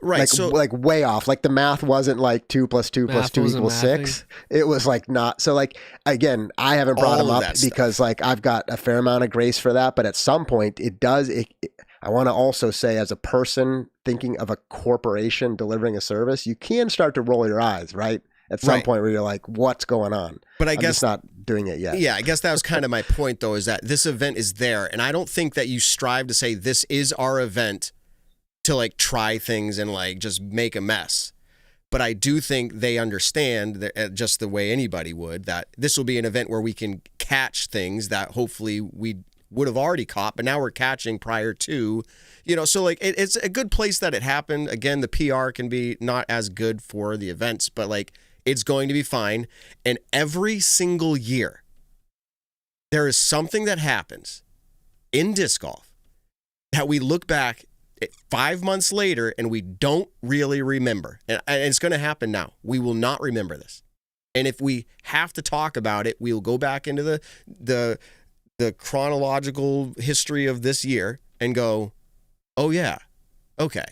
[SPEAKER 1] right.
[SPEAKER 2] Like,
[SPEAKER 1] so
[SPEAKER 2] like way off. Like the math wasn't like 2 + 2 + 2 = 6. It was like not. So like, again, I haven't brought them up because like I've got a fair amount of grace for that, but at some point I want to also say, as a person thinking of a corporation delivering a service, you can start to roll your eyes, right? At some point where you're like, what's going on?
[SPEAKER 1] But I'm
[SPEAKER 2] guess just not doing it yet.
[SPEAKER 1] Yeah, I guess that was kind of my point, though, is that this event is there. And I don't think that you strive to say this is our event to like try things and like just make a mess. But I do think they understand that, just the way anybody would, that this will be an event where we can catch things that hopefully we would have already caught, but now we're catching prior to, so like it's a good place that it happened. Again, the PR can be not as good for the events, but like, it's going to be fine. And every single year, there is something that happens in disc golf that we look back at 5 months later and we don't really remember. And it's going to happen now. We will not remember this. And if we have to talk about it, we will go back into the chronological history of this year and go, oh yeah, okay.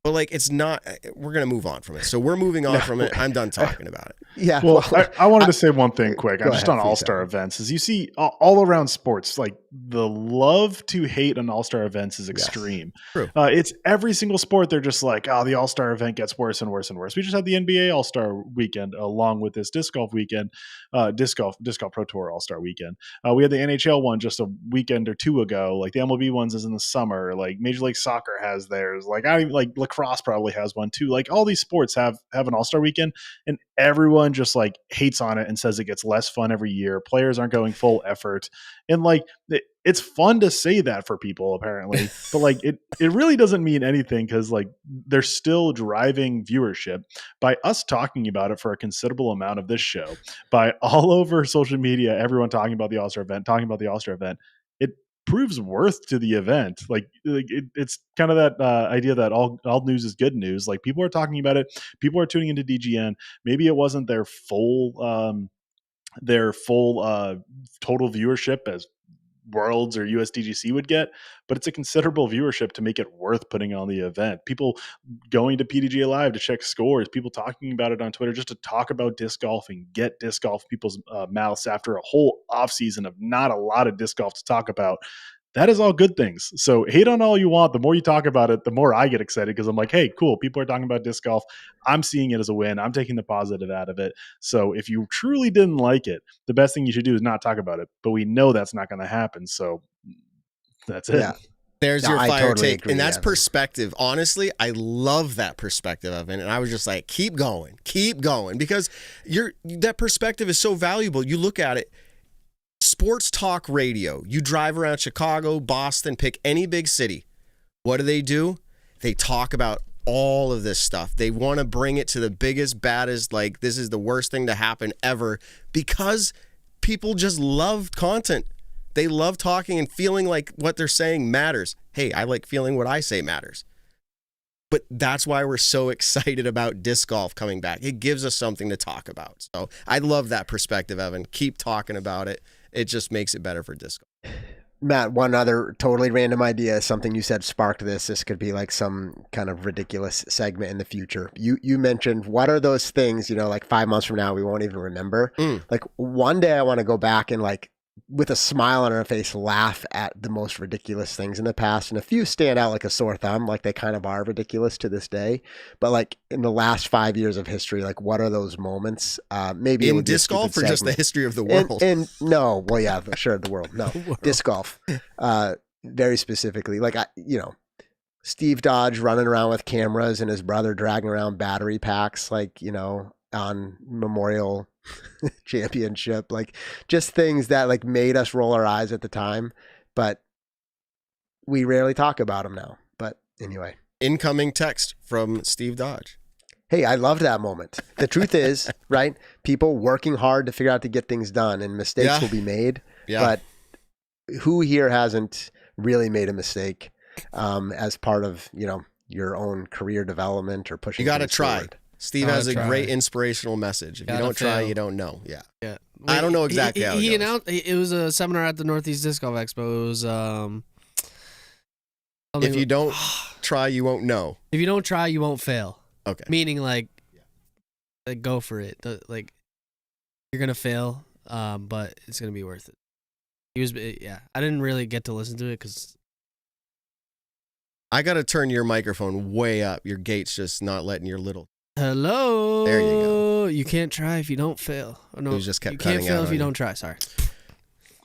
[SPEAKER 1] But like, it's not, we're going to move on from it. So we're moving on from it. I'm done talking about it.
[SPEAKER 2] Yeah.
[SPEAKER 3] Well, I wanted to say one thing quick. I'm just
[SPEAKER 2] ahead,
[SPEAKER 3] on All-Star events. As you see all around sports, like the love to hate on All-Star events is extreme.
[SPEAKER 1] True.
[SPEAKER 3] It's every single sport. They're just like, the All-Star event gets worse and worse and worse. We just had the NBA All-Star weekend along with this disc golf weekend, disc golf Pro Tour All-Star weekend. We had the NHL one just a weekend or two ago. Like the MLB ones is in the summer. Like Major League Soccer has theirs. Like lacrosse probably has one too. Like all these sports have an All-Star weekend, and everyone just like hates on it and says it gets less fun every year. Players aren't going full effort. And like, it's fun to say that for people apparently, but like it really doesn't mean anything, because like they're still driving viewership by us talking about it for a considerable amount of this show, by all over social media, everyone talking about the All-Star event. It proves worth to the event. Like it's kind of that idea that all news is good news. Like people are talking about it. People are tuning into DGN. Maybe it wasn't their full total viewership as Worlds or USDGC would get, but it's a considerable viewership to make it worth putting on the event. People going to PDGA Live to check scores, people talking about it on Twitter just to talk about disc golf and get disc golf in people's mouths after a whole off season of not a lot of disc golf to talk about. That is all good things. So hate on all you want. The more you talk about it, the more I get excited, because I'm like, hey, cool. People are talking about disc golf. I'm seeing it as a win. I'm taking the positive out of it. So if you truly didn't like it, the best thing you should do is not talk about it. But we know that's not going to happen. So that's it.
[SPEAKER 2] Yeah.
[SPEAKER 1] There's your fire
[SPEAKER 2] totally
[SPEAKER 1] take.
[SPEAKER 2] agree,
[SPEAKER 1] And that's
[SPEAKER 2] Evan.
[SPEAKER 1] perspective. Honestly, I love that perspective of it. And I was just like, keep going, because that perspective is so valuable. You look at it. Sports talk radio. You drive around Chicago, Boston, pick any big city. What do? They talk about all of this stuff. They want to bring it to the biggest, baddest, like this is the worst thing to happen ever, because people just love content. They love talking and feeling like what they're saying matters. Hey, I like feeling what I say matters. But that's why we're so excited about disc golf coming back. It gives us something to talk about. So I love that perspective, Evan. Keep talking about it. It just makes it better for disc golf.
[SPEAKER 2] Matt, one other totally random idea, something you said sparked this. This could be like some kind of ridiculous segment in the future. You mentioned, what are those things, like 5 months from now, we won't even remember. Like one day I want to go back and like with a smile on our face, laugh at the most ridiculous things in the past. And a few stand out like a sore thumb, like they kind of are ridiculous to this day. But like in the last 5 years of history, like what are those moments? Maybe
[SPEAKER 1] in disc golf or just the history of the world?
[SPEAKER 2] And no, well, yeah, sure, the world. No, disc golf. Very specifically, like Steve Dodge running around with cameras and his brother dragging around battery packs, like on Memorial Championship, like just things that like made us roll our eyes at the time, but we rarely talk about them now. But anyway,
[SPEAKER 1] incoming text from Steve Dodge.
[SPEAKER 2] Hey, I loved that moment. The truth is, right? People working hard to figure out to get things done, and mistakes will be made. But who here hasn't really made a mistake as part of your own career development or pushing?
[SPEAKER 1] You got to try.
[SPEAKER 2] Forward?
[SPEAKER 1] Steve has a great inspirational message. If you don't try, you don't know. Yeah.
[SPEAKER 4] Wait,
[SPEAKER 1] I don't know exactly how
[SPEAKER 4] he
[SPEAKER 1] it goes.
[SPEAKER 4] announced it was a seminar at the Northeast Disc Golf Expo. It was
[SPEAKER 1] if you don't try, you won't know.
[SPEAKER 4] If you don't try, you won't fail.
[SPEAKER 1] Okay.
[SPEAKER 4] Meaning like go for it. Like you're gonna fail, but it's gonna be worth it. I didn't really get to listen to it because
[SPEAKER 1] I got to turn your microphone way up. Your gate's just not letting your little.
[SPEAKER 4] Hello.
[SPEAKER 1] There you go.
[SPEAKER 4] You can't try if you don't fail. Oh, no,
[SPEAKER 1] you just kept
[SPEAKER 4] you can't
[SPEAKER 1] cutting
[SPEAKER 4] fail
[SPEAKER 1] out
[SPEAKER 4] if you
[SPEAKER 1] on
[SPEAKER 4] don't try. Sorry.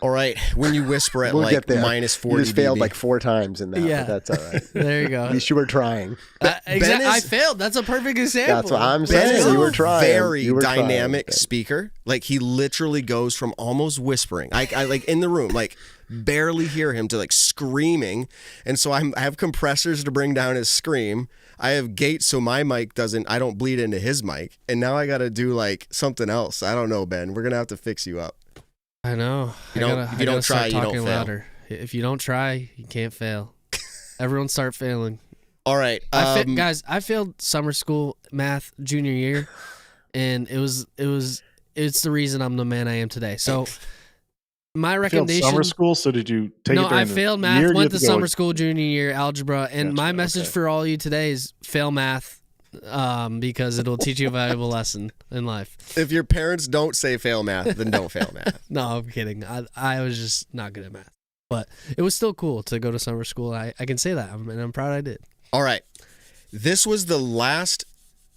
[SPEAKER 1] All right. When you whisper at
[SPEAKER 2] We'll
[SPEAKER 1] like
[SPEAKER 2] get there.
[SPEAKER 1] minus 40
[SPEAKER 2] You just failed
[SPEAKER 1] dB.
[SPEAKER 2] like 4 times in that.
[SPEAKER 4] Yeah.
[SPEAKER 2] But that's all right.
[SPEAKER 4] There you go.
[SPEAKER 2] At least you were trying.
[SPEAKER 4] Exactly. I
[SPEAKER 1] is-
[SPEAKER 4] failed. That's a perfect example.
[SPEAKER 2] That's what I'm
[SPEAKER 1] Ben
[SPEAKER 2] saying.
[SPEAKER 1] is
[SPEAKER 2] You
[SPEAKER 1] a
[SPEAKER 2] were trying.
[SPEAKER 1] very
[SPEAKER 2] You were trying.
[SPEAKER 1] dynamic speaker. Like he literally goes from almost whispering, I like in the room, like barely hear him, to like screaming. And so I have compressors to bring down his scream. I have gates so my mic I don't bleed into his mic. And now I got to do like something else. I don't know, Ben. We're going to have to fix you up.
[SPEAKER 4] I know.
[SPEAKER 1] If you don't try, you don't fail.
[SPEAKER 4] Louder. If you don't try, you can't fail. Everyone start failing.
[SPEAKER 1] All right.
[SPEAKER 4] Guys, I failed summer school math junior year, and it's the reason I'm the man I am today. So my recommendation.
[SPEAKER 3] Summer school. So did you take it?
[SPEAKER 4] No, I failed math. Went to
[SPEAKER 3] go
[SPEAKER 4] summer school junior year algebra, and
[SPEAKER 3] Gotcha,
[SPEAKER 4] my message
[SPEAKER 3] okay.
[SPEAKER 4] for all you today is fail math, because it'll teach you a valuable lesson in life.
[SPEAKER 1] If your parents don't say fail math, then don't fail math.
[SPEAKER 4] No, I'm kidding. I was just not good at math, but it was still cool to go to summer school. I can say that, and I'm proud I did.
[SPEAKER 1] All right. This was the last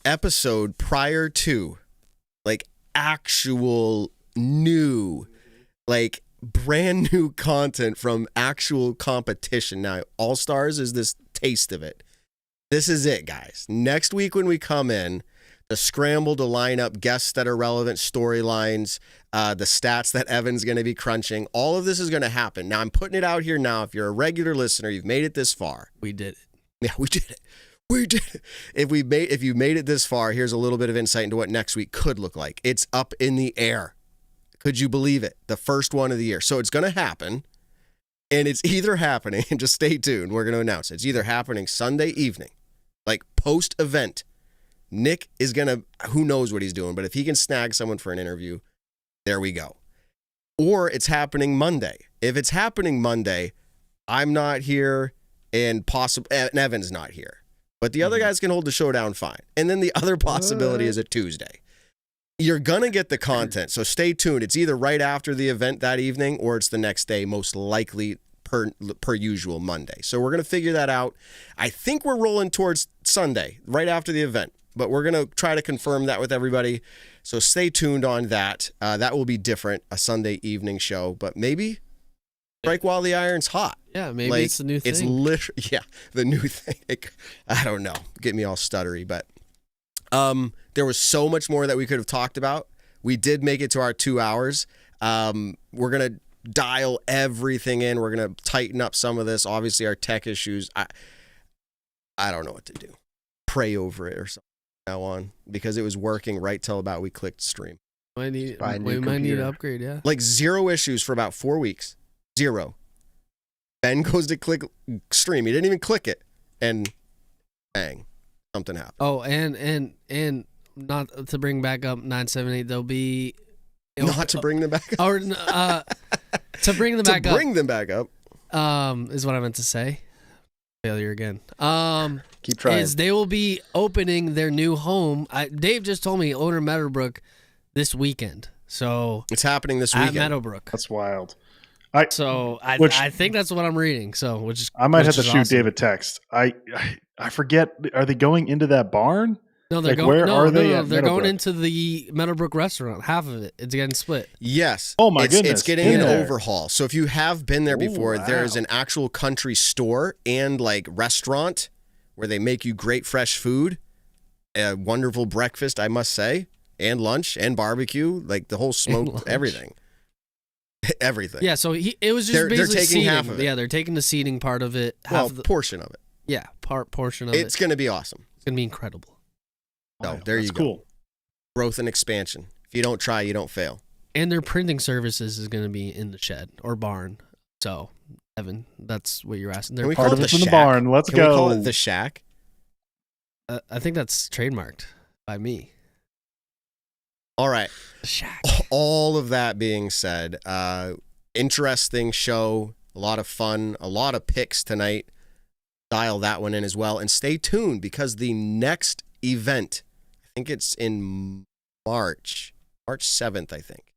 [SPEAKER 1] episode prior to like actual new, like brand new content from actual competition. Now, All Stars is this taste of it. This is it, guys. Next week when we come in, the scramble to line up guests that are relevant, storylines, the stats that Evan's going to be crunching, all of this is going to happen. Now, I'm putting it out here now. If you're a regular listener, you've made it this far.
[SPEAKER 4] We did it.
[SPEAKER 1] Yeah, we did it. We did it. If you made it this far, here's a little bit of insight into what next week could look like. It's up in the air. Could you believe it? The first one of the year. So it's going to happen, and it's either happening, and just stay tuned, we're going to announce it. It's either happening Sunday evening, like post-event. Nick is going to, who knows what he's doing, but if he can snag someone for an interview, there we go. Or it's happening Monday. If it's happening Monday, I'm not here, and Evan's not here. But the other guys can hold the show down fine. And then the other possibility is a Tuesday. You're going to get the content, so stay tuned. It's either right after the event that evening or it's the next day, most likely per usual Monday. So we're going to figure that out. I think we're rolling towards Sunday, right after the event. But we're going to try to confirm that with everybody. So stay tuned on that. That will be different, a Sunday evening show. But maybe strike while the iron's hot.
[SPEAKER 4] Yeah, maybe it's the new thing.
[SPEAKER 1] It's literally, the new thing. I don't know. Get me all stuttery, but there was so much more that we could have talked about. We did make it to our 2 hours. We're going to dial everything in. We're going to tighten up some of this. Obviously, our tech issues. I don't know what to do. Pray over it or something from now on, because it was working right till about we clicked stream.
[SPEAKER 4] We might
[SPEAKER 2] Buy a new
[SPEAKER 4] need to
[SPEAKER 2] computer.
[SPEAKER 4] upgrade, yeah.
[SPEAKER 1] Like 0 issues for about 4 weeks. 0. Ben goes to click stream. He didn't even click it. And bang. something happens.
[SPEAKER 4] Oh, and not to bring back up 978, there'll be
[SPEAKER 1] Not to bring them back up.
[SPEAKER 4] or to bring them back
[SPEAKER 1] to bring them back up.
[SPEAKER 4] Is what I meant to say. Failure again.
[SPEAKER 2] Keep trying.
[SPEAKER 4] Is they will be opening their new home. Dave just told me owner Meadowbrook this weekend. So
[SPEAKER 1] It's happening this
[SPEAKER 4] at
[SPEAKER 1] weekend.
[SPEAKER 4] Meadowbrook.
[SPEAKER 3] That's wild.
[SPEAKER 4] I
[SPEAKER 3] Which-
[SPEAKER 4] think that's what I'm reading. So which
[SPEAKER 3] I might have
[SPEAKER 4] which
[SPEAKER 3] to
[SPEAKER 4] is
[SPEAKER 3] shoot
[SPEAKER 4] awesome.
[SPEAKER 3] Dave a text. I forget. Are they going into that barn?
[SPEAKER 4] No, they're
[SPEAKER 3] Like,
[SPEAKER 4] going.
[SPEAKER 3] where
[SPEAKER 4] No,
[SPEAKER 3] are
[SPEAKER 4] no,
[SPEAKER 3] they
[SPEAKER 4] no,
[SPEAKER 3] at
[SPEAKER 4] they're going
[SPEAKER 3] Meadowbrook?
[SPEAKER 4] into the Meadowbrook restaurant. Half of it. It's getting split.
[SPEAKER 1] Yes.
[SPEAKER 3] Oh, my
[SPEAKER 1] It's
[SPEAKER 3] goodness.
[SPEAKER 1] getting
[SPEAKER 3] In
[SPEAKER 1] an
[SPEAKER 3] there.
[SPEAKER 1] overhaul. So if you have been there
[SPEAKER 3] Ooh,
[SPEAKER 1] before, there is
[SPEAKER 3] wow.
[SPEAKER 1] an actual country store and like restaurant where they make you great fresh food, a wonderful breakfast, I must say, and lunch and barbecue, like the whole smoked
[SPEAKER 4] lunch.
[SPEAKER 1] everything. Everything.
[SPEAKER 4] Yeah. So it was just
[SPEAKER 1] They're
[SPEAKER 4] basically
[SPEAKER 1] taking
[SPEAKER 4] seating.
[SPEAKER 1] half of it.
[SPEAKER 4] Yeah, they're taking the seating part of it.
[SPEAKER 1] Well,
[SPEAKER 4] Half of the,
[SPEAKER 1] portion of it.
[SPEAKER 4] yeah, portion of
[SPEAKER 1] It's
[SPEAKER 4] it.
[SPEAKER 1] going to be awesome.
[SPEAKER 4] It's gonna be incredible.
[SPEAKER 1] So
[SPEAKER 3] Wow,
[SPEAKER 1] there
[SPEAKER 3] that's
[SPEAKER 1] you go.
[SPEAKER 3] cool.
[SPEAKER 1] Growth and expansion. If you don't try, you don't fail.
[SPEAKER 4] And their printing services is gonna be in the shed or barn. So Evan, that's what you're asking.
[SPEAKER 1] Can we
[SPEAKER 3] Part
[SPEAKER 1] call
[SPEAKER 3] of
[SPEAKER 1] it
[SPEAKER 3] it's
[SPEAKER 1] the
[SPEAKER 3] in the
[SPEAKER 1] shack?
[SPEAKER 3] barn. Let's
[SPEAKER 1] Can we call
[SPEAKER 3] go.
[SPEAKER 1] it the shack?
[SPEAKER 4] I think that's trademarked by me.
[SPEAKER 1] All right.
[SPEAKER 4] The shack.
[SPEAKER 1] All of that being said, interesting show, a lot of fun, a lot of picks tonight. Dial that one in as well. And stay tuned because the next event, I think it's in March 7th, I think.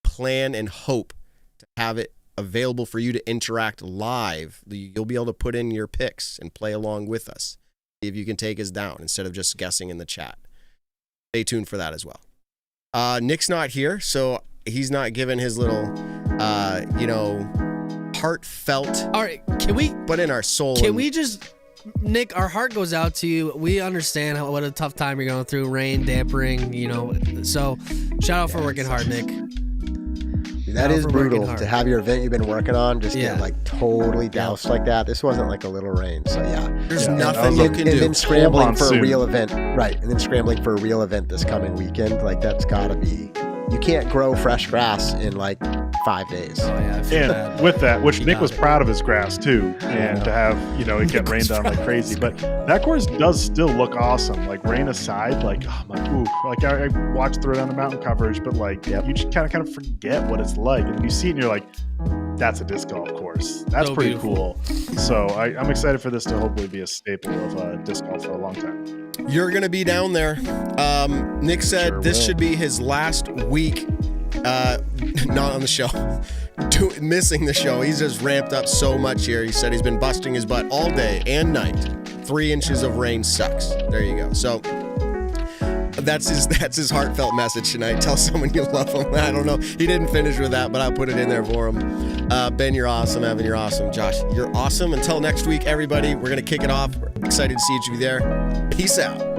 [SPEAKER 1] Plan and hope to have it available for you to interact live. You'll be able to put in your picks and play along with us. See if you can take us down instead of just guessing in the chat. Stay tuned for that as well. Nick's not here, so he's not giving his little, heartfelt,
[SPEAKER 4] All right, can we
[SPEAKER 1] but in our soul.
[SPEAKER 4] Can we just, Nick, our heart goes out to you. We understand what a tough time you're going through, rain, dampering, So, shout out for working hard, Nick.
[SPEAKER 2] That
[SPEAKER 4] Shout out
[SPEAKER 2] is
[SPEAKER 4] for working
[SPEAKER 2] brutal
[SPEAKER 4] hard.
[SPEAKER 2] to have your event you've been working on just
[SPEAKER 4] Yeah.
[SPEAKER 2] get like totally doused like that. This wasn't like a little rain, so yeah.
[SPEAKER 1] There's
[SPEAKER 3] Yeah,
[SPEAKER 1] nothing
[SPEAKER 3] that was
[SPEAKER 1] you
[SPEAKER 3] a-
[SPEAKER 1] can
[SPEAKER 2] And
[SPEAKER 1] do.
[SPEAKER 2] then scrambling
[SPEAKER 3] on
[SPEAKER 2] for
[SPEAKER 3] soon.
[SPEAKER 2] a real event, right? And then scrambling for a real event this coming weekend, like that's gotta be. You can't grow fresh grass in like 5 days.
[SPEAKER 4] Oh, yeah, I feel
[SPEAKER 3] And
[SPEAKER 4] bad.
[SPEAKER 3] with that, which
[SPEAKER 4] You
[SPEAKER 3] Nick
[SPEAKER 4] got
[SPEAKER 3] was
[SPEAKER 4] it.
[SPEAKER 3] proud of his grass too, and to have it get rained on like crazy. But that course does still look awesome. Like rain aside, like oh my, ooh, like I watched through it on the mountain coverage, but like you just kind of forget what it's like, and you see it, and you're like, that's a disc golf course. That's
[SPEAKER 4] So
[SPEAKER 3] pretty
[SPEAKER 4] beautiful.
[SPEAKER 3] cool. So I'm excited for this to hopefully be a staple of disc golf for a long time.
[SPEAKER 1] You're going to be down there. Nick said
[SPEAKER 3] Sure
[SPEAKER 1] this
[SPEAKER 3] will.
[SPEAKER 1] should be his last week not on the show, missing the show. He's just ramped up so much here. He said he's been busting his butt all day and night. 3 inches of rain sucks. There you go. So that's his heartfelt message tonight. Tell someone you love them. I don't know. He didn't finish with that, but I'll put it in there for him. Ben, you're awesome. Evan, you're awesome. Josh, you're awesome. Until next week, everybody, we're going to kick it off. We're excited to see you there. Peace out.